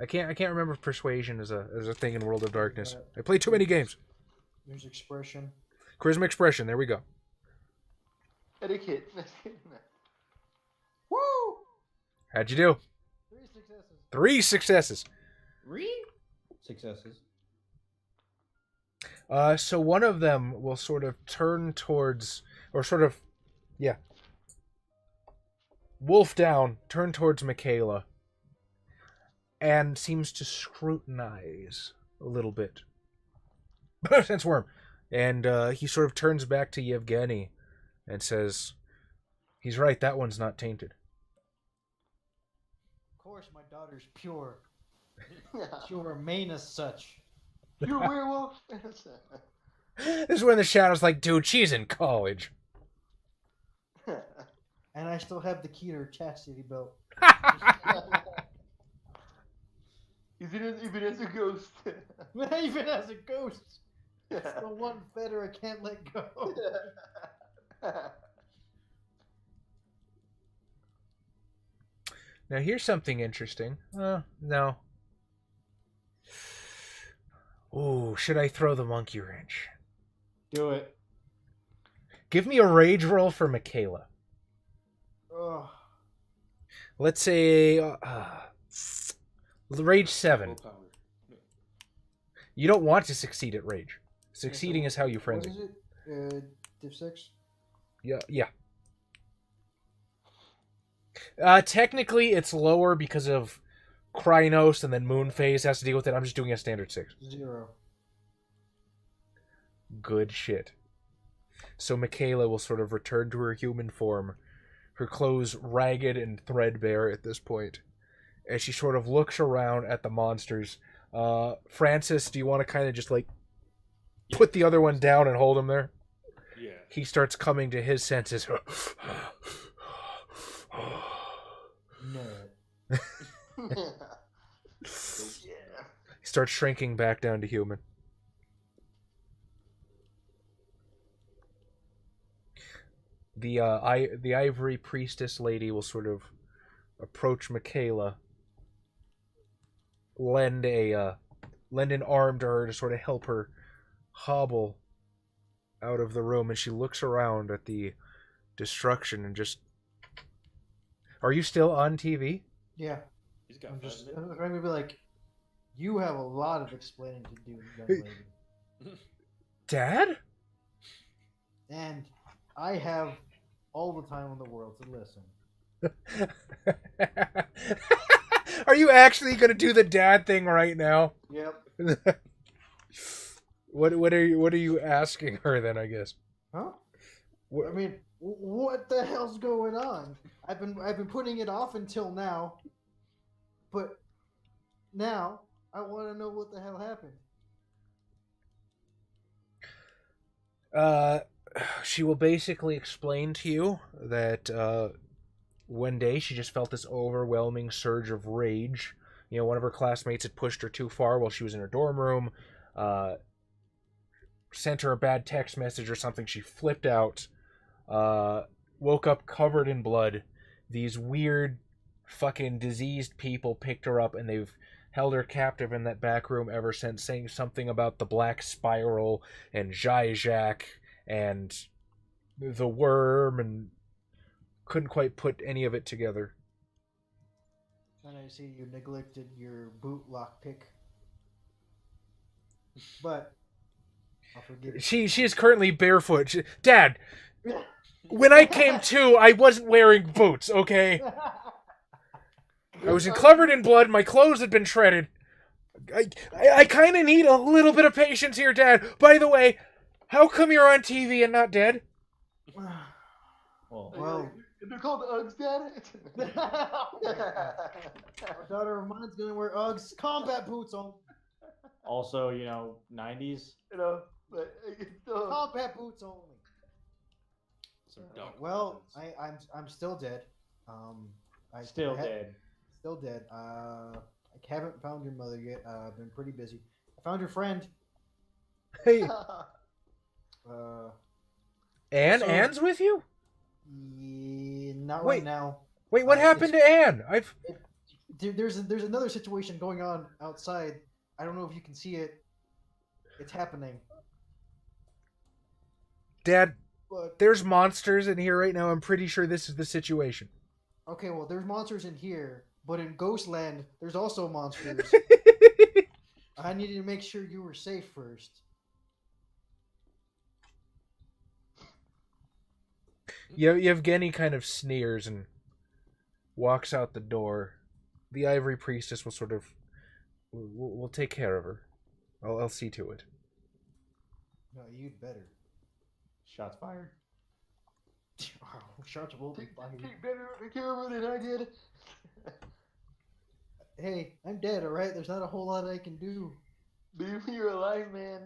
I can't remember if persuasion is a thing in World of Darkness. I play too many games. There's expression. Charisma expression. There we go. Etiquette. Woo! How'd you do? 3 successes. 3 successes. 3 successes. So one of them will sort of turn towards, or sort of, yeah, wolf down, turn towards Michaela, and seems to scrutinize a little bit. Sense worm. And he sort of turns back to Yevgeny and says, he's right, that one's not tainted. Of course, my daughter's pure. She'll remain as such. You're a werewolf. This is when the Shadow's like, dude, she's in college. And I still have the key to her chastity belt. Even as a ghost. Even as a ghost. It's the one fetter I can't let go. Now here's something interesting. No. Ooh, should I throw the monkey wrench? Do it. Give me a rage roll for Michaela. Ugh. Let's say Rage 7. Willpower. No. You don't want to succeed at rage. Succeeding is how you What frenzy. is it? Div 6? Yeah. Technically, it's lower because of Krynos, and then Moon Phase has to deal with it. I'm just doing a standard 6. 0. Good shit. So Michaela will sort of return to her human form, her clothes ragged and threadbare at this point, as she sort of looks around at the monsters. Francis, do you want to kind of just like put the other one down and hold him there? Yeah. He starts coming to his senses. No. He starts shrinking back down to human. The ivory priestess lady will sort of approach Michaela, lend an arm to her to sort of help her hobble out of the room, and she looks around at the destruction and just... Are you still on TV? Yeah. He's got I'm 5 just minutes. trying to be like, you have a lot of explaining to do, young lady. Dad? And I have all the time in the world to listen. Are you actually gonna do the dad thing right now? Yep. What are you asking her then? I guess. Huh? What, I mean, what the hell's going on? I've been putting it off until now, but now I want to know what the hell happened. she will basically explain to you that one day she just felt this overwhelming surge of rage. You know, one of her classmates had pushed her too far while she was in her dorm room, sent her a bad text message or something. She flipped out, woke up covered in blood. These weird fucking diseased people picked her up and they've held her captive in that back room ever since, saying something about the Black Spiral and Zizek and the Worm, and couldn't quite put any of it together. And I see you neglected your boot lock pick. But I'll forgive you. She is currently barefoot. Dad, when I came to, I wasn't wearing boots, okay? I was covered in blood, my clothes had been shredded. I kind of need a little bit of patience here, Dad. By the way, how come you're on TV and not dead? Well, they're called Uggs, Dad. our daughter of mine's gonna wear Uggs combat boots on. Also, 90s. But it's still... Combat boots only. Some dark Well, weapons. I'm still dead. Still dead. Still dead. I haven't found your mother yet. I've been pretty busy. I found your friend. Hey, Anne's with you? Yeah, not Wait. right now. Wait, what happened to Anne? There's another situation going on outside. I don't know if you can see it. It's happening. Dad, But there's monsters in here right now. I'm pretty sure this is the situation. okay, well, there's monsters in here, but in Ghostland, there's also monsters. I needed to make sure you were safe first. Yevgeny kind of sneers and walks out the door. The Ivory Priestess will sort of... We'll take care of her. I'll see to it. No, you'd better. Shots fired. Shots will be fired. Take better care of her than I did. Hey, I'm dead, alright? There's not a whole lot I can do. Leave me, you're alive, man.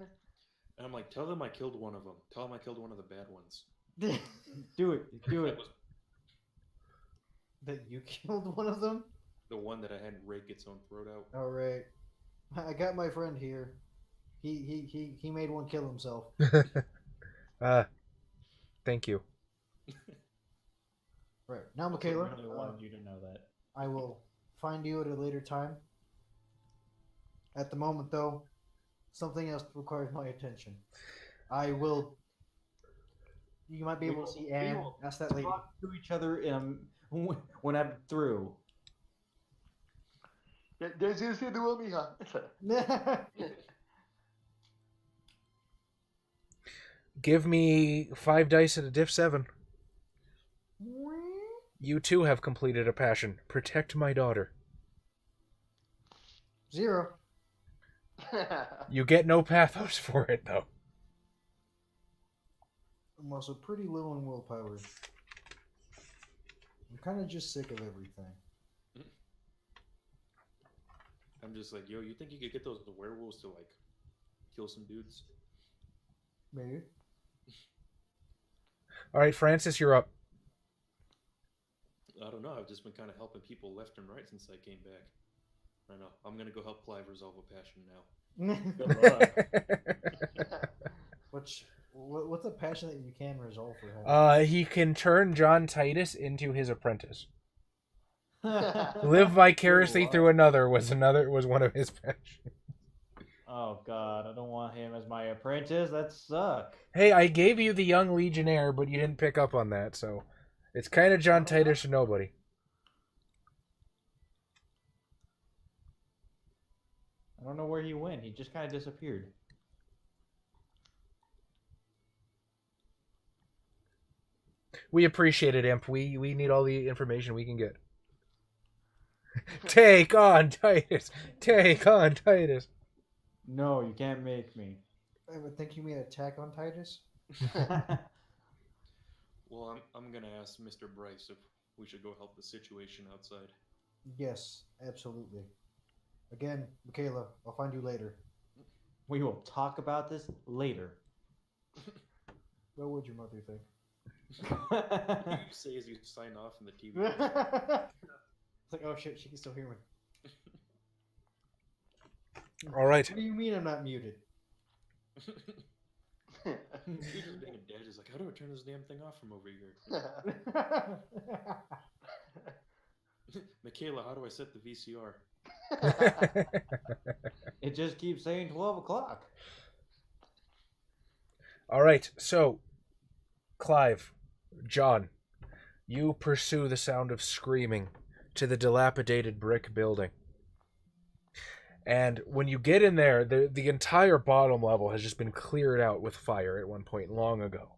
And I'm like, tell them I killed one of them. Tell them I killed one of the bad ones. Do it. Do That it. was That you killed one of them? the one that I had rake its own throat out. Alright. I got my friend here. He made one kill himself. Thank you. Right. Now, Michaela, I really wanted you to know that. I will find you at a later time. At the moment, though, something else requires my attention. I will... You might be able to see Anne. Ask that lady. Talk to each other when I'm through. There's you see the will, mija. Give me 5 dice at a diff 7. You too have completed a passion. Protect my daughter. 0. You get no pathos for it, though. I'm also pretty low on willpower. I'm kind of just sick of everything. I'm just like, yo, you think you could get those werewolves to like kill some dudes? Maybe. All right, Francis, you're up. I don't know. I've just been kind of helping people left and right since I came back. I know. I'm gonna go help Clive resolve a passion now. Good luck. What's a passion that you can resolve for him? He can turn John Titus into his apprentice. Live vicariously through another was one of his passions. Oh god, I don't want him as my apprentice. That suck. Hey, I gave you the young legionnaire, but you didn't pick up on that, so it's kind of John Titus or nobody. I don't know where he went. He just kind of disappeared. We appreciate it, Imp. We need all the information we can get. Take on Titus. Take on Titus. No, you can't make me. I would think you mean Attack on Titus. Well, I'm gonna ask Mr. Bryce if we should go help the situation outside. Yes, absolutely. Again, Michaela, I'll find you later. We will talk about this later. What would your mother think? You say as you sign off in the TV. It's like, oh shit, she can still hear me. All right. What do you mean I'm not muted? He's just being a dad. He's like, how do I turn this damn thing off from over here? Michaela, how do I set the VCR? It just keeps saying 12 o'clock. All right. So, Clive, John, you pursue the sound of screaming to the dilapidated brick building. And when you get in there, the entire bottom level has just been cleared out with fire at one point long ago.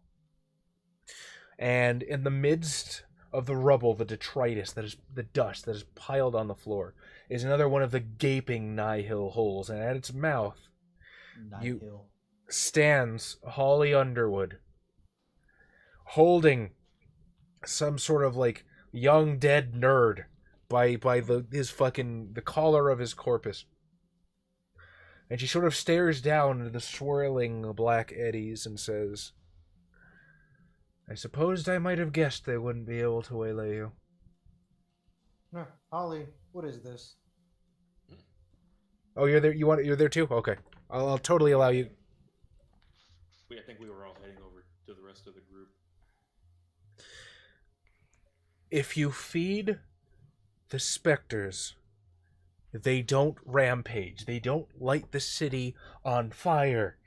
And in the midst of the rubble, the detritus, that is the dust that is piled on the floor, is another one of the gaping nihil holes. And at its mouth, stands Holly Underwood, holding some sort of like young dead nerd by the collar of his corpus. And she sort of stares down into the swirling black eddies and says, I supposed I might have guessed they wouldn't be able to waylay you. Holly, what is this? Oh, you're there. You're there too? Okay. I'll totally allow you. I think we were all heading over to the rest of the group. If you feed the specters, they don't rampage. They don't light the city on fire.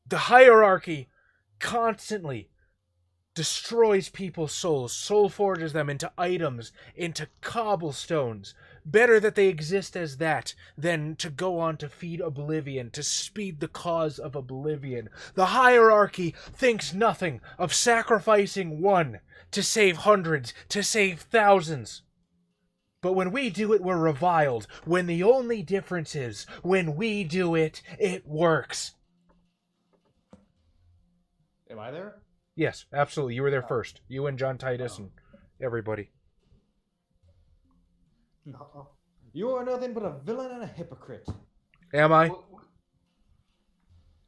The hierarchy constantly destroys people's souls, soul forges them into items, into cobblestones. Better that they exist as that than to go on to feed Oblivion, to speed the cause of Oblivion. The hierarchy thinks nothing of sacrificing one to save hundreds, to save thousands. But when we do it, we're reviled. When the only difference is, when we do it, it works. Am I there? Yes, absolutely. You were there first. You and John Titus and everybody. Uh-oh. You are nothing but a villain and a hypocrite. Am I?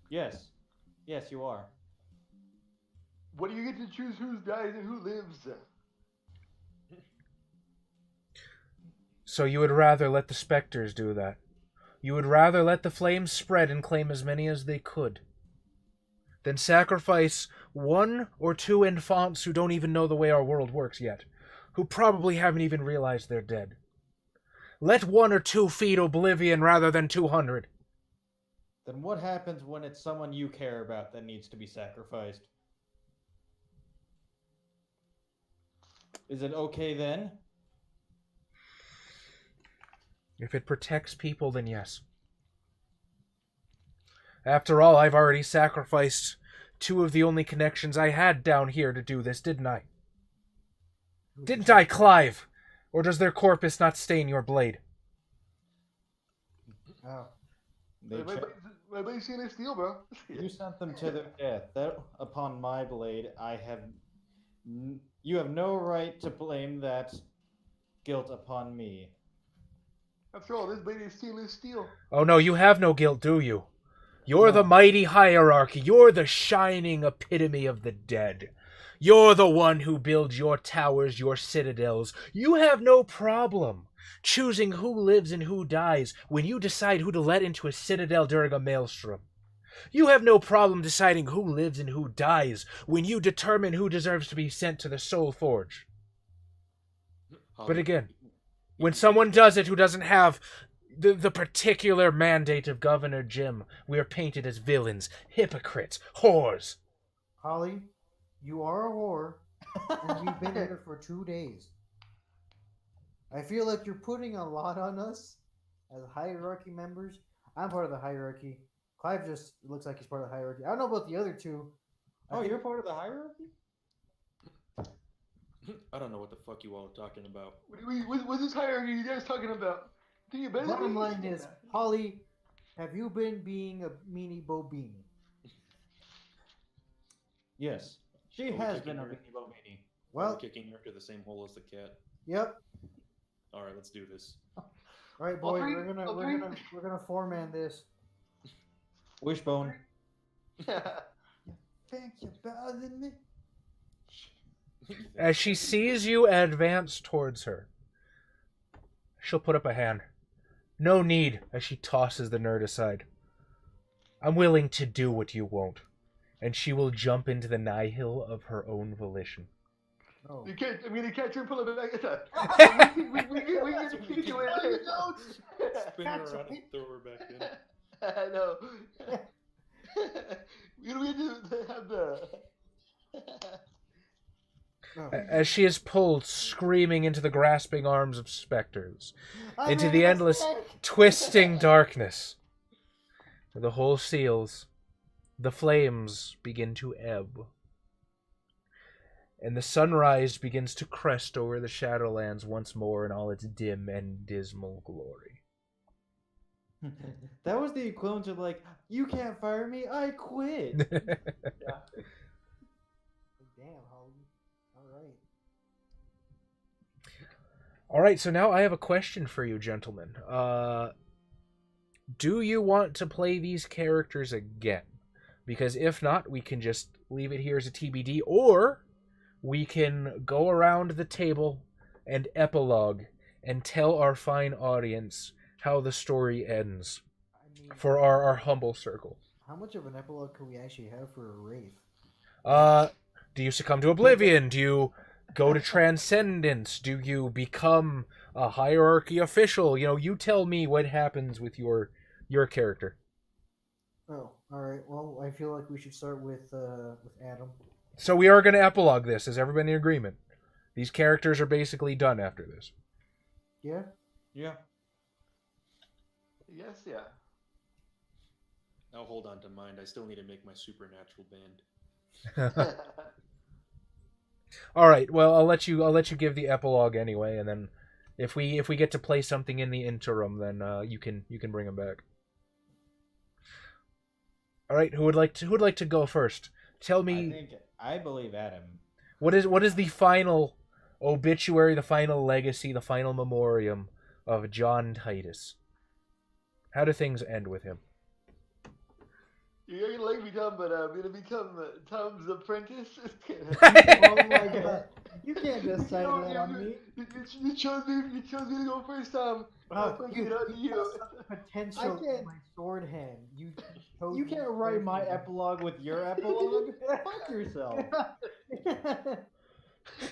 Yes. Yes, you are. What do you get to choose who dies and who lives? So you would rather let the specters do that. You would rather let the flames spread and claim as many as they could than sacrifice one or two infants who don't even know the way our world works yet, who probably haven't even realized they're dead. Let one or two feed Oblivion rather than 200. Then what happens when it's someone you care about that needs to be sacrificed? Is it okay then? If it protects people, then yes. After all, I've already sacrificed 2 of the only connections I had down here to do this, didn't I? Didn't I, Clive? Or does their corpus not stain your blade? Oh. My blade's stainless steel, bro. You sent them to their death. That upon my blade, you have no right to blame that guilt upon me. After all, this blade is stainless steel. Oh no, you have no guilt, do you? You're the mighty hierarchy. You're the shining epitome of the dead. You're the one who builds your towers, your citadels. You have no problem choosing who lives and who dies when you decide who to let into a citadel during a maelstrom. You have no problem deciding who lives and who dies when you determine who deserves to be sent to the Soul Forge. But again, when someone does it who doesn't have the particular mandate of Governor Jim, we are painted as villains, hypocrites, whores. Holly, you are a whore, and you've been here for 2 days. I feel like you're putting a lot on us as hierarchy members. I'm part of the hierarchy. Clive just looks like he's part of the hierarchy. I don't know about the other 2. You're part of the hierarchy? I don't know what the fuck you all are talking about. What's this hierarchy you guys talking about? Think you better Bottom line is, Holly, have you been being a meanie bo beanie? Yes. She has been a Beanie Bo Beanie. Well, kicking her to the same hole as the cat. Yep. All right, let's do this. All right, boys, we're gonna foreman this. Wishbone. Thank you better than me. As she sees you advance towards her, she'll put up a hand. No need, as she tosses the nerd aside. I'm willing to do what you won't. And she will jump into the nihil of her own volition. Oh. You can't. I'm gonna catch her and pull her back. We can keep you in there. Spin her around and throw her back in. I know. We need to have the. As she is pulled screaming into the grasping arms of specters, into the endless, twisting darkness, the hole seals, the flames begin to ebb, and the sunrise begins to crest over the Shadowlands once more in all its dim and dismal glory. That was the equivalent of like, you can't fire me, I quit. Yeah. Damn, Holly. Alright. Alright, so now I have a question for you, gentlemen. Do you want to play these characters again? Because if not, we can just leave it here as a TBD, or we can go around the table and epilogue and tell our fine audience how the story ends for our humble circle. How much of an epilogue could we actually have for a Wraith? Do you succumb to Oblivion? Do you go to Transcendence? Do you become a hierarchy official? You know, you tell me what happens with your character. Oh, alright. Well, I feel like we should start with Adam. So we are going to epilogue this. Is everybody in agreement? These characters are basically done after this. Yeah? Yeah. Yes, yeah. I'll hold on to mine. I still need to make my supernatural band. All right. Well, I'll let you give the epilogue anyway, and then if we get to play something in the interim, then you can bring them back. All right. Who would like to go first? Tell me. I believe Adam. What is the final obituary, the final legacy, the final memoriam of John Titus? How do things end with him? You're gonna like me, Tom, but I'm gonna become Tom's apprentice. Oh my god. You can't decide that on me. You chose me to go first, Tom. You potential in my sword hand. You can't write my epilogue with your epilogue. Fuck yourself.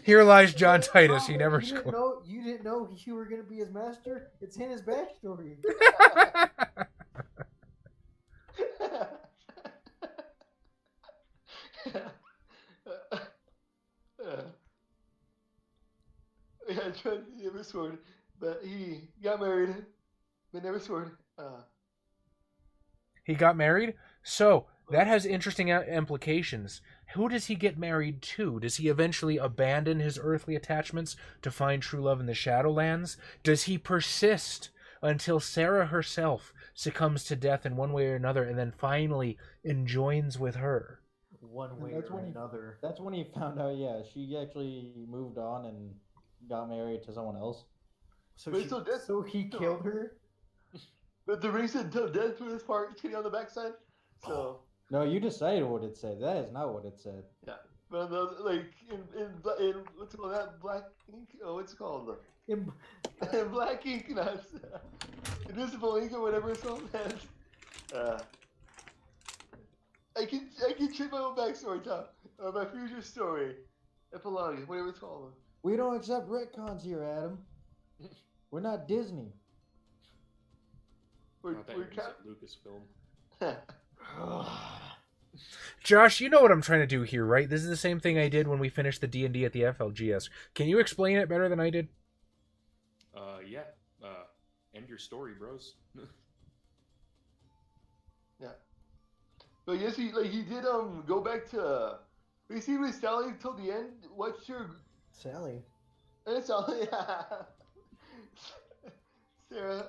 Here lies John Titus. He never scored. You didn't know you were gonna be his master. It's in his backstory. Yeah, I tried to have a sword, but he got married but never sword. He got married? So, that has interesting implications. Who does he get married to? Does he eventually abandon his earthly attachments to find true love in the Shadowlands? Does he persist until Sarah herself succumbs to death in one way or another and then finally enjoins with her? One way That's or when another. That's when he found out. Yeah, she actually moved on and got married to someone else. So, But so that's- so he killed her? But the ring said death for this part, kitty on the backside. So No, you decided what it said. That is not what it said. yeah, but like in what's it called that black ink? Oh, what's it called? In black ink, not invisible ink or whatever it's called. I can check my own backstory, Tom, or my future story, epilogue, whatever it's called. We don't accept retcons here, Adam. We're not Disney. We're Not that you said Lucasfilm. Josh, you know what I'm trying to do here, right? This is the same thing I did when we finished the D&D at the FLGS. Can you explain it better than I did? Yeah. End your story, bros. Yeah. But yes, he did go back to basically with Sally till the end. What's your Sally. Sally? Sarah.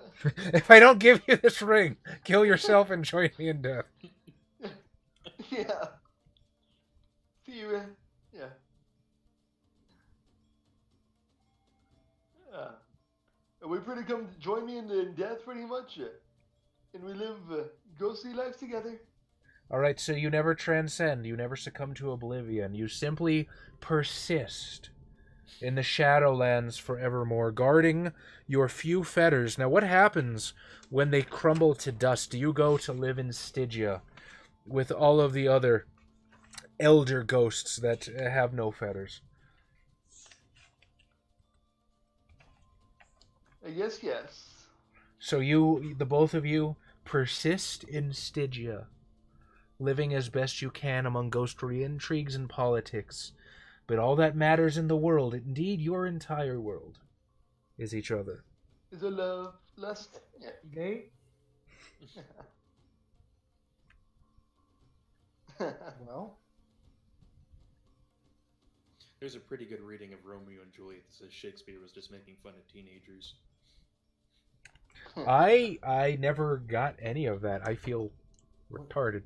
If I don't give you this ring, kill yourself and join me in death. Yeah. Sarah. Yeah. And we pretty come join me in death pretty much, and we live ghostly lives together. Alright, so you never transcend, you never succumb to oblivion, you simply persist in the Shadowlands forevermore, guarding your few fetters. Now, what happens when they crumble to dust? Do you go to live in Stygia with all of the other elder ghosts that have no fetters? I guess yes. So you, the both of you, persist in Stygia, living as best you can among ghostly intrigues and politics. But all that matters in the world, indeed your entire world, is each other. Is it love, lust? Yeah. Gay? Well, There's a pretty good reading of Romeo and Juliet that says Shakespeare was just making fun of teenagers. I never got any of that. I feel retarded.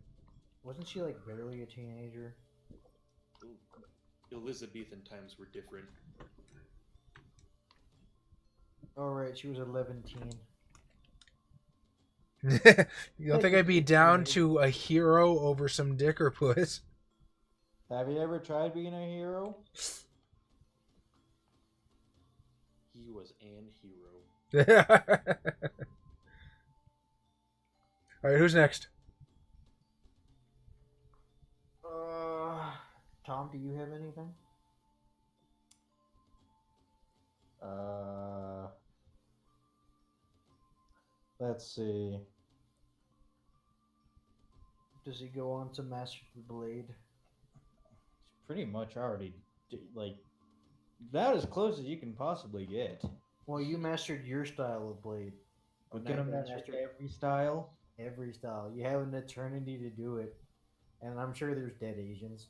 wasn't she like barely a teenager? Elizabethan times were different. Alright, she was 11. You don't think I'd be down to a hero over some dick or puss? Have you ever tried being a hero? He was an hero. Alright, who's next? Tom, do you have anything? Let's see. Does he go on to master the blade? Pretty much already, like, about as close as you can possibly get. Well, you mastered your style of blade. We're Now gonna you master every style. every style. You have an eternity to do it. And I'm sure there's dead Asians.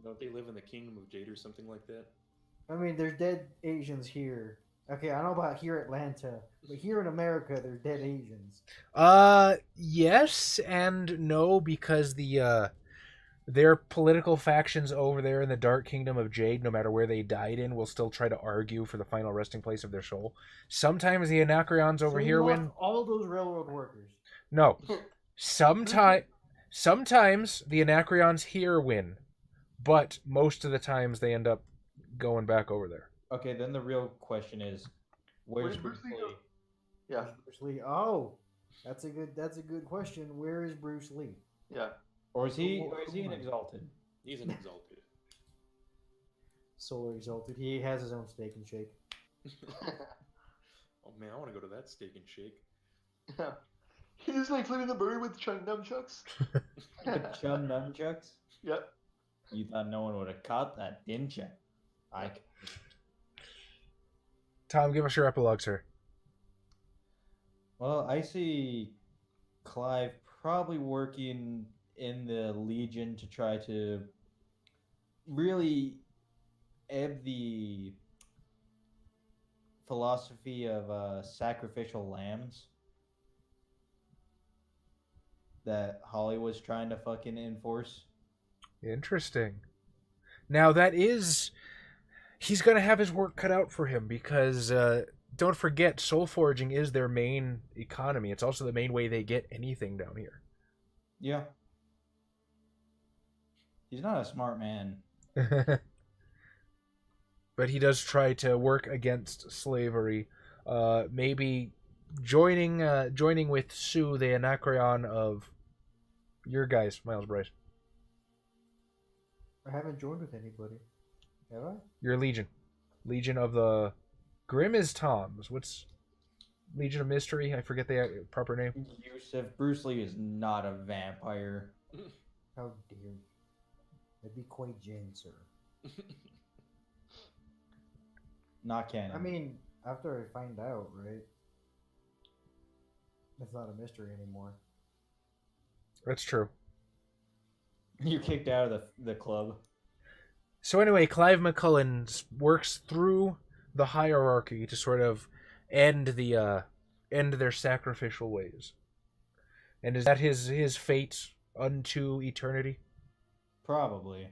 Don't they live in the Kingdom of Jade or something like that? I mean, there's dead Asians here. Okay, I don't know about here Atlanta, but here in America, there's dead Asians. Yes and no, because their political factions over there in the Dark Kingdom of Jade, no matter where they died in, will still try to argue for the final resting place of their soul. Sometimes the Anacreons over So here you lost win. all those railroad workers. No. Sometimes the Anacreons here win, but most of the times they end up going back over there. Okay, then the real question is, where's Bruce Bruce Lee Lee? go? Yeah, Bruce Lee. Oh, that's a good question. Where is Bruce Lee? yeah. Or is he an Exalted? He's an exalted. Solar Exalted. He has his own steak and shake. Oh man, I want to go to that steak and shake. Yeah. He's like flipping the bird with nunchucks. Chum nunchucks? Yep. You thought no one would have caught that, didn't you? I Tom, give us your epilogue, sir. Well, I see Clive probably working in the Legion to try to really ebb the philosophy of sacrificial lambs that Holly was trying to fucking enforce. Interesting. Now that is, he's gonna have his work cut out for him because don't forget, soul forging is their main economy. It's also the main way they get anything down here. Yeah. He's not a smart man. But he does try to work against slavery. Maybe joining with Sue, the Anacreon of your guys, Miles Bryce. I haven't joined with anybody. Have I? Your Legion. Legion of the... Grim is Tom's. What's... Legion of Mystery? I forget the proper name. Yusuf, Bruce Lee is not a vampire. How dare you? That'd be quite Jane, sir. Not canon. I mean, after I find out, right? It's not a mystery anymore. That's true. You're kicked out of the club. So anyway, Clive McCullen works through the hierarchy to sort of end their sacrificial ways. And is that his fate unto eternity? Probably.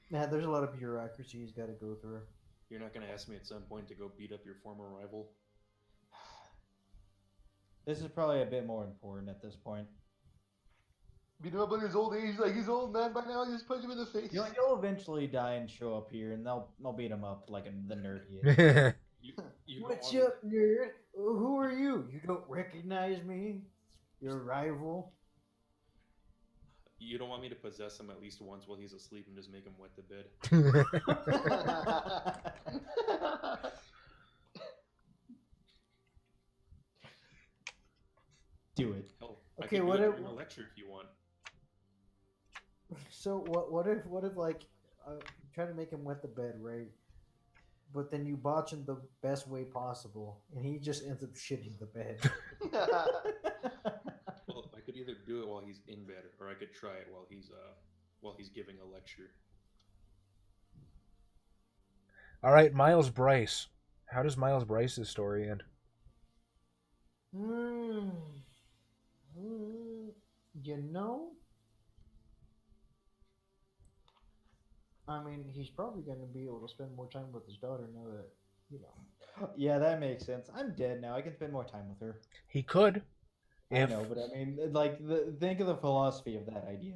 Man, there's a lot of bureaucracy he's got to go through. You're not going to ask me at some point to go beat up your former rival? This is probably a bit more important at this point. Beat him up in his old age, like he's old man by now. Just punch him in the face. You'll eventually die and show up here, and they'll beat him up like the nerd he is. You What's up, nerd? Who are you? You don't recognize me? Your rival? You don't want me to possess him at least once while he's asleep and just make him wet the bed? Do it. Hell, Okay, I can what do it if- during a lecture if you want. So what if like try to make him wet the bed, right? But then you botch him the best way possible, and he just ends up shitting the bed. Well, I could either do it while he's in bed, or I could try it while he's giving a lecture. All right, Miles Bryce. How does Miles Bryce's story end? You know, I mean, he's probably going to be able to spend more time with his daughter now that, you know. Yeah, that makes sense. I'm dead now. I can spend more time with her. He could. I know, but I mean, like, think of the philosophy of that idea.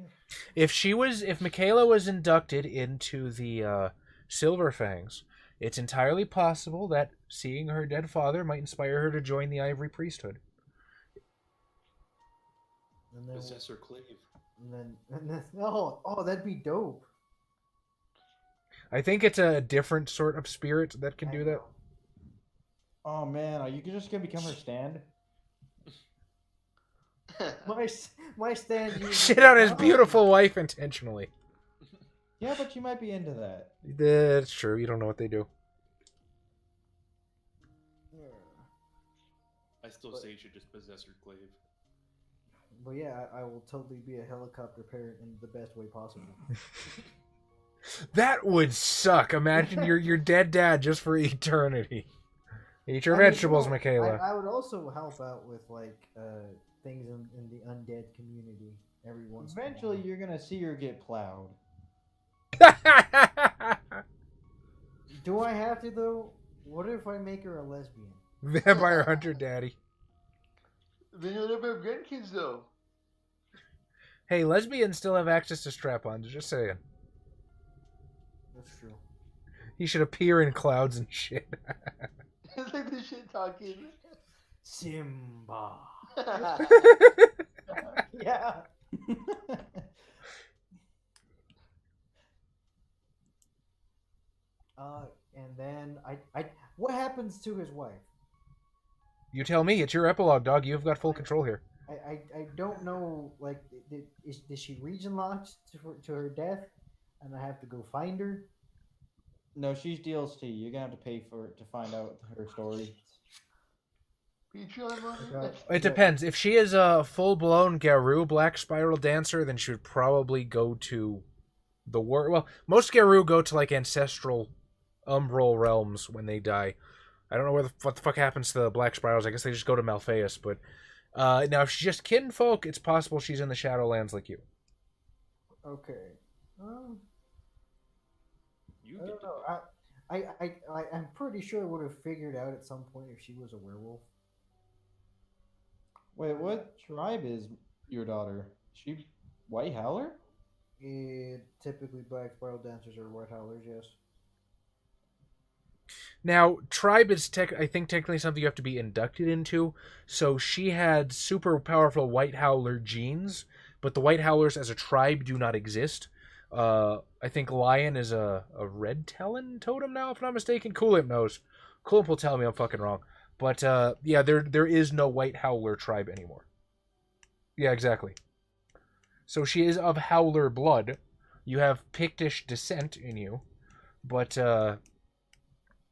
If Michaela was inducted into the Silver Fangs, it's entirely possible that seeing her dead father might inspire her to join the Ivory Priesthood. And then, Possessor Clave. and then oh, that'd be dope. I think it's a different sort of spirit that can I do that. know. Oh man, are you just gonna become her stand? My stand. uses- Shit on his beautiful wife intentionally. Yeah, but you might be into that. That's true. You don't know what they do. I still say you should just Possessor Clave. But yeah, I will totally be a helicopter parent in the best way possible. That would suck. Imagine your dead dad just for eternity. Eat your I mean, vegetables, no, Michaela. I would also help out with like things in the undead community every once. in a Eventually, while. you're gonna see her get plowed. Do I have to though? What if I make her a lesbian? Vampire Hunter Daddy. Then you'll never have grandkids, though. Hey, lesbians still have access to strap-ons. Just saying. That's true. He should appear in clouds and shit. It's like the shit talking. Simba. Yeah. And then what happens to his wife? You tell me. It's your epilogue, dog. You've got full control here. I don't know. Like, did she region locked to her death, and I have to go find her? No, she's DLC. You're gonna have to pay for it to find out her story. Patreon money? Okay. It depends. If she is a full-blown Garou Black Spiral dancer, then she would probably go to the war. Well, most Garou go to like ancestral umbral realms when they die. I don't know what the fuck happens to the Black Spirals. I guess they just go to Malphaeus. But now, if she's just kinfolk, it's possible she's in the Shadowlands like you. Okay. You I get don't to know. I'm pretty sure I would have figured out at some point if she was a werewolf. Wait, what tribe is your daughter? She White Howler? Typically, black spiral dancers are white howlers. Yes. Now, tribe is I think technically something you have to be inducted into. So she had super powerful White Howler genes, but the White Howlers as a tribe do not exist. I think Lion is a red Talon totem now, if I'm not mistaken. Coolip knows. Coolip will tell me I'm fucking wrong. But yeah, there is no White Howler tribe anymore. Yeah, exactly. So she is of Howler blood. You have Pictish descent in you, but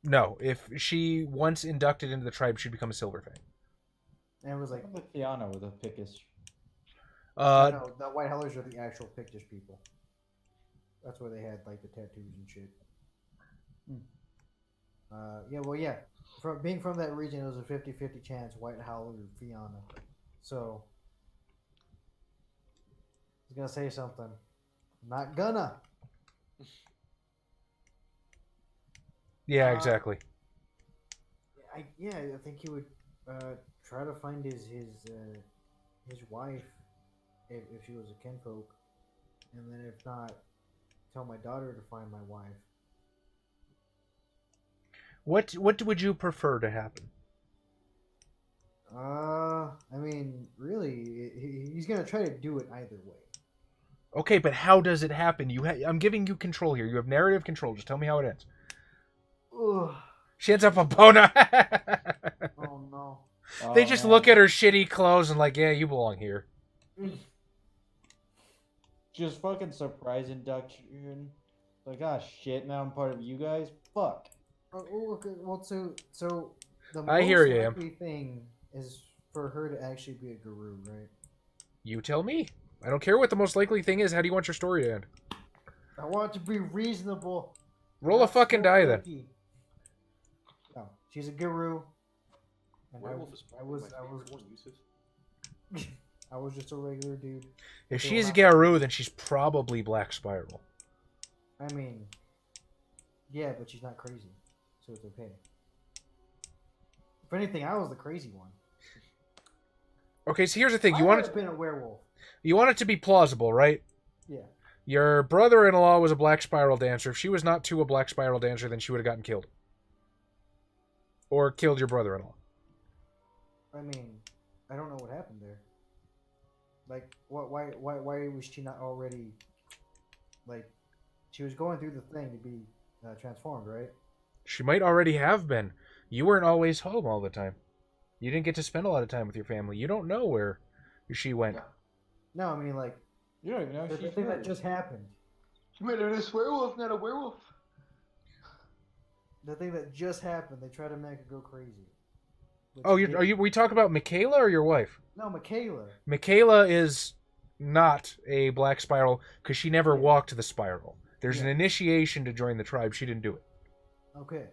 no. If she once inducted into the tribe, she'd become a Silverfang. And it was like, With Fiona with a Pickish. no, the white howlers are the actual Pictish people. That's where they had like the tattoos and shit. Yeah, well, yeah. Being from that region, it was a 50-50 chance White Howler or Fiona. So, I was gonna say something. Not gonna. Yeah, exactly. I think he would try to find his wife if she was a kinfolk, and then if not, tell my daughter to find my wife. What would you prefer to happen? I mean, really, he's gonna try to do it either way. Okay, but how does it happen? I'm giving you control here. You have narrative control. Just tell me how it ends. Ugh. She ends up a Bona. Oh no. They just look at her shitty clothes and like, yeah, you belong here. Just fucking surprise induction. Like, ah, shit, now I'm part of you guys? Fuck. Okay. Well, so the I most hear you, Imp. likely thing is for her to actually be a guru, right? You tell me. I don't care what the most likely thing is. How do you want your story to end? I want it to be reasonable. Roll a not fucking so die then. freaky. No, she's a guru. And werewolf is I was one, Yusuf. I was just a regular dude. If So she's not- Garou, then she's probably Black Spiral. I mean, yeah, but she's not crazy, so it's okay. If anything, I was the crazy one. Okay, so here's the thing. I You would want have been a werewolf. it to be plausible, right? Yeah. Your brother-in-law was a Black Spiral dancer. If she was not too a Black Spiral dancer, then she would have gotten killed. Or killed your brother-in-law. I mean, I don't know what happened there. Like, why was she not already, like, she was going through the thing to be transformed, right? She might already have been. You weren't always home all the time. You didn't get to spend a lot of time with your family. You don't know where she went. No, I mean, like, You don't even know the she's thing that hers. just happened. She made her this werewolf, not a werewolf. The thing that just happened, they try to make her go crazy. Which Oh, did- we talk about Michaela or your wife? No, Michaela. Michaela is not a Black Spiral because she never Yeah. walked the spiral. There's an Yeah. initiation to join the tribe. She didn't do it. Okay.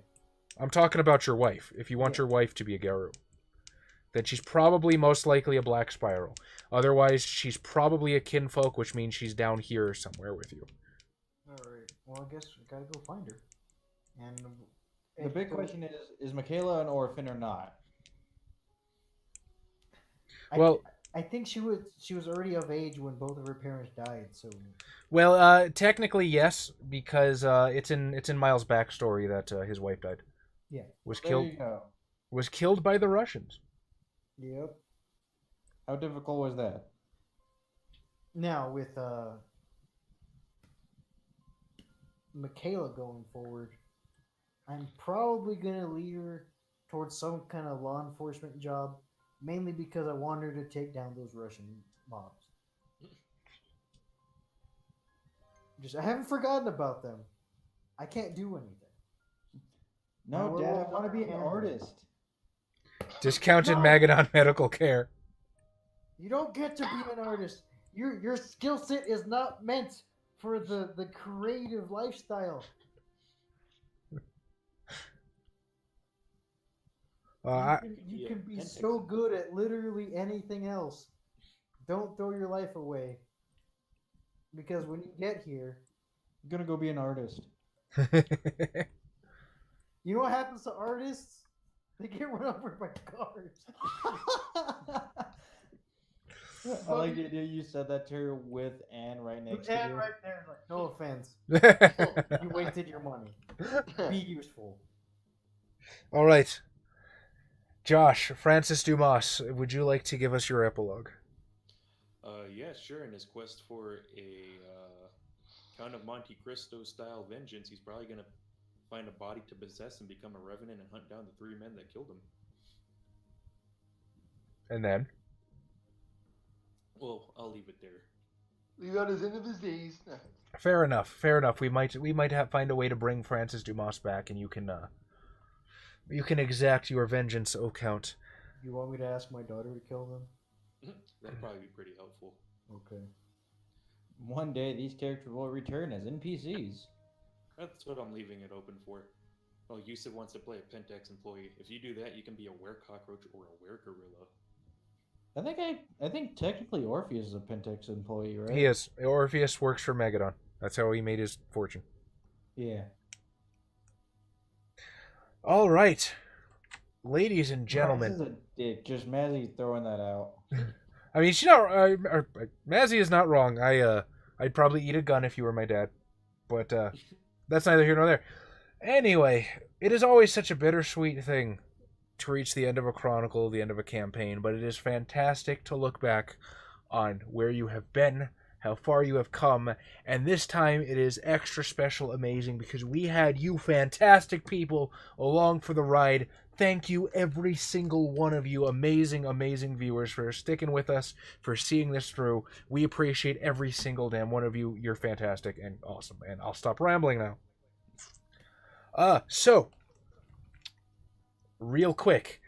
I'm talking about your wife. If you want Yeah. your wife to be a Garou, then she's probably most likely a Black Spiral. Otherwise, she's probably a kinfolk, which means she's down here somewhere with you. Alright. Well, I guess we gotta go find her. And The big question is Michaela an orphan or not? Well, I think she was already of age when both of her parents died, so well, technically yes, because it's in Miles' backstory that his wife died. yeah. Was There you go. killed by the Russians. Yep. How difficult was that? Now with Michaela going forward, I'm probably gonna lead her towards some kind of law enforcement job, mainly because I want her to take down those Russian mobs. I haven't forgotten about them. I can't do anything. No, Dad, I want to be an artist. Discounted Magadon medical care. You don't get to be an artist. Your skill set is not meant for the creative lifestyle. You can be so good at literally anything else. Don't throw your life away. Because when you get here, I'm gonna go be an artist. you know what happens to artists? They get run over by cars. I like the idea you said that to her with Anne right next to you. Right there. Like, no offense. You wasted your money. Be useful. All right. Josh, Francis Dumas, would you like to give us your epilogue? Yeah, sure. In his quest for a Count of Monte Cristo style vengeance, he's probably going to find a body to possess and become a revenant and hunt down the 3 men that killed him. And then? Well, I'll leave it there. Leave out his end of his days. Fair enough. We might find a way to bring Francis Dumas back, and you can exact your vengeance, O Count. You want me to ask my daughter to kill them? That'd probably be pretty helpful. Okay. One day these characters will return as NPCs. That's what I'm leaving it open for. Oh, Yusuf wants to play a Pentex employee. If you do that, you can be a were-cockroach or a were-gorilla. I think technically Orpheus is a Pentex employee, right? He is. Orpheus works for Megadon. That's how he made his fortune. Yeah. All right. Ladies and gentlemen. This is a dick. Just Mazzy throwing that out. I mean, she's not. Mazzy is not wrong. I'd probably eat a gun if you were my dad, but that's neither here nor there. Anyway, it is always such a bittersweet thing to reach the end of a chronicle, the end of a campaign, but it is fantastic to look back on where you have been, how far you have come, and this time it is extra special, amazing, because we had you fantastic people along for the ride. Thank you, every single one of you, amazing, amazing viewers, for sticking with us, for seeing this through. We appreciate every single damn one of you. You're fantastic and awesome, and I'll stop rambling now. So, real quick,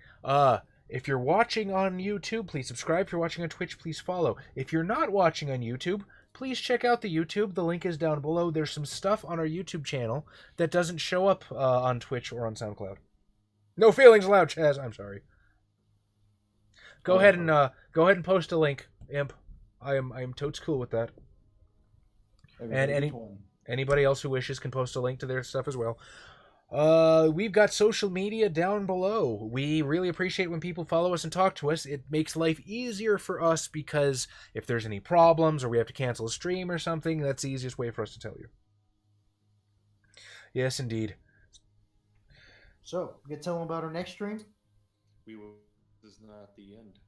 if you're watching on YouTube, please subscribe. If you're watching on Twitch, please follow. If you're not watching on YouTube, please check out the YouTube. The link is down below. There's some stuff on our YouTube channel that doesn't show up on Twitch or on SoundCloud. No feelings allowed, Chaz. I'm sorry. Go ahead and post a link, Imp. I am totes cool with that. And anybody else who wishes can post a link to their stuff as well. We've got social media down below. We really appreciate when people follow us and talk to us. It makes life easier for us because if there's any problems or we have to cancel a stream or something, that's the easiest way for us to tell you. Yes, indeed. So, you can tell them about our next stream? This is not the end.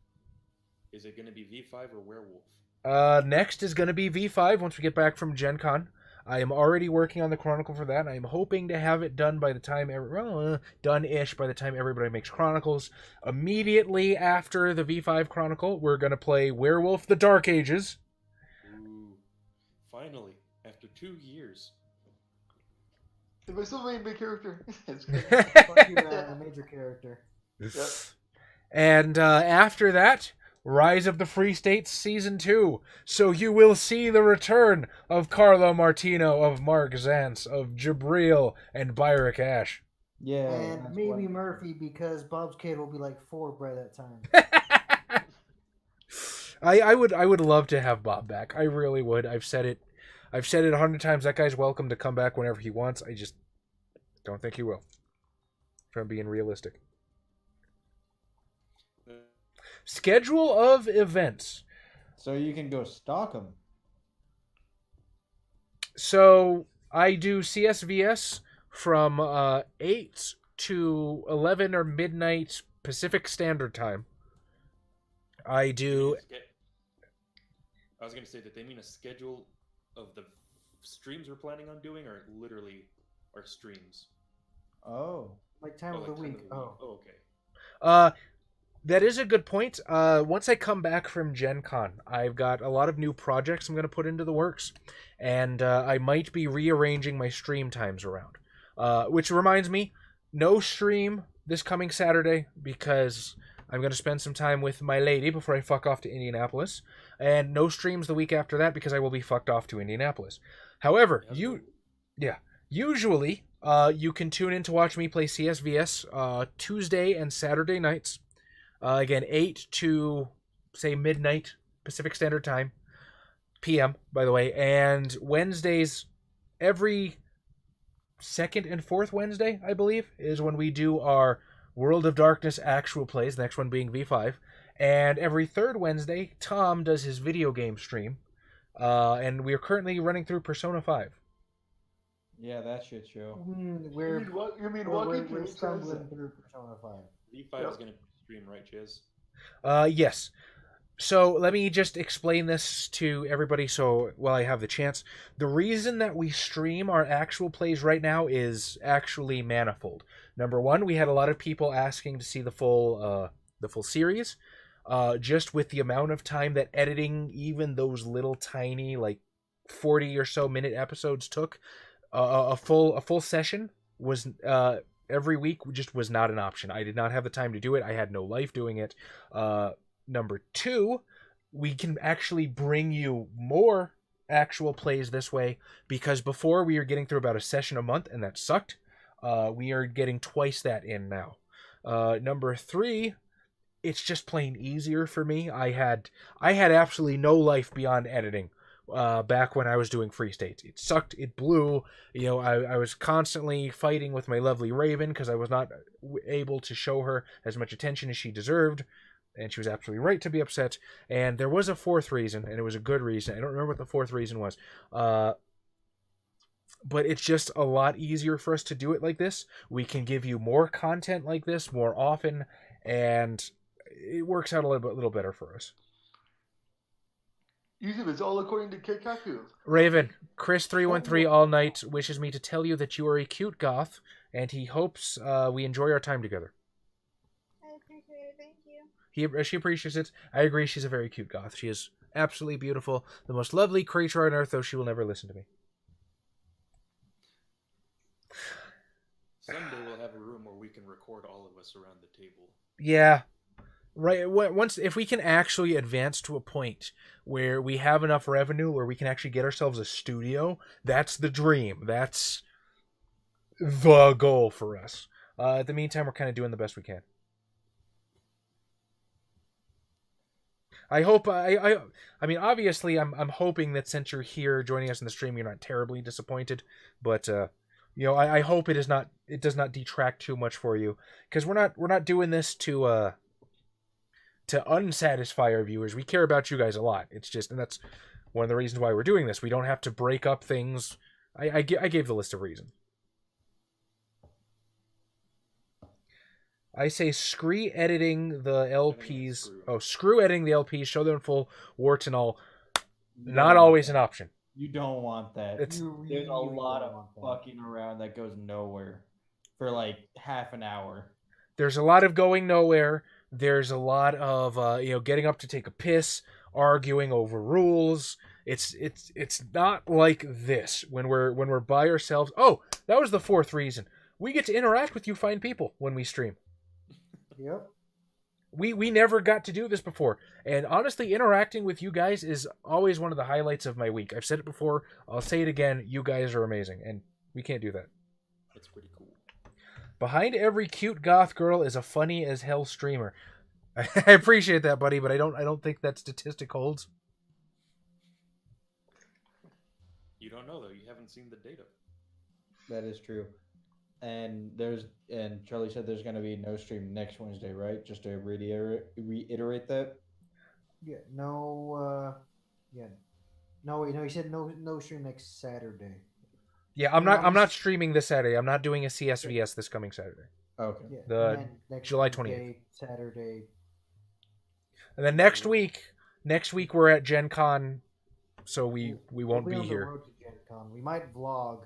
Is it going to be V5 or Werewolf? Next is going to be V5 once we get back from Gen Con. I am already working on the Chronicle for that. I am hoping to have it done by the time done-ish by the time everybody makes Chronicles. Immediately after the V5 Chronicle, we're going to play Werewolf: The Dark Ages. Ooh. Finally, after 2 years. Am I still the main character? Fuck you, a major character. Yep. And after that, Rise of the Free States Season 2. So you will see the return of Carlo Martino, of Mark Zantz, of Jabril, and Byrick Ash. Yeah. And maybe Murphy, because Bob's kid will be like 4 by that time. I would love to have Bob back. I really would. I've said it 100 times. That guy's welcome to come back whenever he wants. I just don't think he will. If I'm being realistic. Schedule of events. So you can go stalk them. So I do CSVS from 8 to 11 or midnight Pacific Standard Time. I do... I was going to say that they mean a schedule of the streams we're planning on doing, or literally our streams? Oh. Like time of the week. Oh, okay. That is a good point. Once I come back from Gen Con, I've got a lot of new projects I'm going to put into the works, and I might be rearranging my stream times around. Which reminds me, no stream this coming Saturday because I'm going to spend some time with my lady before I fuck off to Indianapolis. And no streams the week after that because I will be fucked off to Indianapolis. However, usually you can tune in to watch me play CSVS Tuesday and Saturday nights. Again, 8 to, say, midnight Pacific Standard Time. PM, by the way. And Wednesdays, every second and fourth Wednesday, I believe, is when we do our World of Darkness actual plays, the next one being V5. And every third Wednesday, Tom does his video game stream. And we are currently running through Persona 5. Yeah, that shit show. We're stumbling through Persona 5. V5 is going to stream, right, Chiz? Yes. So let me just explain this to everybody so while I have the chance. The reason that we stream our actual plays right now is actually manifold. Number one, we had a lot of people asking to see the full series. Just with the amount of time that editing even those little tiny 40 or so minute episodes took, a full session was every week just was not an option. I did not have the time to do it. I had no life doing it. Number two, we can actually bring you more actual plays this way because before we were getting through about a session a month and that sucked. We are getting twice that in now. Number three, it's just plain easier for me. I had absolutely no life beyond editing back when I was doing Free States. It sucked. It blew. I was constantly fighting with my lovely Raven because I was not able to show her as much attention as she deserved. And she was absolutely right to be upset. And there was a fourth reason, and it was a good reason. I don't remember what the fourth reason was. But it's just a lot easier for us to do it like this. We can give you more content like this more often, and it works out a little better for us. Yusuf, it's all according to Kikaku. Raven, Chris313 all night wishes me to tell you that you are a cute goth, and he hopes we enjoy our time together. I appreciate it. Thank you. She appreciates it. I agree, she's a very cute goth. She is absolutely beautiful. The most lovely creature on earth, though she will never listen to me. Someday we'll have a room where we can record all of us around the table. Yeah. Right. If we can actually advance to a point where we have enough revenue where we can actually get ourselves a studio, that's the dream. That's the goal for us. At the meantime, we're kind of doing the best we can. I hope. I mean, obviously, I'm hoping that since you're here joining us in the stream, you're not terribly disappointed. But I hope it does not detract too much for you, because we're not doing this to unsatisfy our viewers. We care about you guys a lot. It's just, and that's one of the reasons why we're doing this. We don't have to break up things. I gave the list of reasons. I say screw editing the LPs. Screw editing the LPs. Show them full warts and all. Not always an option. You don't want that. There's a lot of fucking around that goes nowhere for like half an hour. There's a lot of going nowhere. There's a lot of getting up to take a piss, arguing over rules. It's not like this when we're by ourselves. Oh, that was the fourth reason. We get to interact with you fine people when we stream. Yep. We never got to do this before. And honestly, interacting with you guys is always one of the highlights of my week. I've said it before. I'll say it again. You guys are amazing. And we can't do that. That's pretty cool. Behind every cute goth girl is a funny as hell streamer. I appreciate that, buddy, but I don't think that statistic holds. You don't know, though. You haven't seen the data. That is true. And Charlie said there's going to be no stream next Wednesday, right? Just to reiterate that. Yeah. No. No. Wait. No. He said no stream next Saturday. Yeah, I'm not streaming this Saturday. I'm not doing a CSVS this coming Saturday. Okay. Yeah, the next July Wednesday, 28th. Saturday. And then next week we're at Gen Con, so we won't be on the here. road to Gen Con. We might vlog.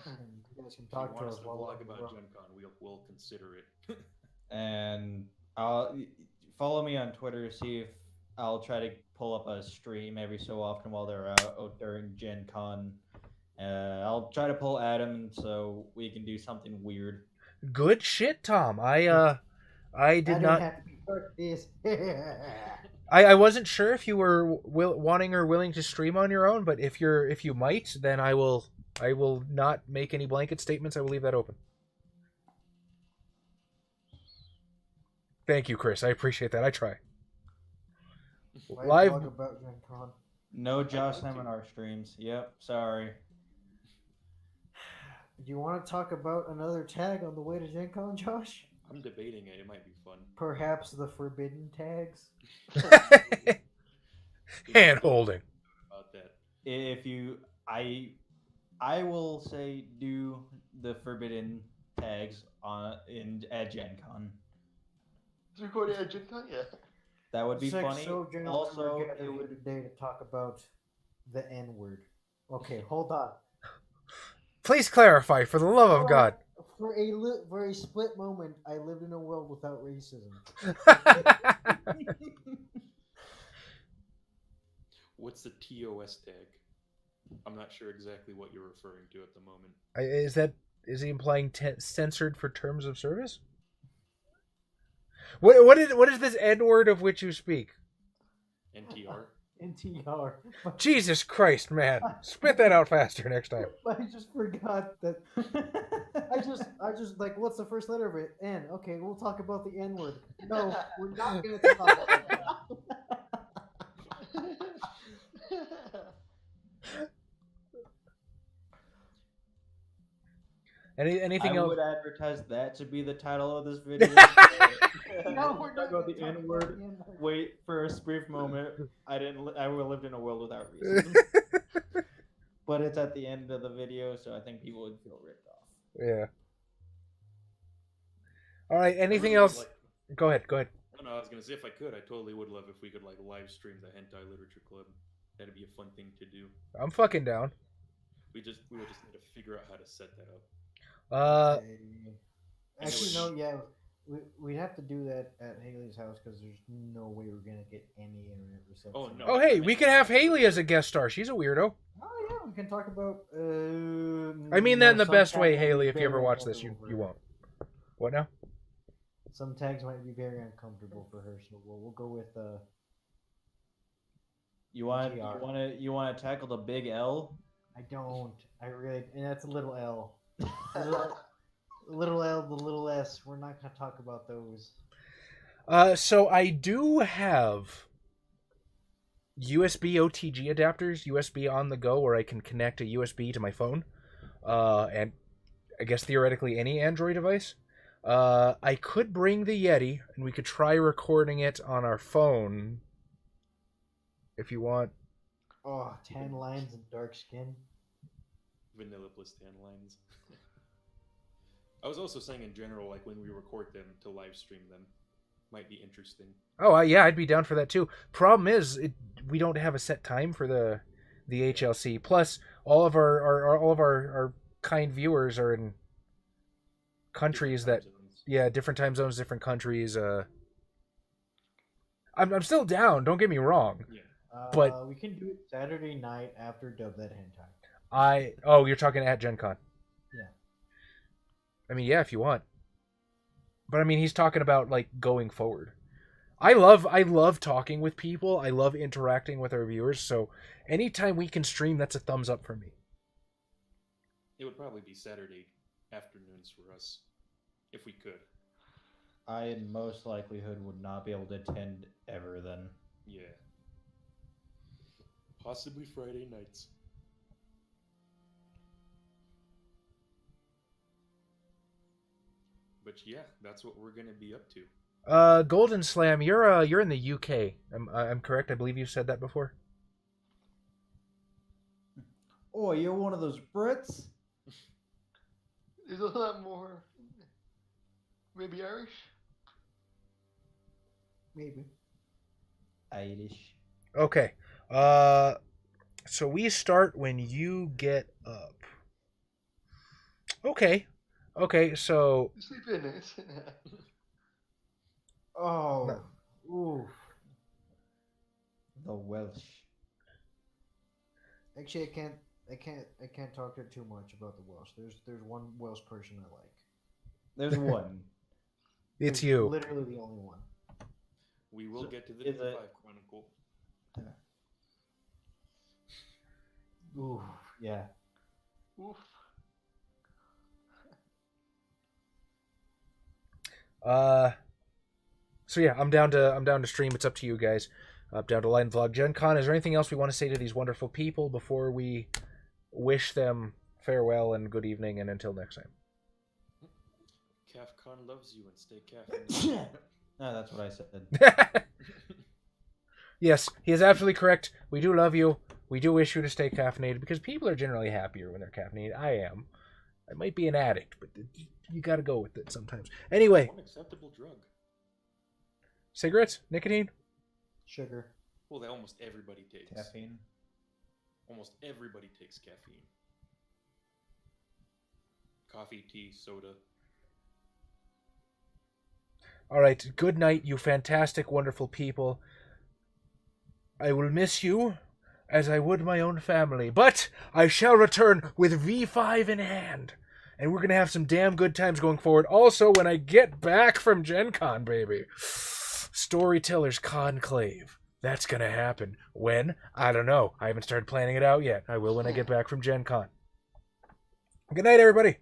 You guys can talk if to you us want us to while vlog we're about on Gen Con, we'll consider it. And I'll follow me on Twitter, see if I'll try to pull up a stream every so often while they're out during Gen Con. I'll try to pull Adam so we can do something weird. Good shit, Tom. I did I didn't not. have to be part of this. I wasn't sure if you were wanting or willing to stream on your own, but if you might, then I will not make any blanket statements. I will leave that open. Thank you, Chris. I appreciate that. I try. Why Live- blog about Gen Con? No Josh Seminar streams. Yep, sorry. Do you want to talk about another tag on the way to Gen Con, Josh? I'm debating it. It might be fun. Perhaps the forbidden tags? Hand holding. About that. If you, I will say do the forbidden tags at Gen Con. It's recorded at Gen Con? Yeah. That would be Six funny. So gentlemen, Also, we're it gathered here would. today to talk about the N word. Okay, hold on. Please clarify, for the love of God. For a split moment, I lived in a world without racism. What's the TOS tag? I'm not sure exactly what you're referring to at the moment. Is he implying censored for terms of service? What is this N word of which you speak? NTR? NTR. Jesus Christ, man! Spit that out faster next time. I just forgot that. I just like, what's the first letter of it? N. Okay, we'll talk about the N word. No, we're not going to talk about that. Anything I else? would advertise that to be the title of this video. No, we're not Talk about gonna the talk N about word. the N-word. Wait for a brief moment. I lived in a world without reason. But it's at the end of the video, so I think people would feel ripped off. Yeah. All right. Anything I really else? would Go ahead. No, I was gonna say if I could, I totally would love if we could like live stream the Hentai Literature Club. That'd be a fun thing to do. I'm fucking down. We would just need to figure out how to set that up. Actually, no, yeah. We'd have to do that at Haley's house because there's no way we're going to get any internet reception. Oh, no. Oh, hey, we can have Haley as a guest star. She's a weirdo. Oh, yeah, we can talk about... I mean that in the some best tags way, might be Haley. If you very ever watch this, you uncomfortable for her. won't. What now? Some tags might be very uncomfortable for her, so we'll go with... You want TR. to tackle the big L? I don't. I really... And that's a little L. Little L, the little S. We're not going to talk about those. So I do have USB OTG adapters, USB on the go, where I can connect a USB to my phone, and I guess theoretically any Android device. I could bring the Yeti, and we could try recording it on our phone, if you want. Oh, tan lines and dark skin. Vanilla plus tan lines. I was also saying in general, like when we record them to live stream them, might be interesting. Oh, yeah, I'd be down for that too. Problem is, we don't have a set time for the HLC. Plus, all of our kind viewers are in countries that, yeah, different time zones, different countries. I'm still down. Don't get me wrong. Yeah. But we can do it Saturday night after Dub That Hentai. You're talking at Gen Con. Yeah. I mean, yeah, if you want. But I mean, he's talking about like going forward. I love talking with people. I love interacting with our viewers. So anytime we can stream, that's a thumbs up for me. It would probably be Saturday afternoons for us, if we could. I, in most likelihood, would not be able to attend ever then. Yeah. Possibly Friday nights. But yeah, that's what we're gonna be up to. Golden Slam, you're in the UK. I'm correct. I believe you said that before. Oh, you're one of those Brits? There's a lot more. Maybe Irish? Maybe. Irish. Okay. So we start when you get up. Okay, so... Sleep in it. Oh. No. Ooh. The Welsh. Actually, I can't talk too much about the Welsh. There's one Welsh person I like. There's one. It's There's you. Literally the only one. We will get to the is it- 5 Chronicle. Ooh, yeah. Oof. So yeah, I'm down to stream. It's up to you guys. Down to line vlog. Gen Con, is there anything else we want to say to these wonderful people before we wish them farewell and good evening and until next time? CAFCON loves you and stay caffeinated. No, that's what I said. Yes, he is absolutely correct. We do love you. We do wish you to stay caffeinated because people are generally happier when they're caffeinated. I am. I might be an addict, but you got to go with it sometimes. Anyway, Unacceptable drug. cigarettes, nicotine. Sugar. Well, that almost everybody takes. Caffeine. Almost everybody takes caffeine. Coffee, tea, soda. All right. Good night, you fantastic, wonderful people. I will miss you as I would my own family, but I shall return with V5 in hand. And we're going to have some damn good times going forward. Also, when I get back from Gen Con, baby, Storytellers Conclave. That's going to happen. When? I don't know. I haven't started planning it out yet. I will when I get back from Gen Con. Good night, everybody.